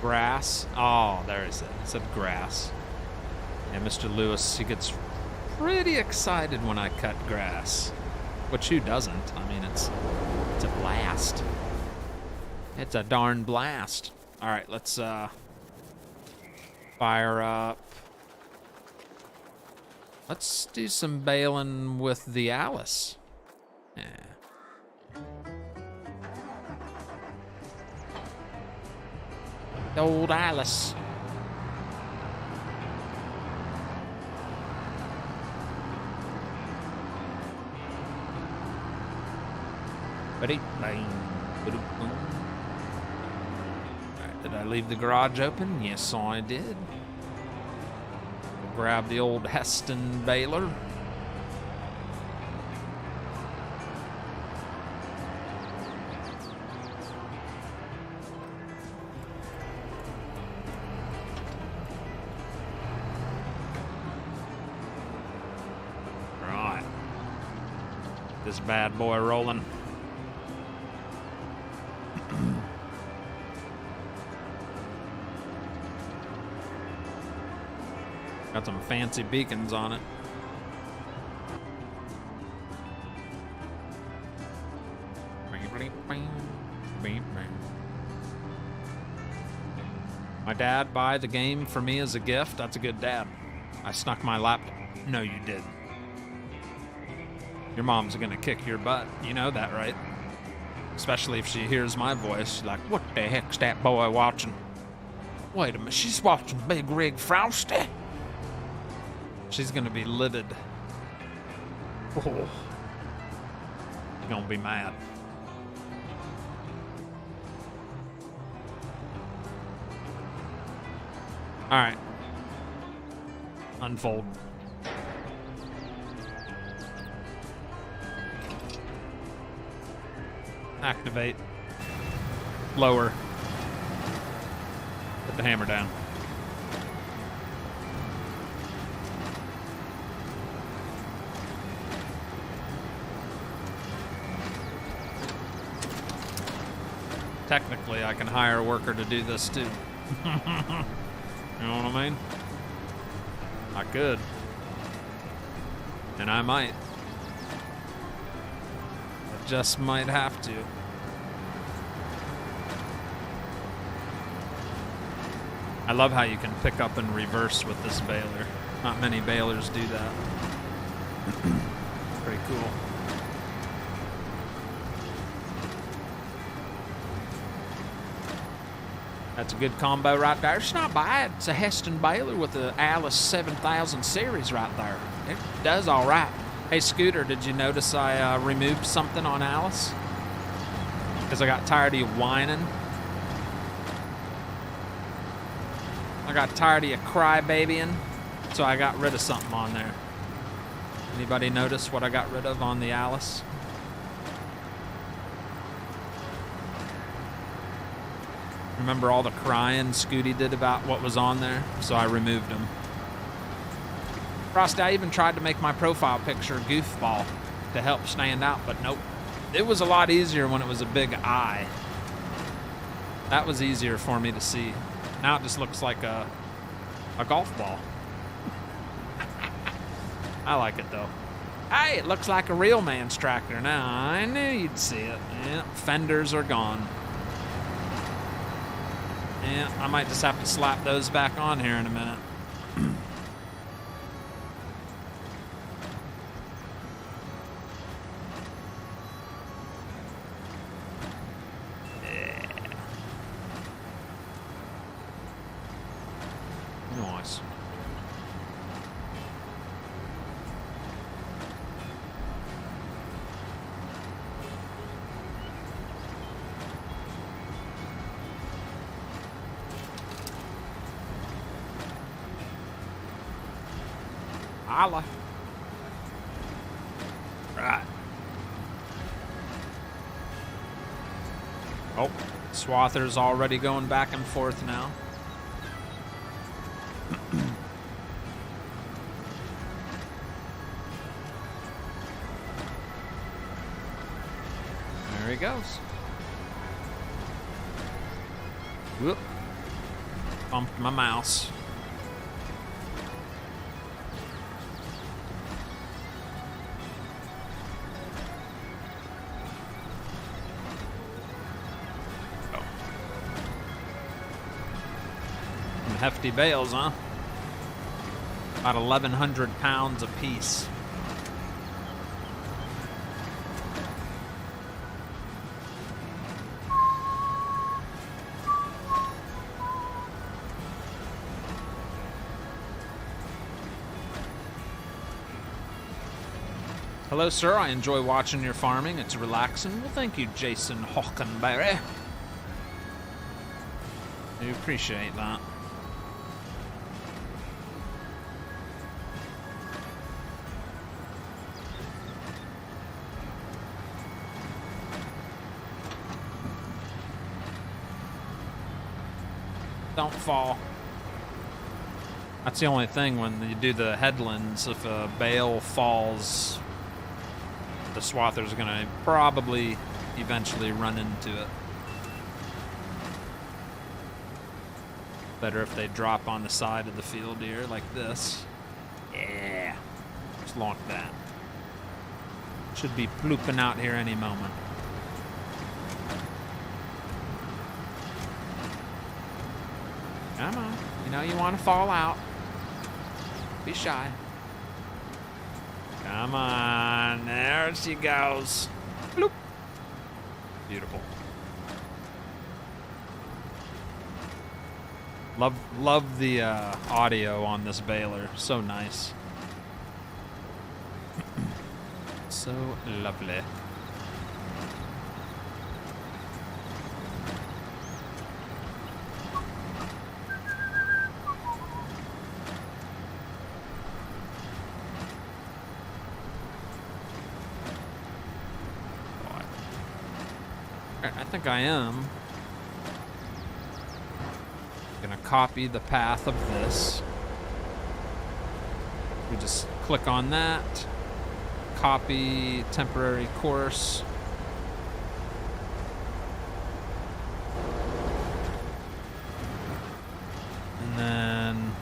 Grass. Oh, there he said. It said grass. And Mr. Lewis, he gets pretty excited when I cut grass. Which who doesn't? I mean, it's a blast. It's a darn blast. All right, let's fire up. Let's do some baling with the Aorus. Yeah. The old Aorus. Alright, did I leave the garage open? Yes, I did. Grab the old Heston baler. Right. This bad boy rolling. Got some fancy beacons on it. My dad buy the game for me as a gift. That's a good dad. I snuck my laptop. No, you didn't. Your mom's gonna kick your butt. You know that, right? Especially if she hears my voice. She's like, what the heck's that boy watching? Wait a minute, she's watching Bigrigfrosty. She's gonna be lidded. Oh. You're gonna be mad. All right. Unfold. Activate. Lower. Put the hammer down. Technically, I can hire a worker to do this too. You know what I mean? I could. And I might. I just might have to. I love how you can pick up and reverse with this baler. Not many balers do that. Pretty cool. That's a good combo right there. It's not bad. It's a Heston baler with the Aorus 7000 series right there. It does all right. Hey, Scooter, did you notice I removed something on Aorus? Because I got tired of you whining. I got tired of you crybabying, so I got rid of something on there. Anybody notice what I got rid of on the Aorus? Remember all the crying Scooty did about what was on there? So I removed him. Frosty, I even tried to make my profile picture goofball to help stand out, but nope. It was a lot easier when it was a big eye. That was easier for me to see. Now it just looks like a golf ball. I like it though. Hey, it looks like a real man's tractor now. I knew you'd see it. Yeah, fenders are gone. Yeah, I might just have to slap those back on here in a minute. Yeah. Nice. Holla. Right. Oh, Swather's already going back and forth now. There he goes. Whoop. Bumped my mouse. Hefty bales, huh? About 1,100 pounds a piece. Hello, sir. I enjoy watching your farming. It's relaxing. Well, thank you, Jason Hockenberry. I appreciate that. Don't fall. That's the only thing when you do the headlands. If a bale falls, the swather's gonna probably eventually run into it. Better if they drop on the side of the field here like this. Yeah. Just like that. Should be plooping out here any moment. Come on. You know you want to fall out. Be shy. Come on. There she goes. Bloop. Beautiful. Love the audio on this baler. So nice. So lovely. I think I am gonna copy the path of this. We just click on that, copy temporary course. And then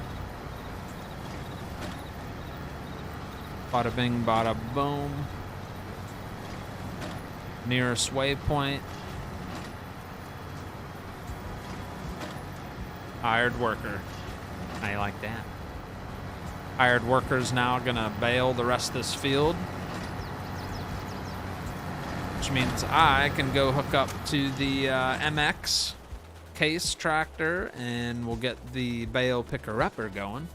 bada bing, bada boom. Nearest waypoint. Hired worker. How you like that? Hired worker's now gonna bale the rest of this field. Which means I can go hook up to the MX case tractor and we'll get the bale picker-upper going.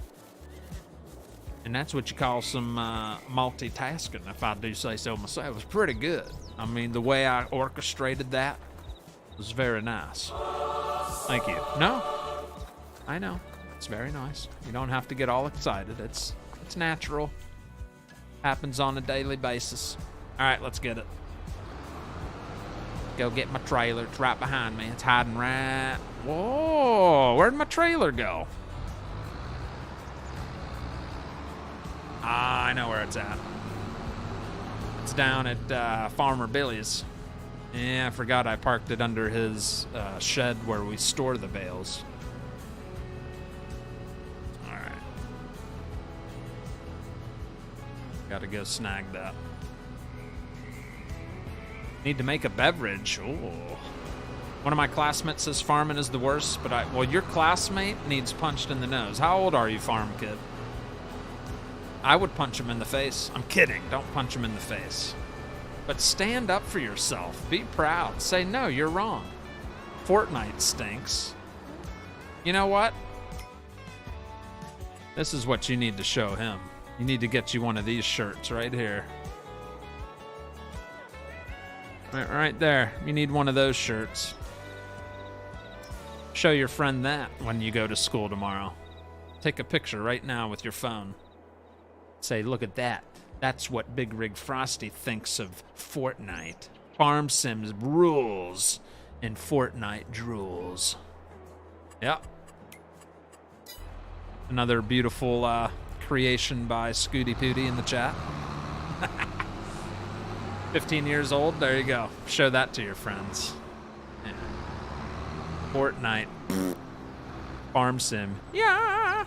And that's what you call some multitasking, if I do say so myself. It was pretty good. I mean, the way I orchestrated that was very nice. Thank you. No? I know. It's very nice. You don't have to get all excited. It's natural. Happens on a daily basis. All right, let's get it. go get my trailer. It's right behind me. It's hiding right... Whoa! Where'd my trailer go? Ah, I know where it's at. It's down at Farmer Billy's. Yeah, I forgot I parked it under his shed where we store the bales. Alright. Gotta go snag that. Need to make a beverage. Ooh. One of my classmates says farming is the worst, but well, your classmate needs punched in the nose. How old are you, farm kid? I would punch him in the face. I'm kidding. Don't punch him in the face. But stand up for yourself. Be proud. Say, no, you're wrong. Fortnite stinks. You know what? This is what you need to show him. You need to get you one of these shirts right here. Right there. You need one of those shirts. Show your friend that when you go to school tomorrow. Take a picture right now with your phone. Say, look at that. That's what Bigrigfrosty thinks of Fortnite. Farm Sims rules and Fortnite drools. Yep. Another beautiful creation by Scooty Pooty in the chat. 15 years old, there you go. Show that to your friends. Yeah. Fortnite. Farm Sim. Yeah!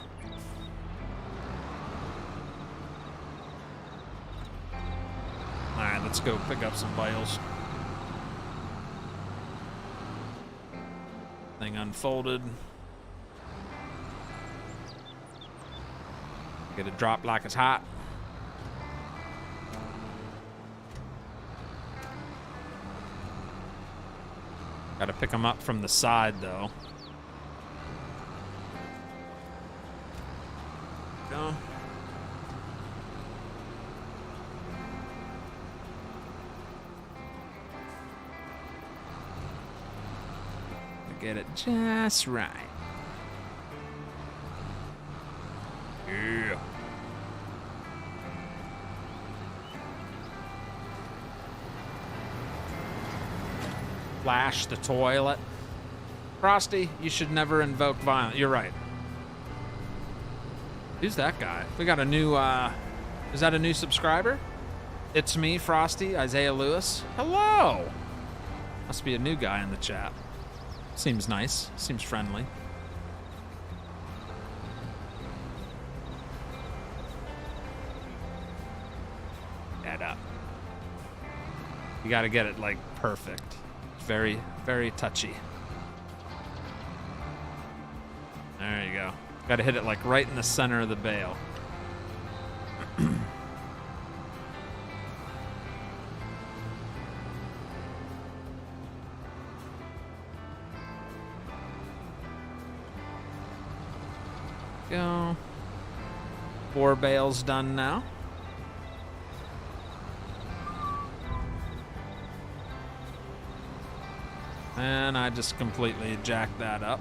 Alright, let's go pick up some bales. Thing unfolded. Get it dropped like it's hot. Gotta pick them up from the side, though. Go. Get it just right. Yeah. Flash the toilet. Frosty, you should never invoke violence. You're right. Who's that guy? We got a new, is that a new subscriber? It's me, Frosty, Isaiah Lewis. Hello! Must be a new guy in the chat. Seems nice. Seems friendly. Add up. You gotta get it, like, perfect. Very, very touchy. There you go. Gotta hit it, like, right in the center of the bale. Go. 4 bales done now. And I just completely jacked that up.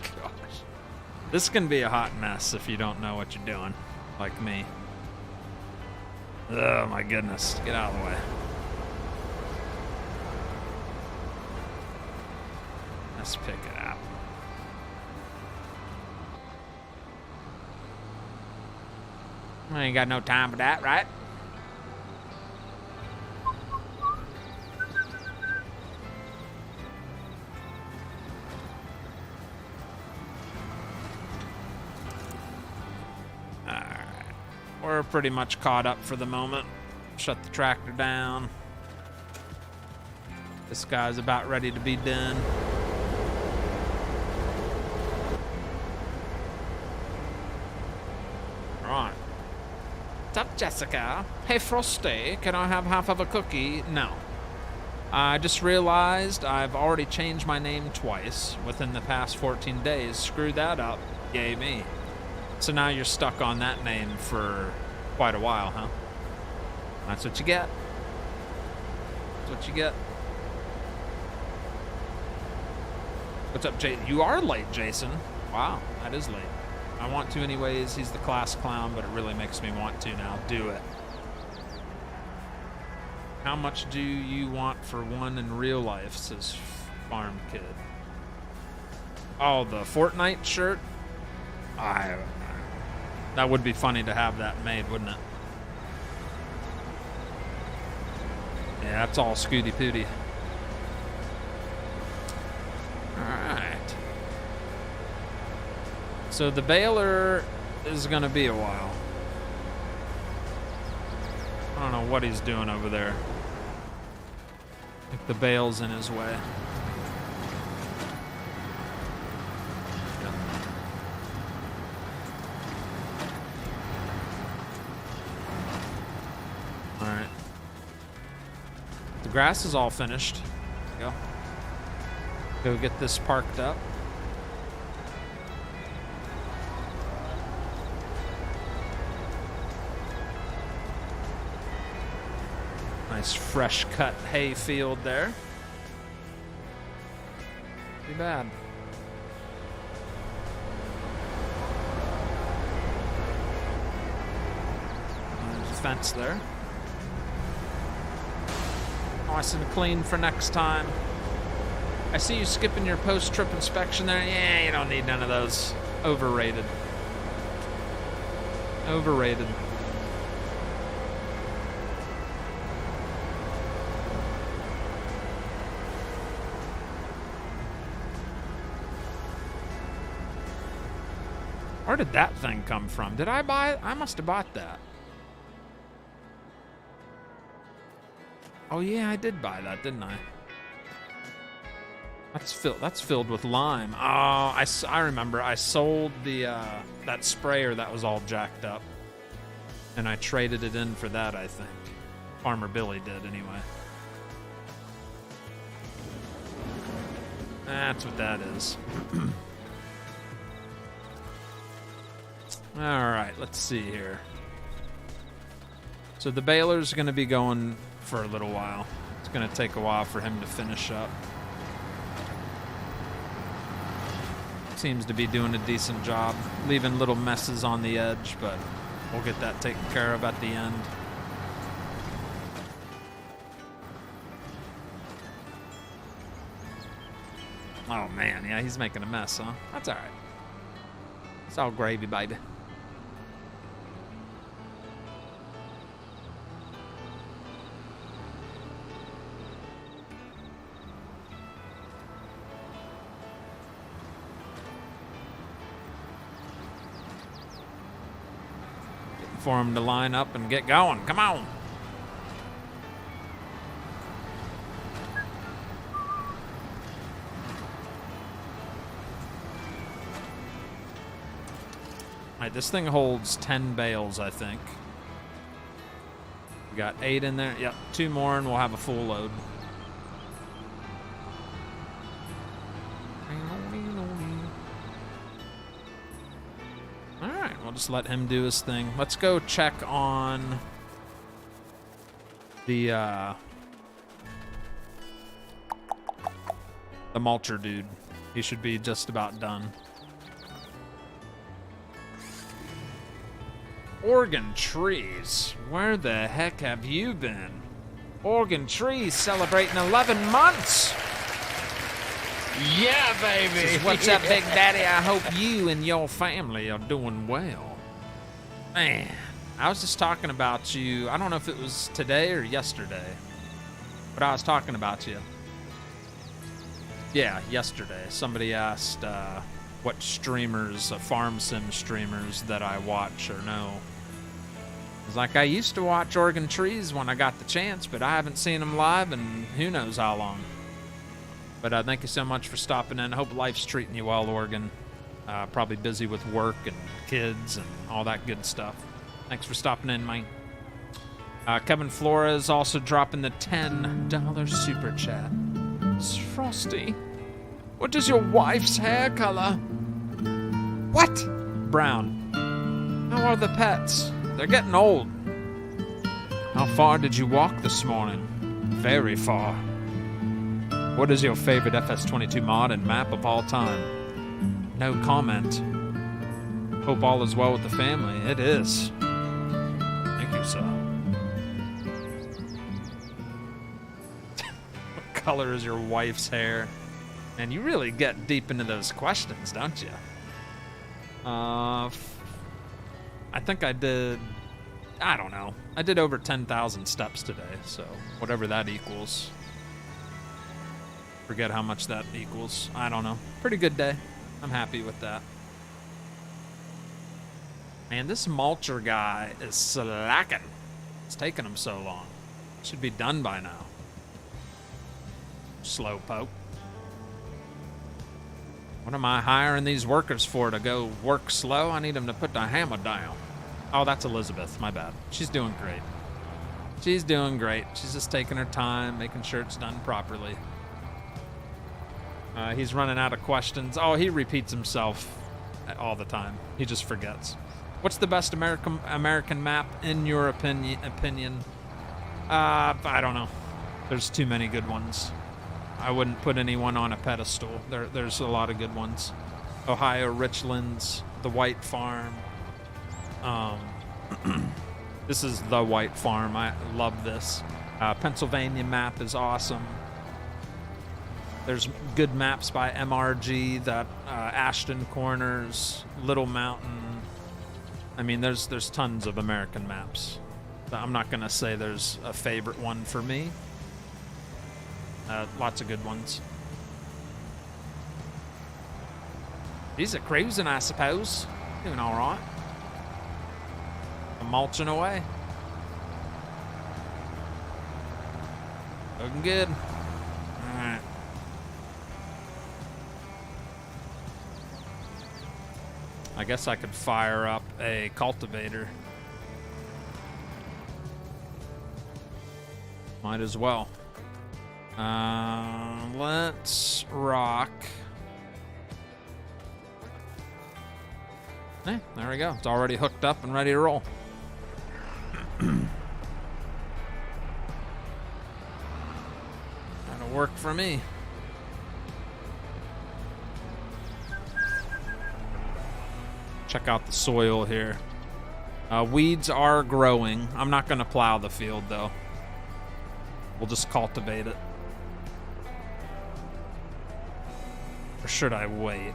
Gosh. This can be a hot mess if you don't know what you're doing, like me. Oh my goodness. Get out of the way. Let's pick it up. I ain't got no time for that, right? Alright. We're pretty much caught up for the moment. Shut the tractor down. This guy's about ready to be done. Right. What's up, Jessica? Hey, Frosty, can I have half of a cookie? No. I just realized I've already changed my name twice within the past 14 days. Screw that up. Yay me. So now you're stuck on that name for quite a while, huh? That's what you get. That's what you get. What's up, Jason? You are late, Jason. Wow, that is late. I want to anyways. He's the class clown, but it really makes me want to now. Do it. How much do you want for one in real life, says Farm Kid. Oh, the Fortnite shirt? That would be funny to have that made, wouldn't it? Yeah, that's all Scooty Pooty. Alright. So the baler is going to be a while. I don't know what he's doing over there. I think the bale's in his way. Alright. The grass is all finished. There you go. Go get this parked up. Nice fresh cut hay field there. Too bad. There's a fence there. Nice and clean for next time. I see you skipping your post-trip inspection there. Yeah, you don't need none of those. Overrated. Overrated. Where did that thing come from? Did I buy it? I must have bought that. Oh yeah, I did buy that, didn't I? That's filled with lime. Oh, I remember. I sold the that sprayer that was all jacked up, and I traded it in for that. I think Farmer Billy did anyway. That's what that is. All right, let's see here. So the baler's going to be going for a little while. It's going to take a while for him to finish up. Seems to be doing a decent job, leaving little messes on the edge, but we'll get that taken care of at the end. Oh man, yeah, he's making a mess, huh? That's all right. It's all gravy, baby. For him to line up and get going. Come on. All right, this thing holds 10 bales, I think. We got 8 in there. Yep, 2 more and we'll have a full load. I'll just let him do his thing. Let's go check on the mulcher dude. He should be just about done. Oregon Trees, where the heck have you been? Oregon Trees celebrating 11 months. Yeah, baby. Says, what's up, Big Daddy? I hope you and your family are doing well. Man, I was just talking about you. I don't know if it was today or yesterday, but I was talking about you. Yeah, yesterday. Somebody asked what streamers, farm sim streamers that I watch or know. I was like, I used to watch Oregon Trees when I got the chance, but I haven't seen them live in who knows how long. But thank you so much for stopping in. I hope life's treating you well, Oregon. Probably busy with work and kids and all that good stuff. Thanks for stopping in, mate. Kevin Flores also dropping the $10 super chat. It's Frosty. What is your wife's hair color? What? Brown. How are the pets? They're getting old. How far did you walk this morning? Very far. What is your favorite FS22 mod and map of all time? No comment. Hope all is well with the family. It is. Thank you, sir. What color is your wife's hair? And you really get deep into those questions, don't you? I think I did, I don't know. I did over 10,000 steps today, so whatever that equals. Forget how much that equals. I don't know. Pretty good day. I'm happy with that. Man, this mulcher guy is slacking. It's taking him so long. Should be done by now. Slowpoke. What am I hiring these workers for, to go work slow? I need them to put the hammer down. Oh, that's Elizabeth. My bad. She's doing great. She's doing great. She's just taking her time, making sure it's done properly. He's running out of questions. Oh, he repeats himself all the time. He just forgets. What's the best American map in your opinion? I don't know. There's too many good ones. I wouldn't put anyone on a pedestal. There's a lot of good ones. Ohio Richlands, the White Farm. This is the White Farm. I love this. Pennsylvania map is awesome. There's good maps by MRG, that Ashton Corners, Little Mountain. I mean, there's tons of American maps. I'm not gonna say there's a favorite one for me. Lots of good ones. He's a cruising, I suppose. Doing all right. I'm mulching away. Looking good. All right. I guess I could fire up a cultivator. Might as well. Let's rock. Hey, there we go. It's already hooked up and ready to roll. That'll work for me. Check out the soil here. Weeds are growing. I'm not going to plow the field, though. We'll just cultivate it. Or should I wait?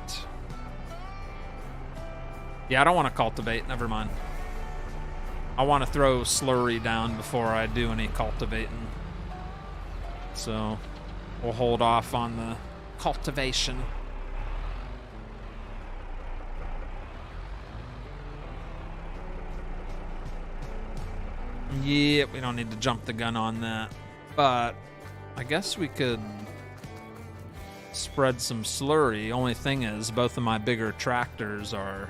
Yeah, I don't want to cultivate. Never mind. I want to throw slurry down before I do any cultivating. So we'll hold off on the cultivation. Yeah, we don't need to jump the gun on that. But I guess we could spread some slurry. Only thing is, both of my bigger tractors are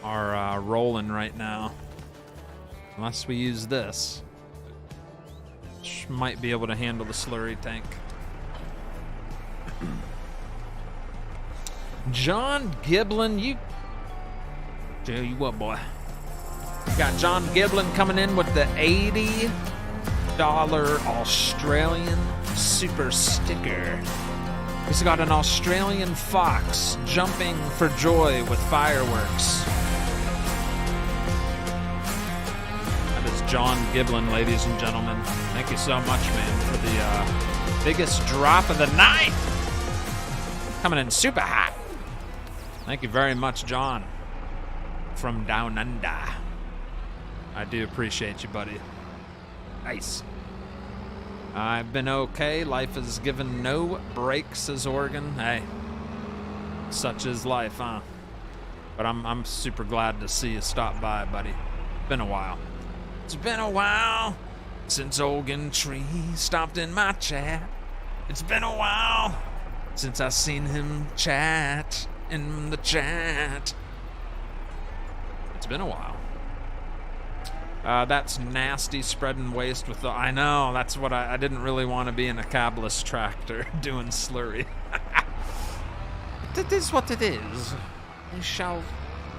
rolling right now. Unless we use this. Which might be able to handle the slurry tank. John Giblin, you... Tell you what, boy. Got John Giblin coming in with the $80 Australian super sticker. He's got an Australian fox jumping for joy with fireworks. That is John Giblin, ladies and gentlemen. Thank you so much, man, for the biggest drop of the night. Coming in super hot. Thank you very much, John. From down under. I do appreciate you, buddy. Nice. I've been okay. Life has given no breaks, says Oregon. Hey, such is life, huh? But I'm super glad to see you stop by, buddy. Been a while. It's been a while since Oregon Tree stopped in my chat. It's been a while since I seen him chat in the chat. It's been a while. That's nasty, spreading waste with the... I know, that's what I didn't really want to be in a cabless tractor doing slurry. It is what it is. I shall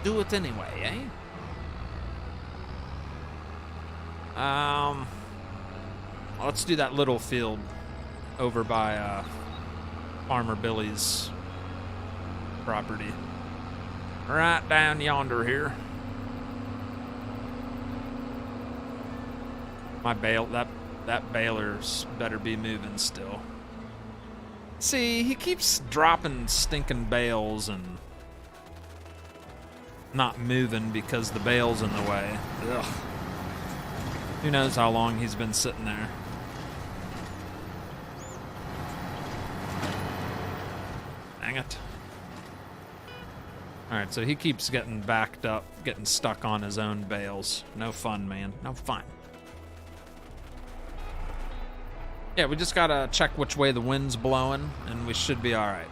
do it anyway, eh? Let's do that little field over by Farmer Billy's property. Right down yonder here. My bale, that baler's better be moving still. See, he keeps dropping stinking bales and not moving because the bale's in the way. Ugh. Who knows how long he's been sitting there. Dang it. Alright, so he keeps getting backed up, getting stuck on his own bales. No fun, man. No fun. Yeah, we just gotta check which way the wind's blowing, and we should be alright.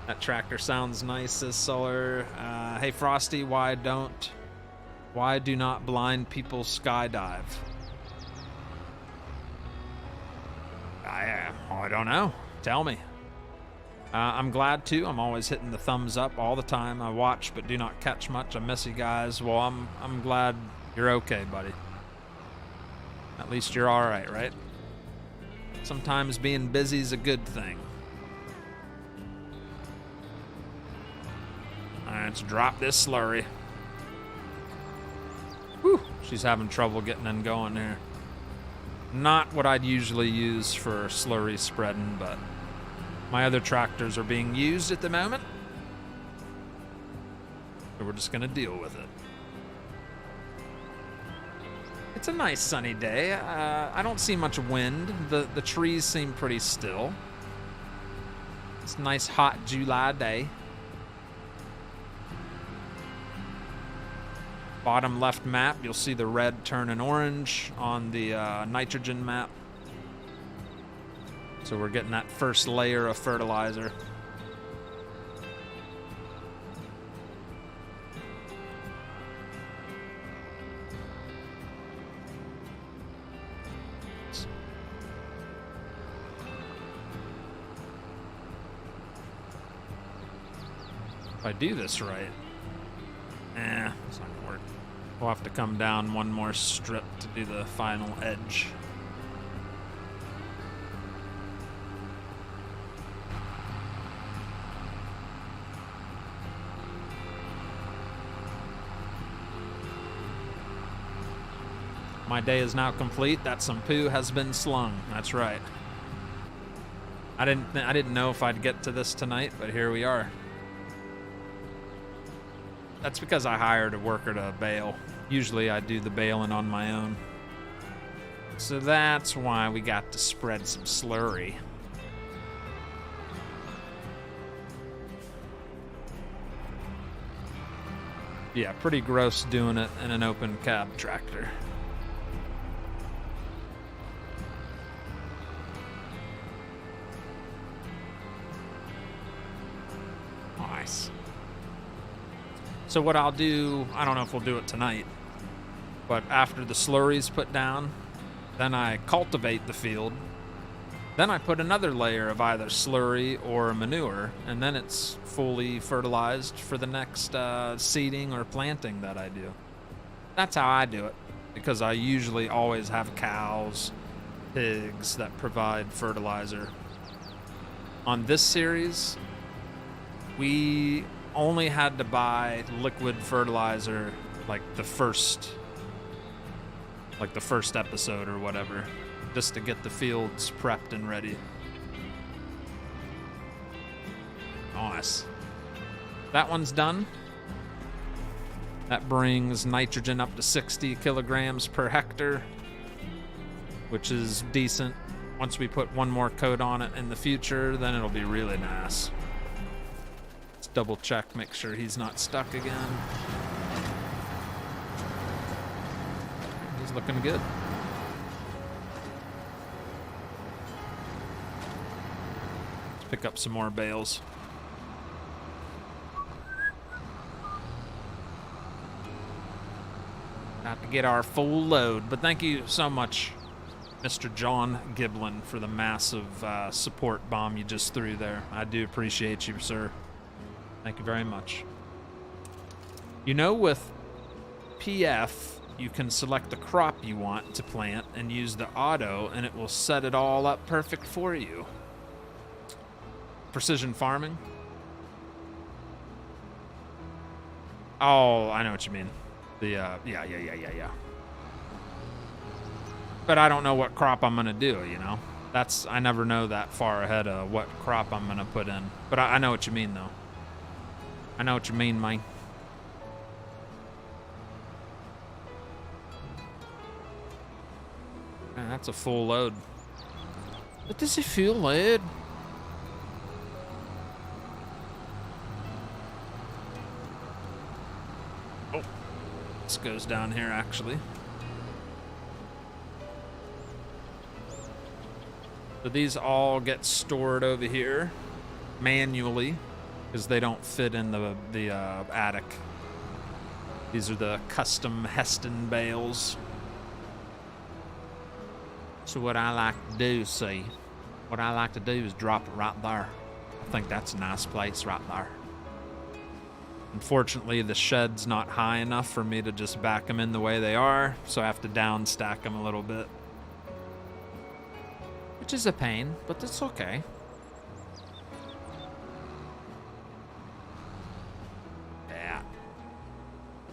That tractor sounds nice, says Solar. Hey, Frosty, why do not blind people skydive? I don't know. Tell me. I'm glad to. I'm always hitting the thumbs up all the time. I watch but do not catch much. I miss you guys. Well, I'm glad you're okay, buddy. At least you're all right? Sometimes being busy is a good thing. All right, let's drop this slurry. Whew, she's having trouble getting and going here. Not what I'd usually use for slurry spreading, but my other tractors are being used at the moment. So we're just gonna deal with it. It's a nice sunny day. I don't see much wind. The trees seem pretty still. It's a nice hot July day. Bottom left map, you'll see the red turning orange on the nitrogen map. So we're getting that first layer of fertilizer. If I do this right, it's not gonna work. We'll have to come down one more strip to do the final edge. My day is now complete. That some poo has been slung. That's right. I didn't know if I'd get to this tonight, but here we are. That's because I hired a worker to bale. Usually I do the baling on my own. So that's why we got to spread some slurry. Yeah, pretty gross doing it in an open cab tractor. Nice. So what I'll do, I don't know if we'll do it tonight, but after the slurry's put down, then I cultivate the field. Then I put another layer of either slurry or manure, and then it's fully fertilized for the next seeding or planting that I do. That's how I do it, because I usually always have cows, pigs that provide fertilizer. On this series, we only had to buy liquid fertilizer like the first episode or whatever, just to get the fields prepped and ready. Nice. That one's done. That brings nitrogen up to 60 kilograms per hectare, which is decent. Once we put one more coat on it in the future, then it'll be really nice. Let's double check, make sure he's not stuck again. He's looking good. Let's pick up some more bales. Not to get our full load, but thank you so much, Mr. John Giblin, for the massive support bomb you just threw there. I do appreciate you, sir. Thank you very much. You know, with PF, you can select the crop you want to plant and use the auto, and it will set it all up perfect for you. Precision farming. Oh, I know what you mean. The, yeah. But I don't know what crop I'm gonna do, you know? I never know that far ahead of what crop I'm gonna put in. But I know what you mean, though. I know what you mean, Mike. Man, that's a full load. What is a full load? Oh, this goes down here, actually. So these all get stored over here manually because they don't fit in the attic. These are the custom Heston bales. So what I like to do, what I like to do is drop it right there. I think that's a nice place right there. Unfortunately, the shed's not high enough for me to just back them in the way they are, so I have to down stack them a little bit. Which is a pain, but it's okay. Yeah.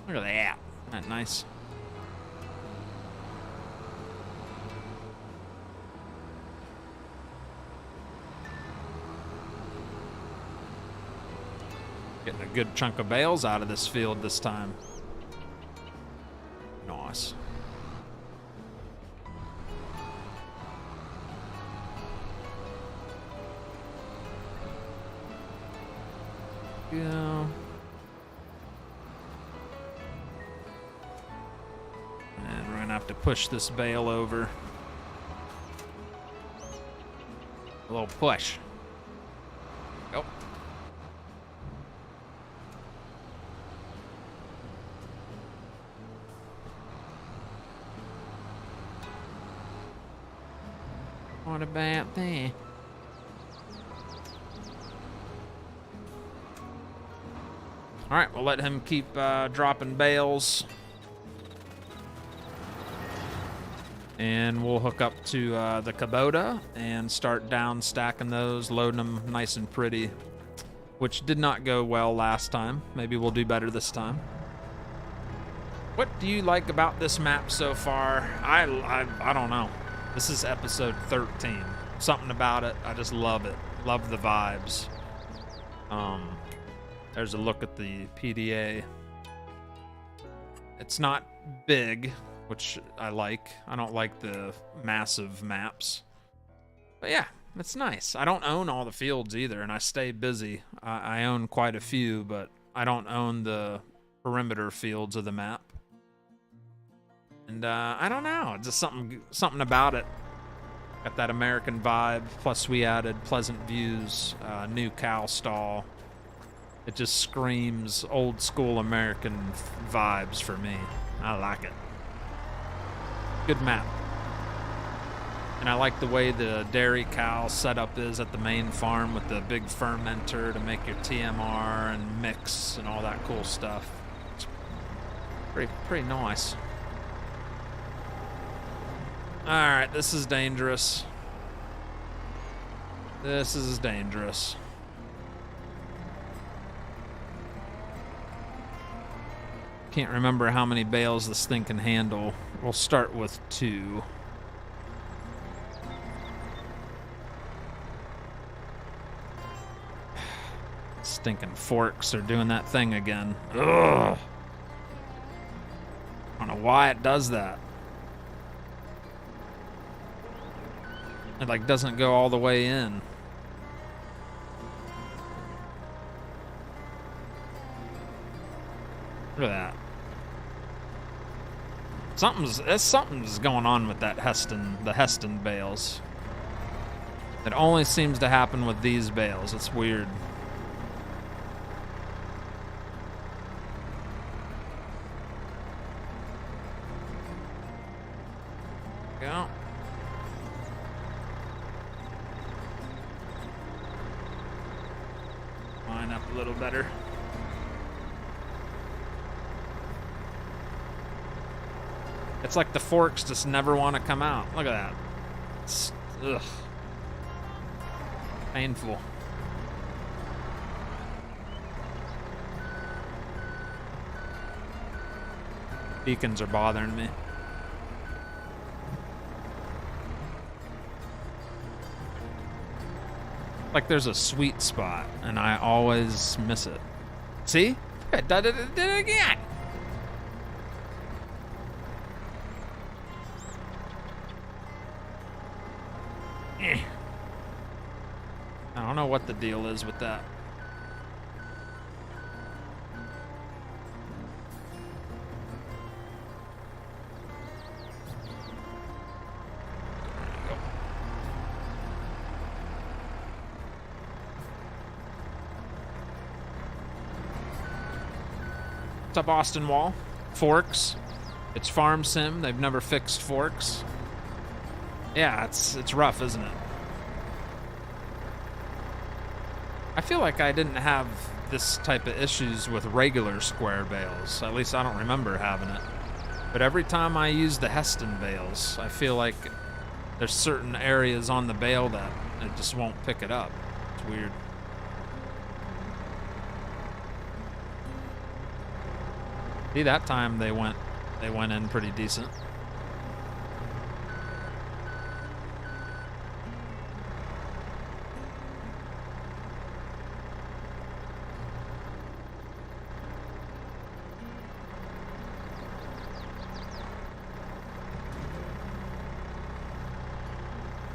Look at that. Isn't that nice? Getting a good chunk of bales out of this field this time. Nice. Go. And we're gonna have to push this bale over. A little push. Go. What about that? All right, we'll let him keep dropping bales. And we'll hook up to the Kubota and start down stacking those, loading them nice and pretty, which did not go well last time. Maybe we'll do better this time. What do you like about this map so far? I don't know. This is episode 13. Something about it, I just love it. Love the vibes. There's a look at the PDA. It's not big, which I like. I don't like the massive maps. But yeah, it's nice. I don't own all the fields either, and I stay busy. I own quite a few, but I don't own the perimeter fields of the map. And I don't know, just something about it. Got that American vibe. Plus we added pleasant views, new cow stall. It just screams old school American vibes for me. I like it. Good map. And I like the way the dairy cow setup is at the main farm with the big fermenter to make your TMR and mix and all that cool stuff. It's pretty nice. Alright, this is dangerous. This is dangerous. Can't remember how many bales this thing can handle. We'll start with 2. Stinking forks are doing that thing again. Ugh. I don't know why it does that. It like doesn't go all the way in. Look at that. Something's going on with that the Heston bales. It only seems to happen with these bales. It's weird. Go. Line up a little better. It's like the forks just never want to come out. Look at that. It's, ugh. Painful. Beacons are bothering me. Like there's a sweet spot, and I always miss it. See? I did it again. I don't know what the deal is with that. What's up, Austin Wall? Forks. It's Farm Sim. They've never fixed forks. Yeah, it's rough, isn't it? I feel like I didn't have this type of issues with regular square bales. At least I don't remember having it. But every time I use the Heston bales, I feel like there's certain areas on the bale that it just won't pick it up. It's weird. See, that time they went in pretty decent.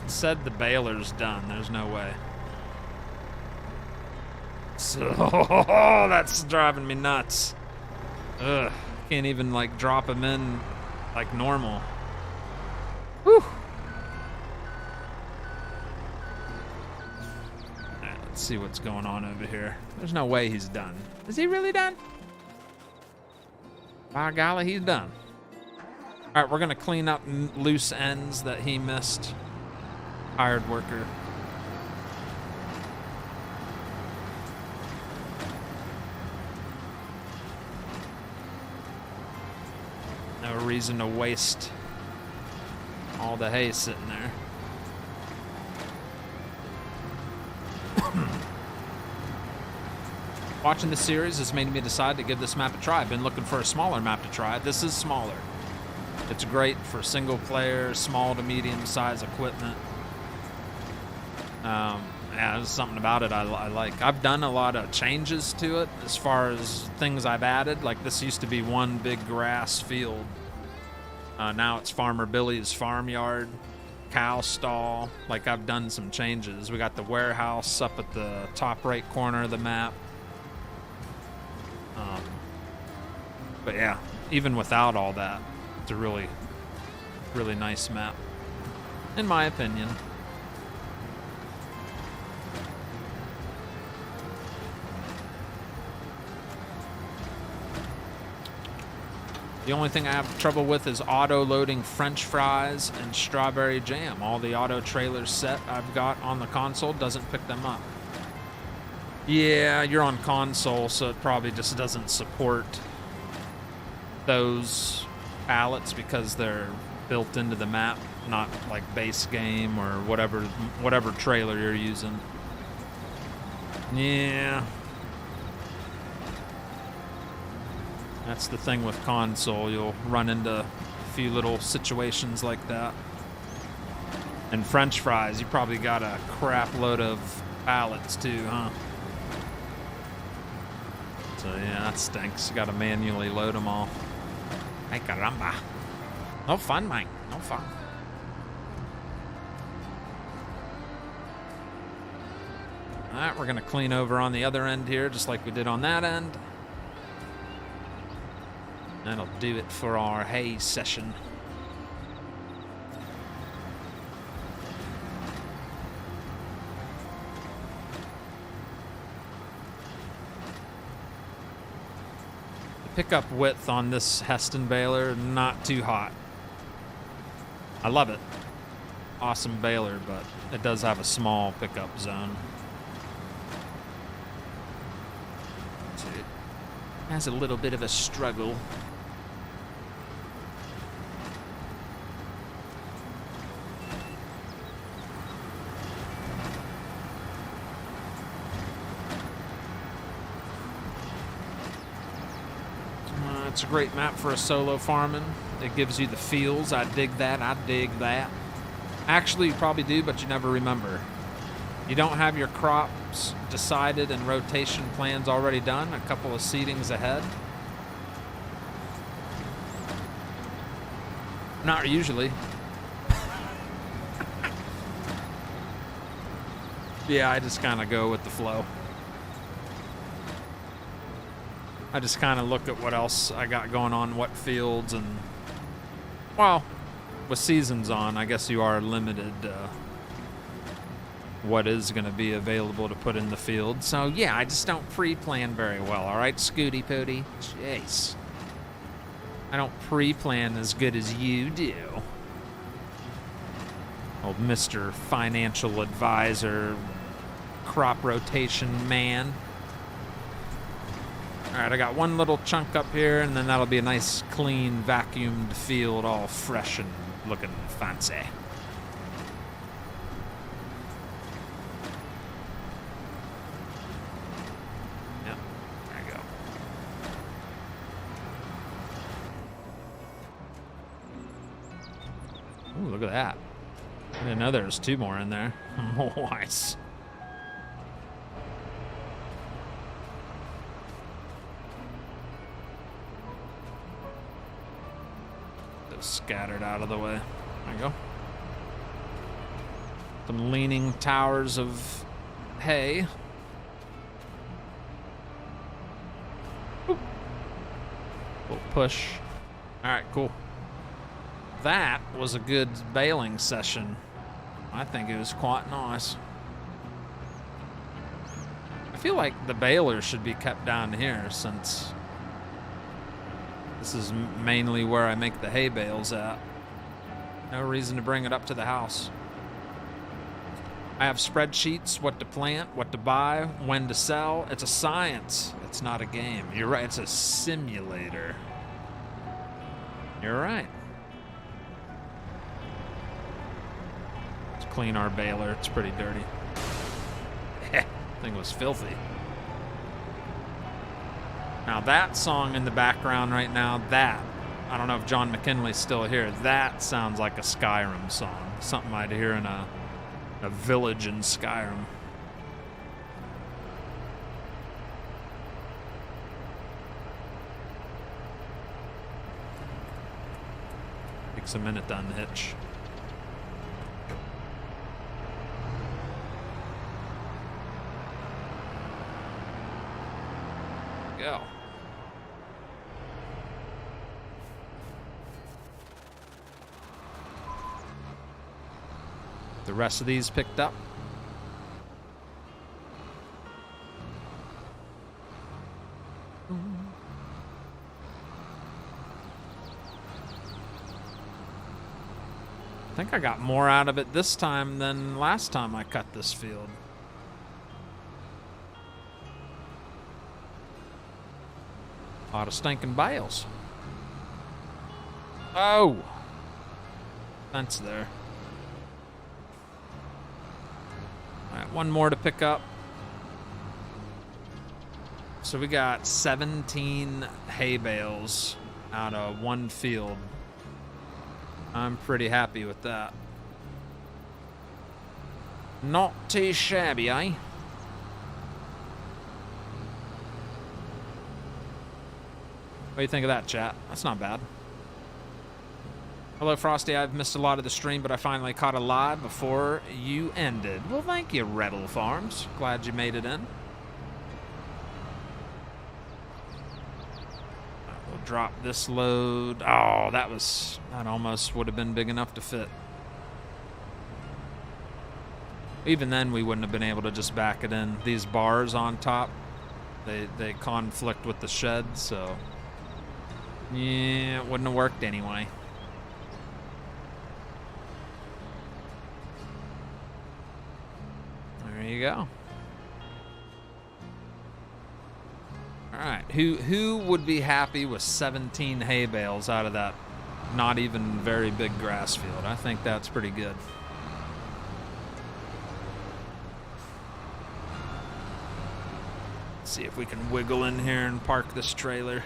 Said the baler's done. There's no way. So that's driving me nuts. Ugh, can't even like drop him in like normal. Whew. Right, let's see what's going on over here. There's no way he's done. Is he really done? By golly, he's done. All right, we're gonna clean up loose ends that he missed. Hired worker. No reason to waste all the hay sitting there. Watching the series has made me decide to give this map a try. I've been looking for a smaller map to try. This is smaller. It's great for single player, small to medium size equipment. Yeah, there's something about it I like. I've done a lot of changes to it as far as things I've added. Like this used to be one big grass field. Now it's Farmer Billy's farmyard, cow stall. Like I've done some changes. We got the warehouse up at the top right corner of the map. But yeah, even without all that, it's a really, really nice map, in my opinion. The only thing I have trouble with is auto-loading French fries and strawberry jam. All the auto trailers set I've got on the console doesn't pick them up. Yeah, you're on console, so it probably just doesn't support those pallets because they're built into the map, not like base game or whatever trailer you're using. Yeah. That's the thing with console. You'll run into a few little situations like that. And French fries, you probably got a crap load of pallets too, huh? So yeah, that stinks. You gotta manually load them all. Ay caramba. No fun, Mike. No fun. Alright, we're gonna clean over on the other end here, just like we did on that end. That'll do it for our hay session. The pickup width on this Heston baler, not too hot. I love it. Awesome baler, but it does have a small pickup zone. So it has a little bit of a struggle. That's a great map for a solo farming. It gives you the feels. I dig that. I dig that. Actually, you probably do, but you never remember. You don't have your crops decided and rotation plans already done, a couple of seedings ahead. Not usually. Yeah, I just kind of go with the flow. I just kind of look at what else I got going on, what fields, and, well, with seasons on, I guess you are limited what is going to be available to put in the field. So, yeah, I just don't pre-plan very well, all right, Scooty Pooty? Jeez. I don't pre-plan as good as you do. Old Mr. Financial Advisor, crop rotation man. All right, I got one little chunk up here, and then that'll be a nice, clean, vacuumed field, all fresh and looking fancy. Yep, there you go. Ooh, look at that. I didn't know there was 2 more in there. Nice. Scattered out of the way. There you go. Some leaning towers of hay. Boop. Little push. All right, cool. That was a good baling session. I think it was quite nice. I feel like the baler should be kept down here since this is mainly where I make the hay bales at. No reason to bring it up to the house. I have spreadsheets, what to plant, what to buy, when to sell. It's a science. It's not a game. You're right, it's a simulator. You're right. Let's clean our baler. It's pretty dirty. Thing was filthy. Now that song in the background right now, I don't know if John McKinley's still here, that sounds like a Skyrim song. Something I'd hear in a village in Skyrim. Takes a minute to unhitch. Go. The rest of these picked up. I think I got more out of it this time than last time I cut this field. A lot of stinking bales. Oh! Fence there. Alright, one more to pick up. So we got 17 hay bales out of one field. I'm pretty happy with that. Not too shabby, eh? What do you think of that, chat? That's not bad. Hello, Frosty. I've missed a lot of the stream, but I finally caught a live before you ended. Well, thank you, Rebel Farms. Glad you made it in. We'll drop this load. Oh, that almost would have been big enough to fit. Even then, we wouldn't have been able to just back it in. These bars on top, they conflict with the shed, so yeah, it wouldn't have worked anyway. There you go. All right, who would be happy with 17 hay bales out of that not even very big grass field? I think that's pretty good. Let's see if we can wiggle in here and park this trailer.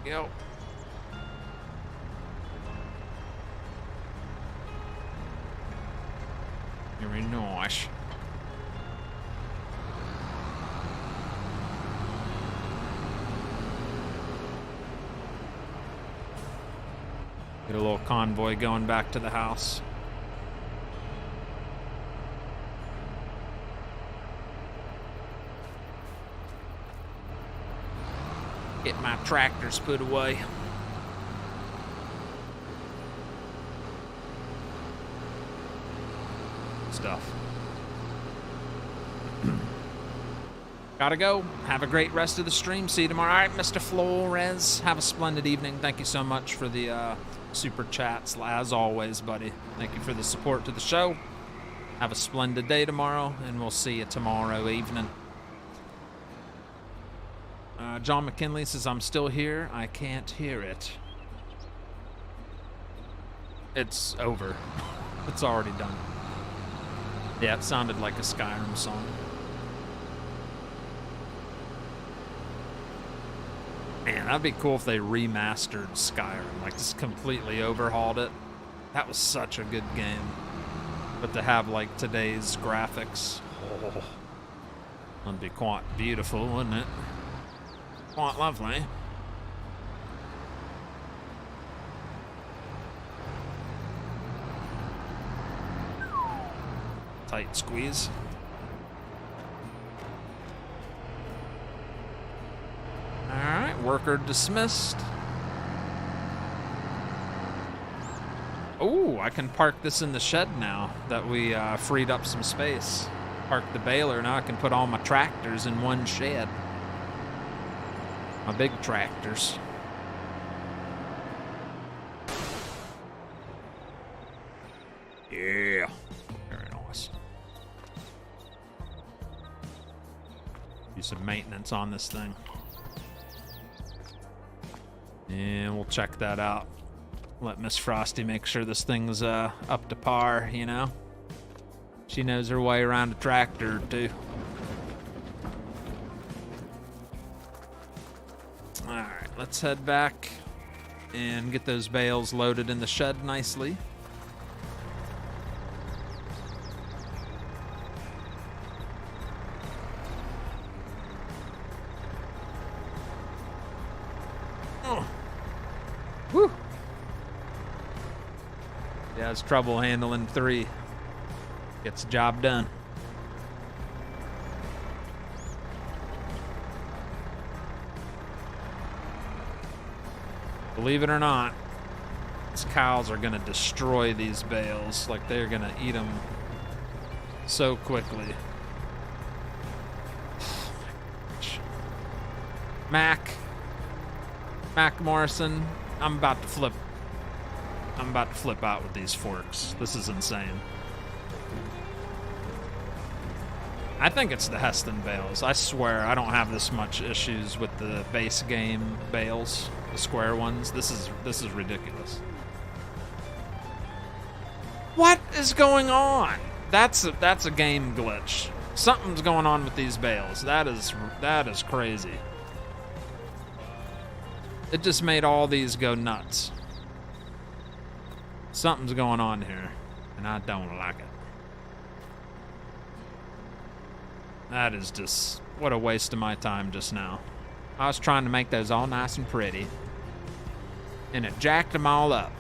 Yo. Very nice. Get a little convoy going back to the house. Get my tractors put away. Stuff. Gotta go. Have a great rest of the stream. See you tomorrow. All right, Mr. Flores. Have a splendid evening. Thank you so much for the super chats, as always, buddy. Thank you for the support to the show. Have a splendid day tomorrow, and we'll see you tomorrow evening. John McKinley says, I'm still here. I can't hear it. It's over. It's already done. Yeah, it sounded like a Skyrim song. Man, that'd be cool if they remastered Skyrim, like just completely overhauled it. That was such a good game. But to have like today's graphics, oh, that'd be quite beautiful, wouldn't it? Quite lovely. Tight squeeze. Alright, worker dismissed. Oh, I can park this in the shed now that we freed up some space. Park the baler, now I can put all my tractors in one shed. My big tractors. Yeah. Very nice. Do some maintenance on this thing. And we'll check that out. Let Miss Frosty make sure this thing's up to par, you know? She knows her way around a tractor or two. Alright, let's head back and get those bales loaded in the shed nicely. Whew. Yeah, it's trouble handling 3. Gets the job done. Believe it or not, these cows are going to destroy these bales. Like, they're going to eat them so quickly. Mac Morrison, I'm about to flip out with these forks. This is insane. I think it's the Heston bales. I swear I don't have this much issues with the base game bales, the square ones. This is ridiculous. What is going on? That's a game glitch. Something's going on with these bales. That is crazy. It just made all these go nuts. Something's going on here, and I don't like it. That is just, what a waste of my time just now. I was trying to make those all nice and pretty, and it jacked them all up.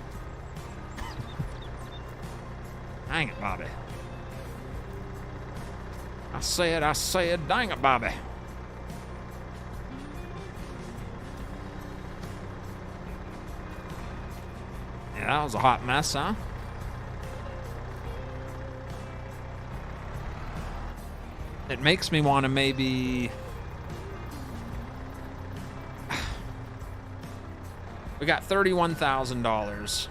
Dang it, Bobby. I said, dang it, Bobby. Yeah, that was a hot mess, huh? It makes me want to maybe... We got $31,000.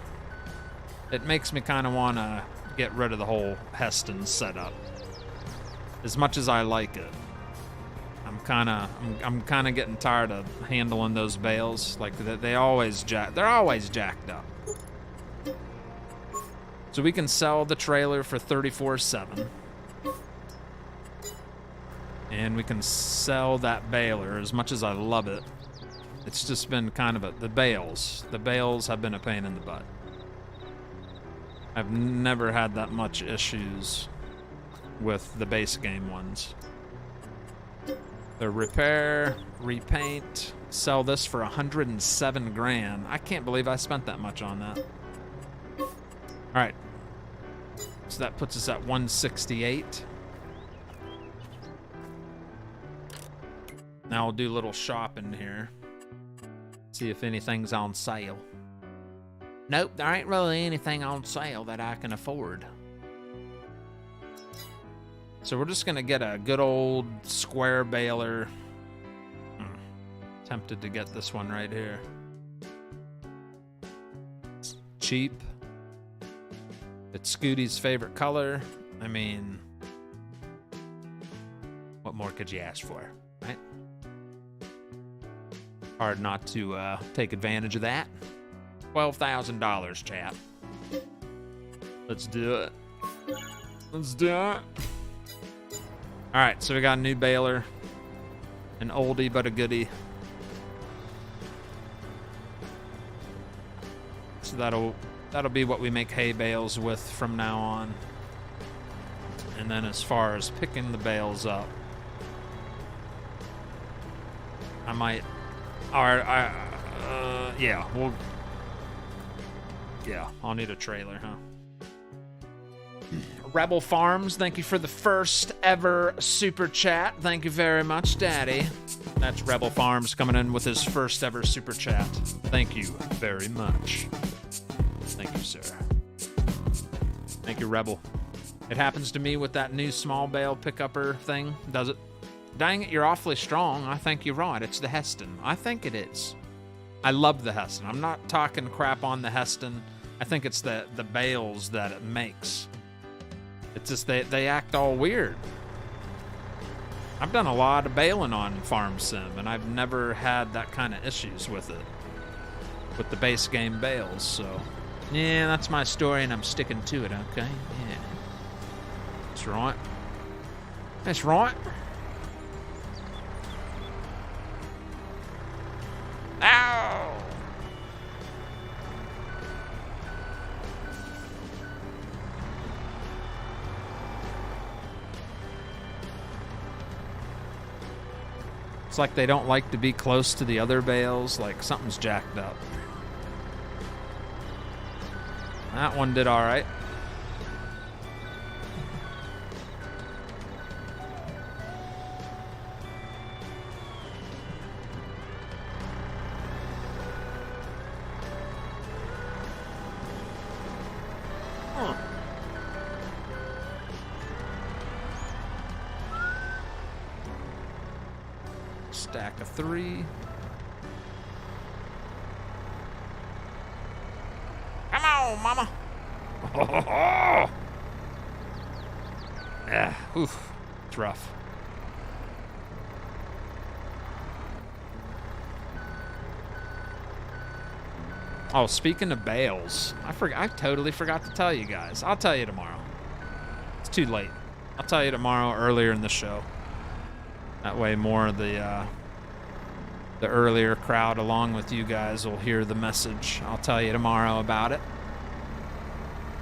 It makes me kind of want to get rid of the whole Heston setup. As much as I like it. I'm kind of getting tired of handling those bales. Like, they're always jacked up. So we can sell the trailer for $34,700. And we can sell that baler, as much as I love it. It's just been kind of the bales. The bales have been a pain in the butt. I've never had that much issues with the base game ones. The repair, repaint, sell this for 107 grand. I can't believe I spent that much on that. All right. So that puts us at 168. Now we'll do a little shopping here. See if anything's on sale. Nope, there ain't really anything on sale that I can afford. So we're just gonna get a good old square baler. Tempted to get this one right here. It's cheap. It's Scooty's favorite color. I mean, what more could you ask for, right? Hard not to take advantage of that. $12,000, chap. Let's do it. Let's do it. All right, so we got a new baler. An oldie but a goodie. So that'll be what we make hay bales with from now on. And then as far as picking the bales up, I might, yeah, I'll need a trailer, huh? Rebel Farms, thank you for the first ever super chat. Thank you very much, Daddy. That's Rebel Farms coming in with his first ever super chat. Thank you very much. Thank you, sir. Thank you, Rebel. It happens to me with that new small bale pickupper thing, does it? Dang it, you're awfully strong. I think you're right. It's the Heston. I think it is. I love the Heston. I'm not talking crap on the Heston. I think it's the bales that it makes. It's just they act all weird. I've done a lot of baling on Farm Sim, and I've never had that kind of issues with it. With the base game bales, so... Yeah, that's my story, and I'm sticking to it, okay? Yeah. That's right. That's right. Ow! It's like they don't like to be close to the other bales, like something's jacked up. That one did all right. Stack of 3. Come on, mama. Oh. Yeah, oof. It's rough. Oh, speaking of bales, I totally forgot to tell you guys. I'll tell you tomorrow. It's too late. I'll tell you tomorrow earlier in the show. That way more of the earlier crowd along with you guys will hear the message. I'll tell you tomorrow about it.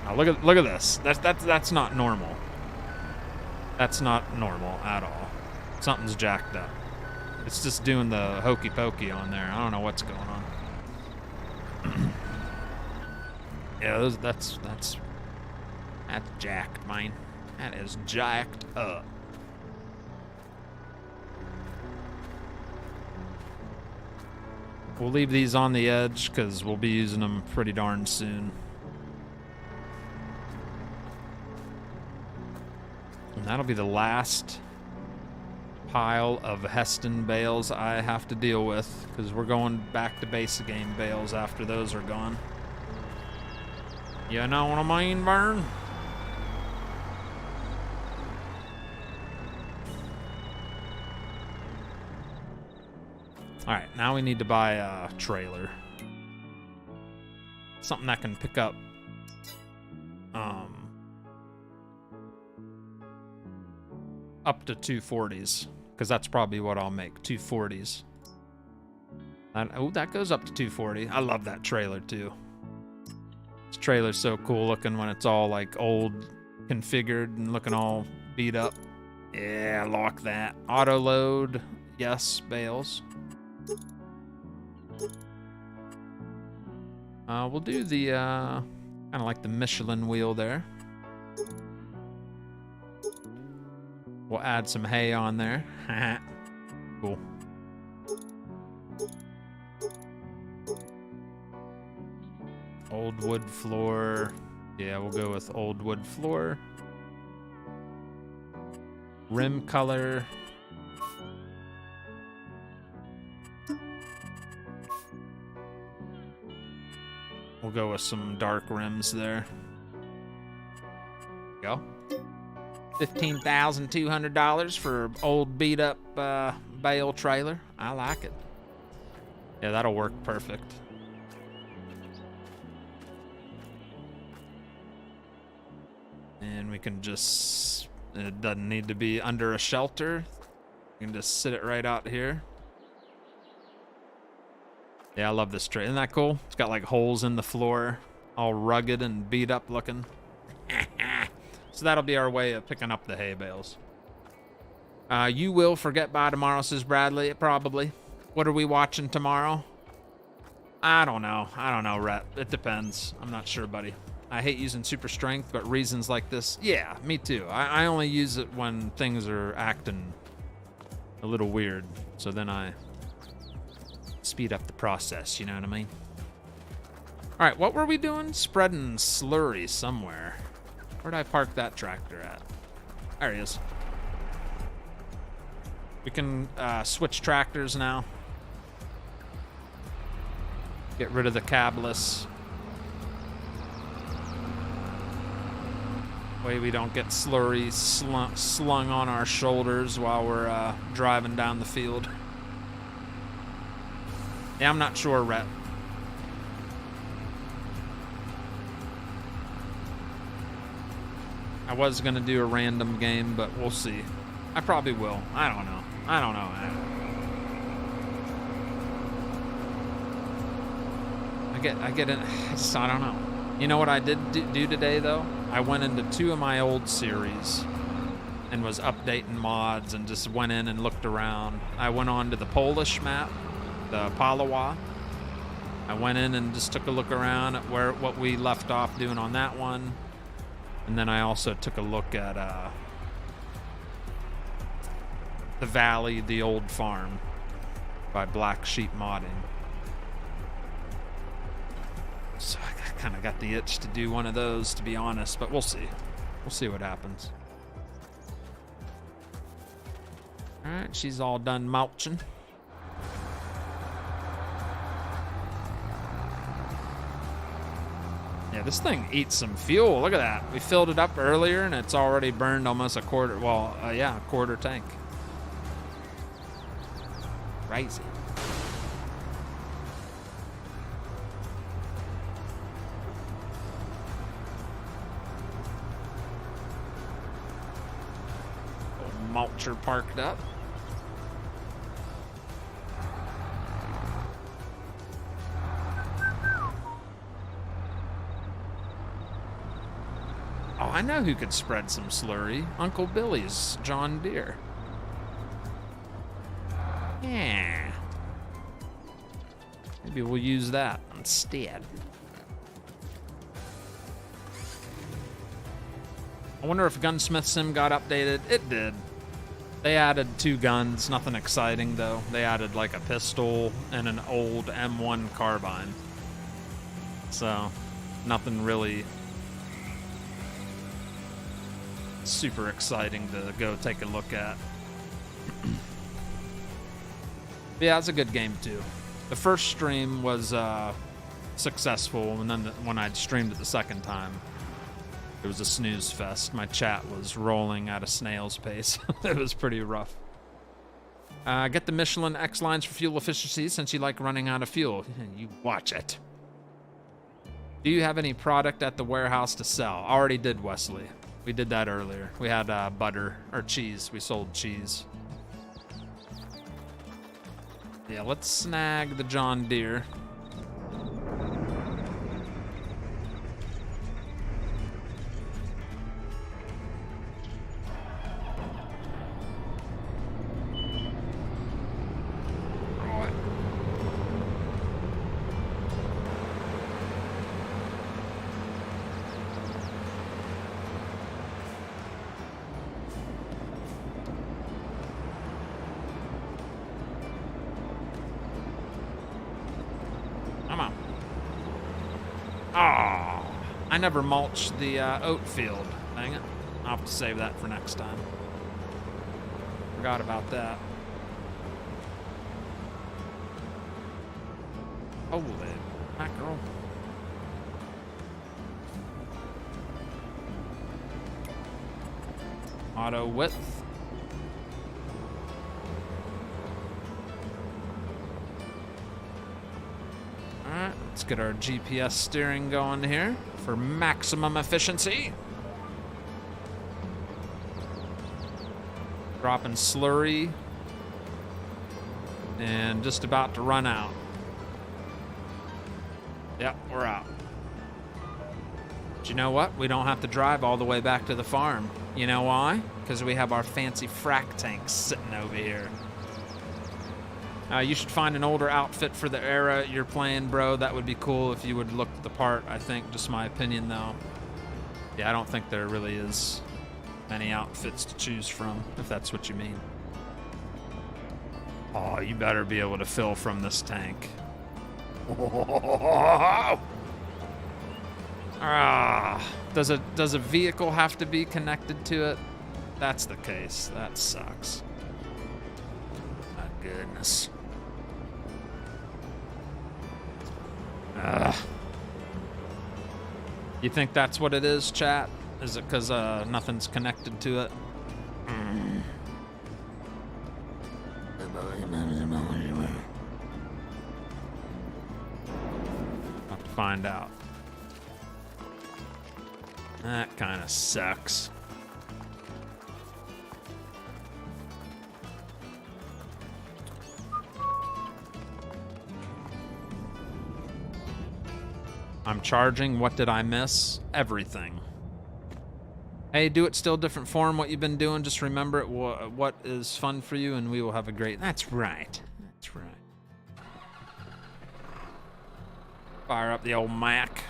Now look at this. That's not normal. That's not normal at all. Something's jacked up. It's just doing the hokey pokey on there. I don't know what's going on. Yeah, that's jacked, man. That is jacked up. We'll leave these on the edge because we'll be using them pretty darn soon. And that'll be the last pile of Heston bales I have to deal with because we're going back to base game bales after those are gone. You know what I mean, Vern? All right, now we need to buy a trailer. Something that can pick up up to 240s, because that's probably what I'll make, 240s. Oh, that goes up to 240. I love that trailer too. This trailer's so cool looking when it's all like old configured and looking all beat up. Yeah, lock that. Auto load. Yes, Bales. We'll do the kind of like the Michelin wheel there. We'll add some hay on there. Cool. Old wood floor. Yeah, we'll go with old wood floor. Rim color. We'll go with some dark rims there. Go. $15,200 for old beat up Bale trailer. I like it. Yeah, that'll work perfect. And we can just, it doesn't need to be under a shelter. You can just sit it right out here. Yeah, I love this tray. Isn't that cool? It's got like holes in the floor, all rugged and beat up looking. So that'll be our way of picking up the hay bales. You will forget by tomorrow, says Bradley. Probably. What are we watching tomorrow? I don't know. Rhett. It depends. I'm not sure, buddy. I hate using super strength, but reasons like this, yeah, me too. I only use it when things are acting a little weird. So then I speed up the process, you know what I mean? All right, what were we doing? Spreading slurry somewhere. Where'd I park that tractor at? There he is. We can switch tractors now. Get rid of the cabless. Way we don't get slurry slung on our shoulders while we're driving down the field. Yeah, I'm not sure, Rhett. I was gonna do a random game, but we'll see. I probably will. I don't know. I get it. I don't know. You know what I did do today, though? I went into 2 of my old series and was updating mods and just went in and looked around. I went on to the Polish map, the Palawa. I went in and just took a look around at what we left off doing on that one. And then I also took a look at the Valley, the Old Farm by Black Sheep Modding. So I kind of got the itch to do one of those, to be honest, but we'll see. We'll see what happens. All right, she's all done mulching. Yeah, this thing eats some fuel. Look at that. We filled it up earlier, and it's already burned almost a quarter. Well, yeah, a quarter tank. Crazy. Old mulcher parked up. Oh, I know who could spread some slurry. Uncle Billy's John Deere. Yeah. Maybe we'll use that instead. I wonder if Gunsmith Sim got updated. It did. They added 2 guns. Nothing exciting, though. They added, like, a pistol and an old M1 carbine. So, nothing really super exciting to go take a look at. Yeah, it's a good game too. The first stream was successful, and then when I streamed it the second time, it was a snooze fest. My chat was rolling at a snail's pace. It was pretty rough. Get the Michelin X lines for fuel efficiency since you like running out of fuel. You watch it. Do you have any product at the warehouse to sell? Already did, Wesley. We did that earlier. We had butter or cheese. We sold cheese. Yeah, let's snag the John Deere. Come on. Oh, I never mulched the oat field. Dang it. I'll have to save that for next time. Forgot about that. Holy mackerel. Auto width. Alright, let's get our GPS steering going here for maximum efficiency. Dropping slurry. And just about to run out. Yep, we're out. But you know what? We don't have to drive all the way back to the farm. You know why? Because we have our fancy frack tanks sitting over here. You should find an older outfit for the era you're playing, bro. That would be cool if you would look the part, I think. Just my opinion, though. Yeah, I don't think there really is many outfits to choose from, if that's what you mean. Oh, you better be able to fill from this tank. Does a vehicle have to be connected to it? That's the case. That sucks. My goodness. You think that's what it is, chat? Is it because nothing's connected to it? Have to find out. That kind of sucks. I'm charging. What did I miss? Everything. Hey, do it still different form. What you've been doing, just remember it. What is fun for you, and we will have a great... That's right. That's right. Fire up the old Mac.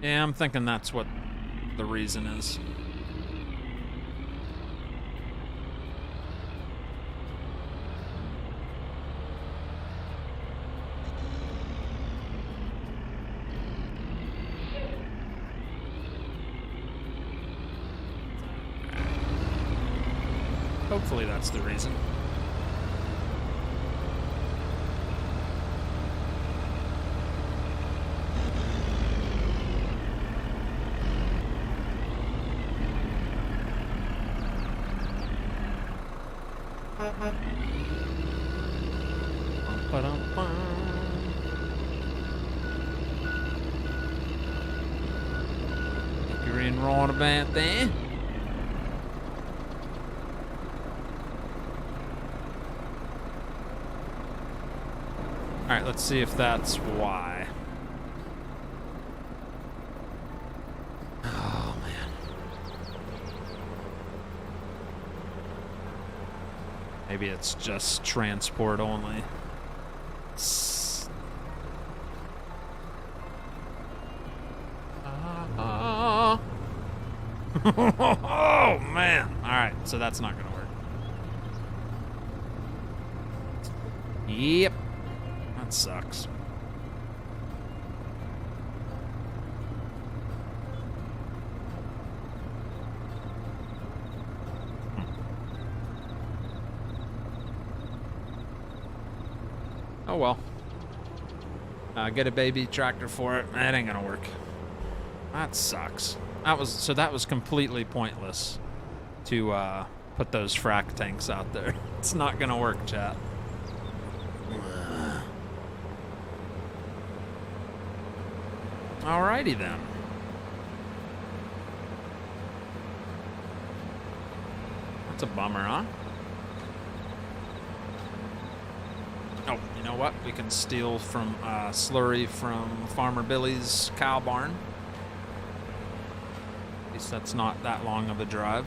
Yeah, I'm thinking that's what the reason is. Hopefully that's the reason. You're in wrong about that. All right, let's see if that's why. Oh, man. Maybe it's just transport only. Oh, man. All right, so that's not going to work. Yep. That sucks. Oh well. Get a baby tractor for it. That ain't gonna work. That sucks. That was completely pointless to put those frack tanks out there. It's not gonna work, chat. Alrighty then. That's a bummer, huh? Oh, you know what? We can steal from slurry from Farmer Billy's cow barn. At least that's not that long of a drive.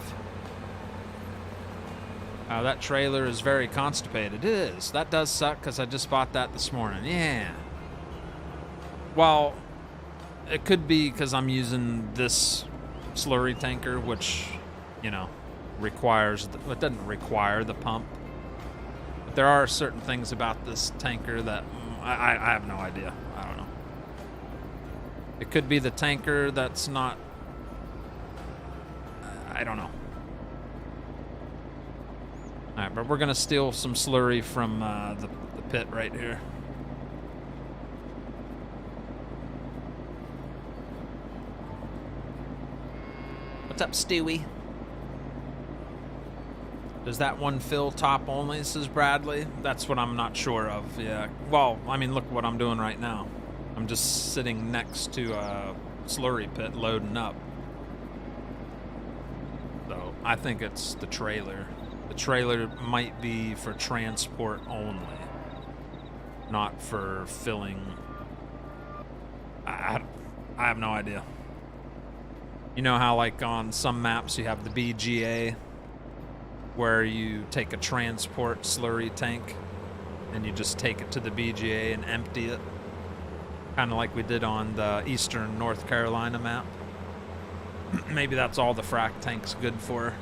That trailer is very constipated. It is. That does suck because I just bought that this morning. Yeah. Well, it could be because I'm using this slurry tanker, which, you know, requires... It doesn't require the pump. But there are certain things about this tanker that I have no idea. I don't know. It could be the tanker that's not... I don't know. Alright, but we're going to steal some slurry from the pit right here. What's up, Stewie? Does that one fill top only, says Bradley? That's what I'm not sure of, yeah. Well, I mean, look what I'm doing right now. I'm just sitting next to a slurry pit loading up. So, I think it's the trailer. The trailer might be for transport only, not for filling. I have no idea. You know how, like, on some maps you have the BGA, where you take a transport slurry tank and you just take it to the BGA and empty it, kind of like we did on the eastern North Carolina map. Maybe that's all the frac tank's good for.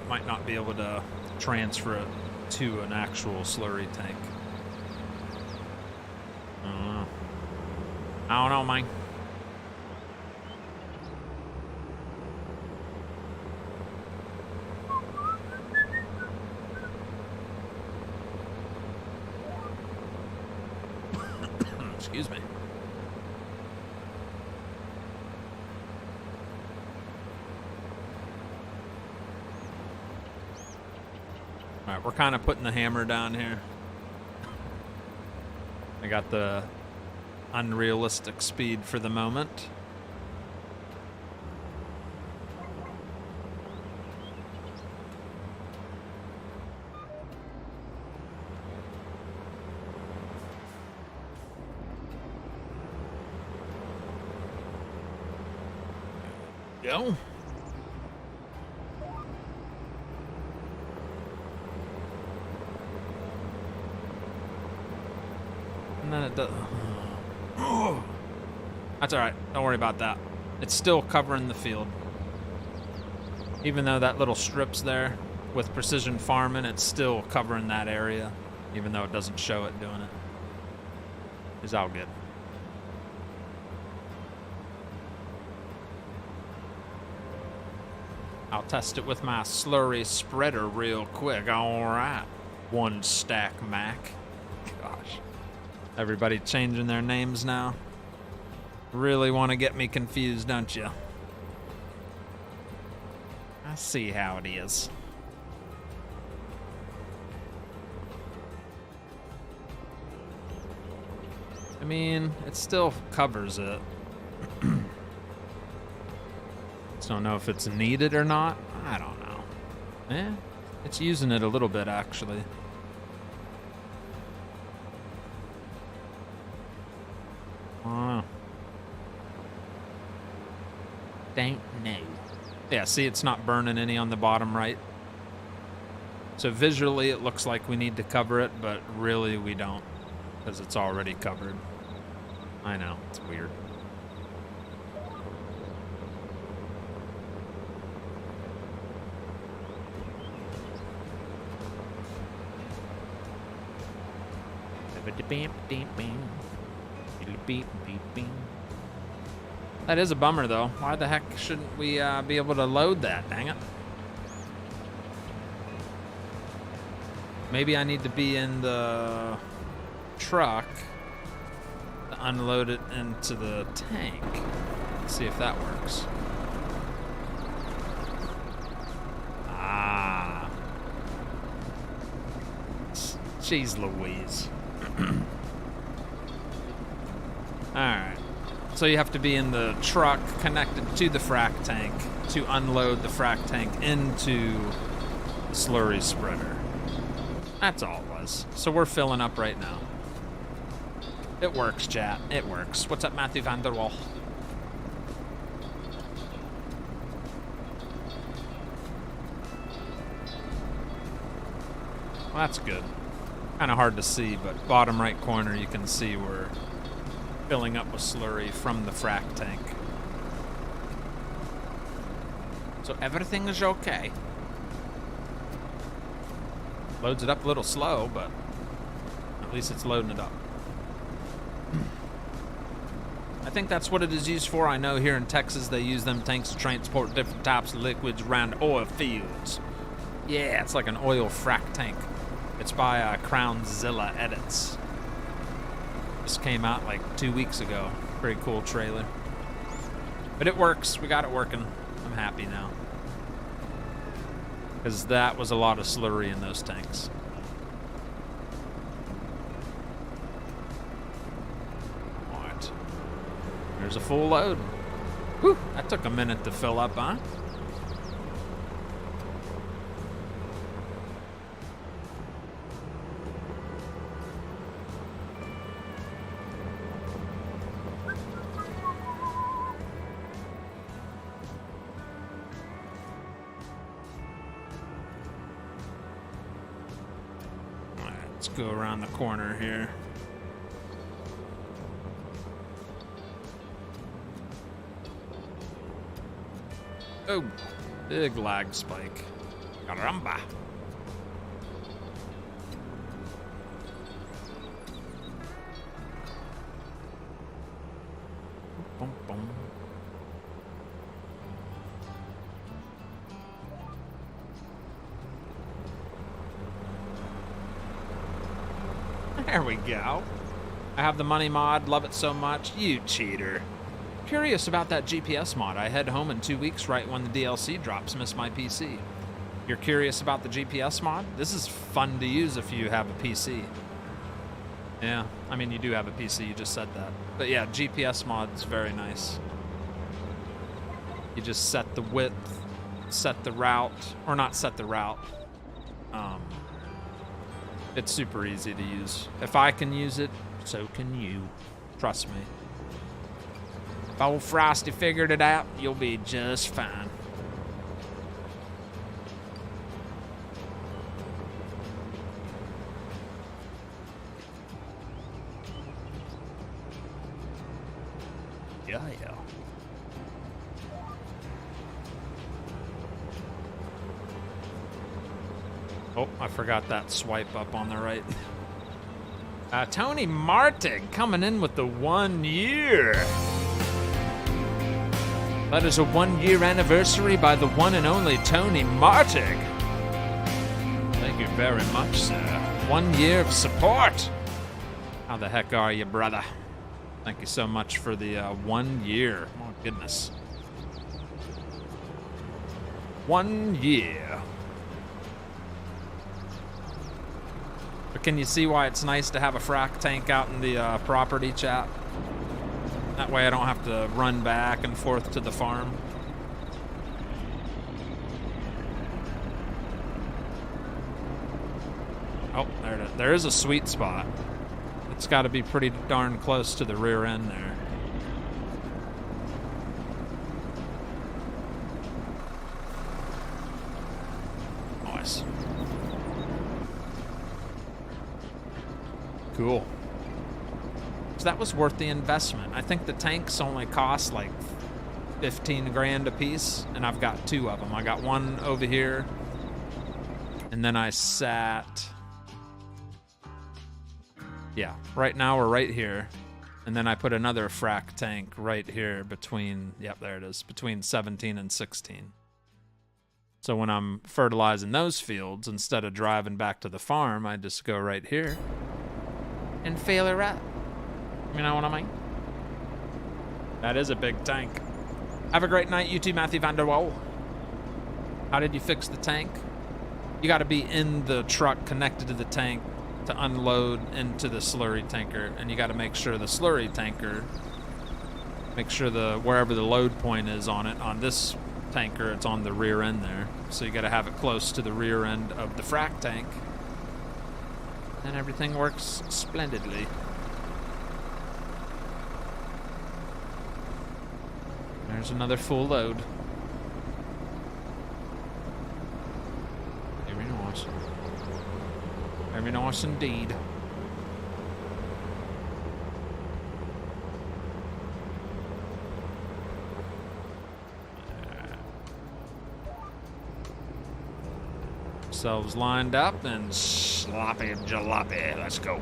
Might not be able to transfer it to an actual slurry tank. I don't know, man. Excuse me. Alright, we're kind of putting the hammer down here. I got the unrealistic speed for the moment. Go. And then it does. That's alright. Don't worry about that. It's still covering the field. Even though that little strip's there, with precision farming, it's still covering that area. Even though it doesn't show it doing it. It's all good. I'll test it with my slurry spreader real quick. Alright. One stack Mac. Gosh. Everybody changing their names now. Really want to get me confused, don't you? I see how it is. I mean, it still covers it. So I don't know if it's needed or not. I don't know. Eh, it's using it a little bit, actually. Don't know. Yeah, see, it's not burning any on the bottom right. So visually, it looks like we need to cover it, but really we don't, because it's already covered. I know, it's weird. That is a bummer, though. Why the heck shouldn't we be able to load that? Dang it. Maybe I need to be in the truck to unload it into the tank. Let's see if that works. Ah. Jeez Louise. Alright. So you have to be in the truck connected to the frac tank to unload the frac tank into the slurry spreader. That's all it was. So we're filling up right now. It works, chat. It works. What's up, Matthew van der Wal? Well, that's good. Kind of hard to see, but bottom right corner you can see we're filling up with slurry from the frac tank. So everything is okay. Loads it up a little slow, but at least it's loading it up. I think that's what it is used for. I know here in Texas they use them tanks to transport different types of liquids around oil fields. Yeah, it's like an oil frac tank. It's by Crownzilla Edits. This came out like 2 weeks ago. Pretty cool trailer. But it works. We got it working. I'm happy now. Because that was a lot of slurry in those tanks. Alright. There's a full load. Whew, that took a minute to fill up, huh? Let's go around the corner here. Oh, big lag spike. Caramba. Boom, boom. There we go. I have the money mod, love it so much. You cheater. Curious about that GPS mod. I head home in 2 weeks right when the DLC drops. Miss my PC. You're curious about the GPS mod? This is fun to use if you have a PC. Yeah, I mean, you do have a PC, you just said that. But yeah, GPS mod is very nice. You just set the width, set the route, or not set the route. It's super easy to use. If I can use it, so can you. Trust me. If old Frosty figured it out, you'll be just fine. Yeah. Oh, I forgot that swipe up on the right. Tony Martig coming in with the 1 year. That is a 1 year anniversary by the one and only Tony Martig. Thank you very much, sir. 1 year of support. How the heck are you, brother? Thank you so much for the 1 year. Oh, goodness. 1 year. But can you see why it's nice to have a frac tank out in the property, chat? That way I don't have to run back and forth to the farm. Oh, there it is. There is a sweet spot. It's got to be pretty darn close to the rear end there. Nice. Cool. So that was worth the investment. I think the tanks only cost like 15 grand a piece, and I've got 2 of them. I got one over here, and then I sat... Yeah, right now we're right here, and then I put another frac tank right here between... Yep, there it is, between 17 and 16. So when I'm fertilizing those fields, instead of driving back to the farm, I just go right here and fill her up. You know what I mean? That is a big tank. Have a great night, you too, Matthew van der Wal. How did you fix the tank? You got to be in the truck connected to the tank to unload into the slurry tanker, and you got to make sure the slurry tanker Make sure wherever the load point is on it, on this tanker, it's on the rear end there. So you got to have it close to the rear end of the frac tank. And everything works splendidly. There's another full load. Very nice. Very nice indeed. Ourselves lined up and sloppy jalopy. Let's go.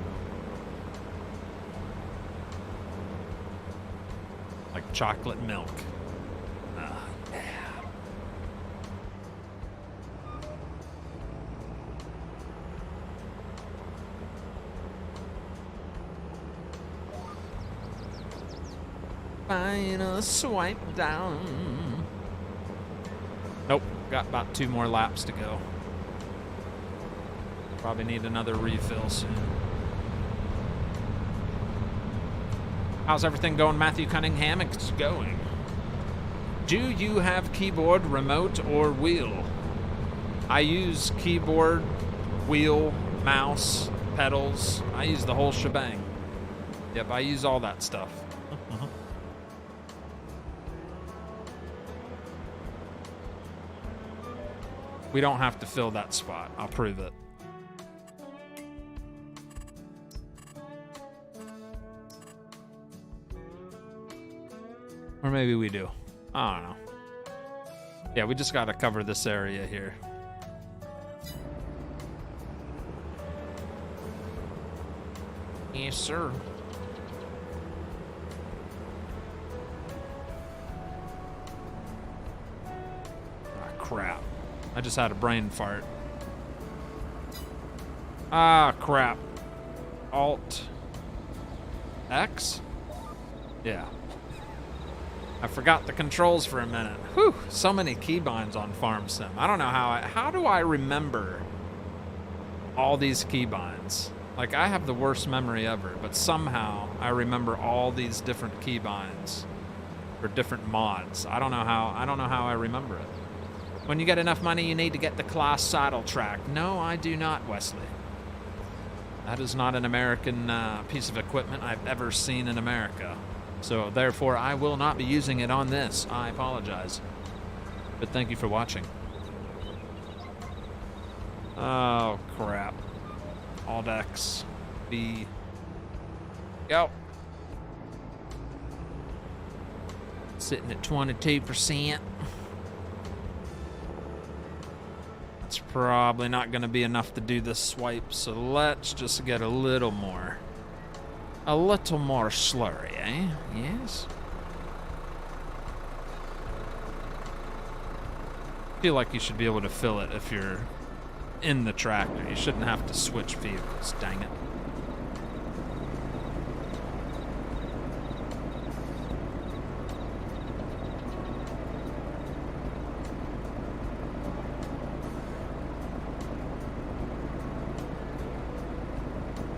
Like chocolate milk. Yeah. Final swipe down. Nope, got about 2 more laps to go. Probably need another refill soon. How's everything going, Matthew Cunningham? It's going. Do you have keyboard, remote, or wheel? I use keyboard, wheel, mouse, pedals. I use the whole shebang. Yep, I use all that stuff. We don't have to fill that spot. I'll prove it. Or maybe we do. I don't know. Yeah, we just got to cover this area here. Yes, sir. Ah, crap. I just had a brain fart. Ah, crap. Alt X? Yeah. I forgot the controls for a minute. Whew, so many keybinds on Farm Sim. I don't know how do I remember all these keybinds? Like, I have the worst memory ever, but somehow I remember all these different keybinds for different mods. I don't know how I remember it. When you get enough money, you need to get the class saddle track. No, I do not, Wesley. That is not an American piece of equipment I've ever seen in America. So, therefore, I will not be using it on this. I apologize. But thank you for watching. Oh, crap. Alt X. B. Go. Sitting at 22%. It's probably not going to be enough to do this swipe, so let's just get a little more. A little more slurry, eh? Yes? I feel like you should be able to fill it if you're in the tractor. You shouldn't have to switch vehicles, dang it.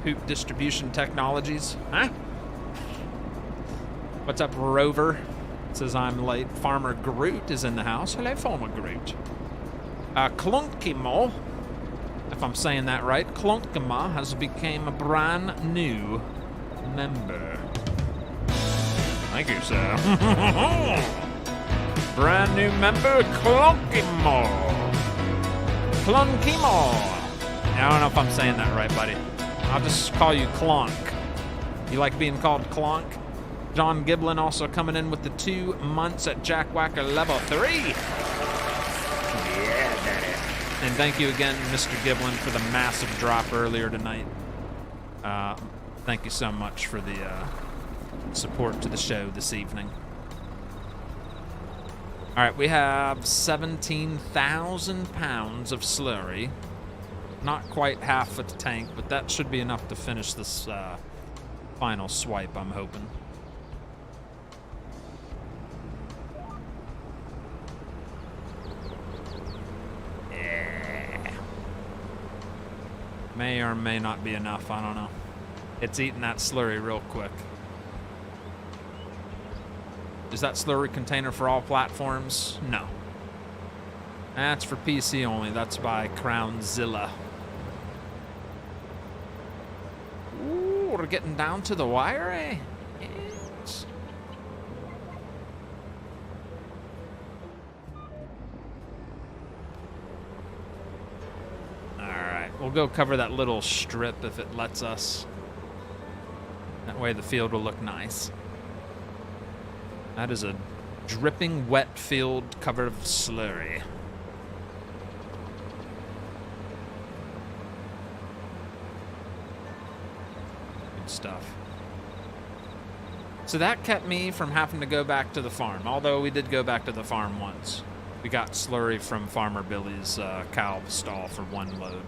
Hoop Distribution Technologies. Huh? What's up, Rover? Says I'm late. Farmer Groot is in the house. Hello, Farmer Groot. Klonkimo, if I'm saying that right, Klonkima has become a brand new member. Thank you, sir. Brand new member, Klonkimo. Klonkimo. I don't know if I'm saying that right, buddy. I'll just call you Clonk. You like being called Clonk? John Giblin also coming in with the 2 months at Jack Whacker level 3. Yeah, daddy. And thank you again, Mr. Giblin, for the massive drop earlier tonight. Thank you so much for the support to the show this evening. All right, we have 17,000 pounds of slurry. Not quite half of the tank, but that should be enough to finish this final swipe, I'm hoping. Yeah. May or may not be enough, I don't know. It's eating that slurry real quick. Is that slurry container for all platforms? No. That's for PC only. That's by Crownzilla. Ooh, we're getting down to the wire, eh? Yes. Alright, we'll go cover that little strip if it lets us. That way the field will look nice. That is a dripping wet field covered with slurry. Good stuff. So that kept me from having to go back to the farm, although we did go back to the farm once. We got slurry from Farmer Billy's cow stall for one load.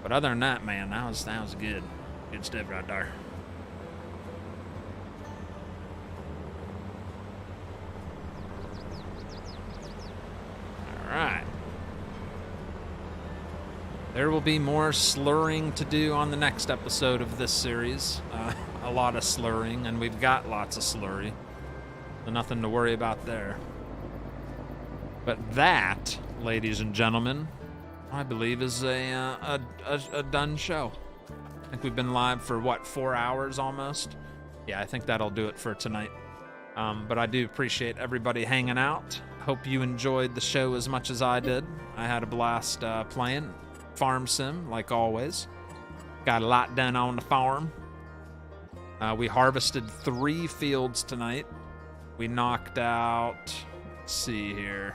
But other than that, man, that was good. Good stuff right there. All right. There will be more slurring to do on the next episode of this series. A lot of slurring, and we've got lots of slurry. So nothing to worry about there. But that, ladies and gentlemen, I believe is a done show. I think we've been live for, what, 4 hours almost? Yeah, I think that'll do it for tonight. But I do appreciate everybody hanging out. Hope you enjoyed the show as much as I did. I had a blast playing Farm Sim, like always. Got a lot done on the farm. We harvested 3 fields tonight. We knocked out, let's see here.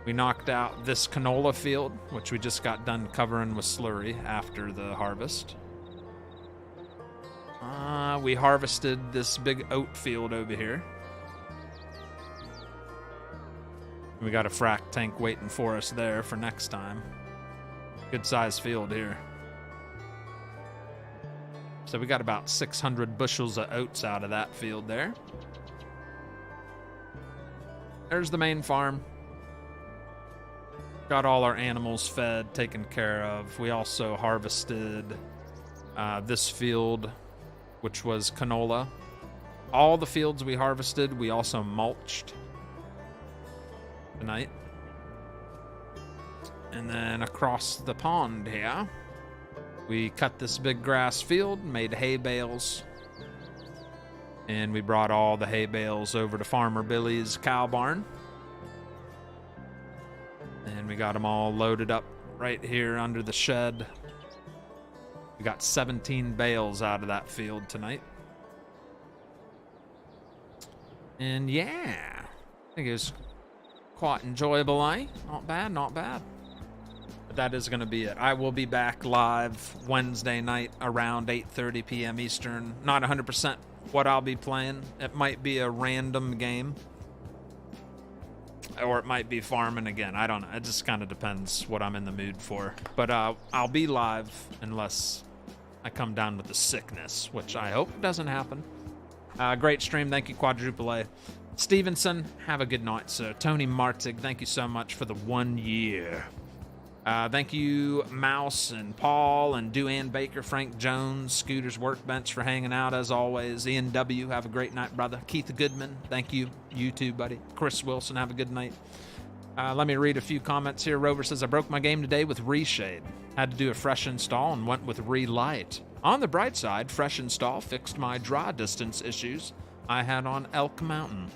We knocked out this canola field, which we just got done covering with slurry after the harvest. We harvested this big oat field over here. We got a frac tank waiting for us there for next time. Good sized field here. So we got about 600 bushels of oats out of that field there. There's the main farm. Got all our animals fed, taken care of. We also harvested this field, which was canola. All the fields we harvested, we also mulched tonight. And then across the pond here, we cut this big grass field, made hay bales. And we brought all the hay bales over to Farmer Billy's cow barn. And we got them all loaded up right here under the shed. We got 17 bales out of that field tonight. And yeah, I think it was quite enjoyable, eh? Not bad, not bad. But that is going to be it. I will be back live Wednesday night around 8:30 p.m. Eastern. Not 100% what I'll be playing. It might be a random game. Or it might be farming again. I don't know. It just kind of depends what I'm in the mood for. But I'll be live unless I come down with the sickness, which I hope doesn't happen. Great stream. Thank you, Quadruple A. Stevenson, have a good night, sir. Tony Martig, thank you so much for the 1 year. Thank you, Mouse and Paul and Duane Baker, Frank Jones, Scooter's Workbench for hanging out as always. Ian W, have a great night, brother. Keith Goodman, thank you. You too, buddy. Chris Wilson, have a good night. Let me read a few comments here. Rover says, I broke my game today with Reshade. Had to do a fresh install and went with Relight. On the bright side, fresh install fixed my draw distance issues I had on Elk Mountain.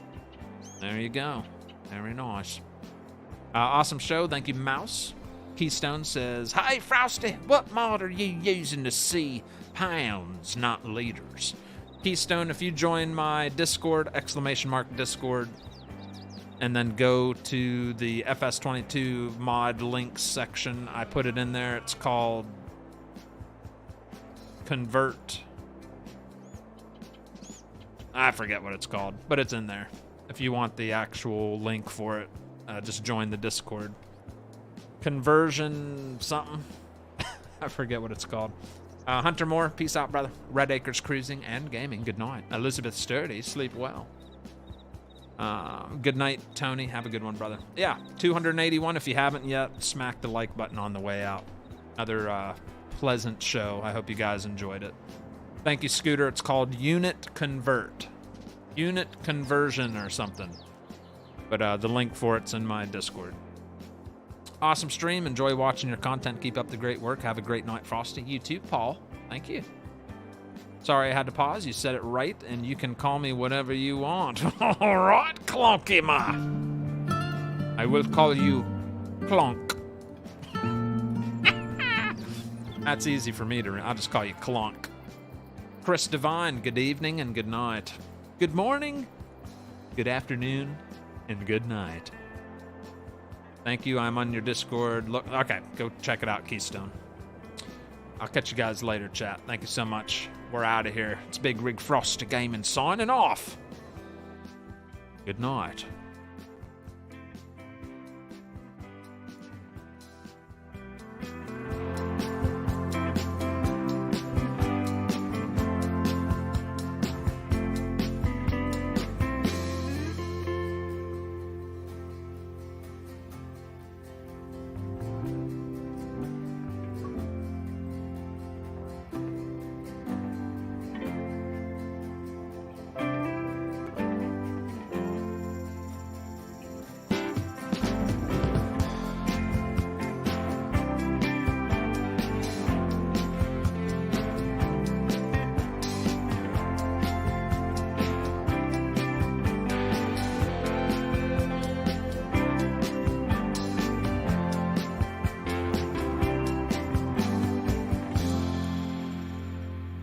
There you go. Very nice. Awesome show. Thank you, Mouse. Keystone says, Hi, Frosty. What mod are you using to see pounds, not liters? Keystone, if you join my Discord, !Discord, and then go to the FS22 mod links section, I put it in there. It's called Convert. I forget what it's called, but it's in there. If you want the actual link for it, just join the Discord. Conversion something. I forget what it's called. Hunter Moore, peace out, brother. Red Acres Cruising and Gaming, good night. Elizabeth Sturdy, sleep well. Good night, Tony. Have a good one, brother. Yeah, 281. If you haven't yet, smack the like button on the way out. Another pleasant show. I hope you guys enjoyed it. Thank you, Scooter. It's called Unit Convert. unit conversion or something. But the link for it's in my Discord. Awesome stream. Enjoy watching your content. Keep up the great work. Have a great night, Frosty. You too, Paul. Thank you. Sorry I had to pause. You said it right, and you can call me whatever you want. All right, Clonky Ma. I will call you Clonk. That's easy for me to... I'll just call you Clonk. Chris Devine, good evening and good night. Good morning, good afternoon, and good night. Thank you. I'm on your Discord. Look, okay, go check it out, Keystone. I'll catch you guys later, chat. Thank you so much. We're out of here. It's Big Rig Frosty Gaming signing off. Good night.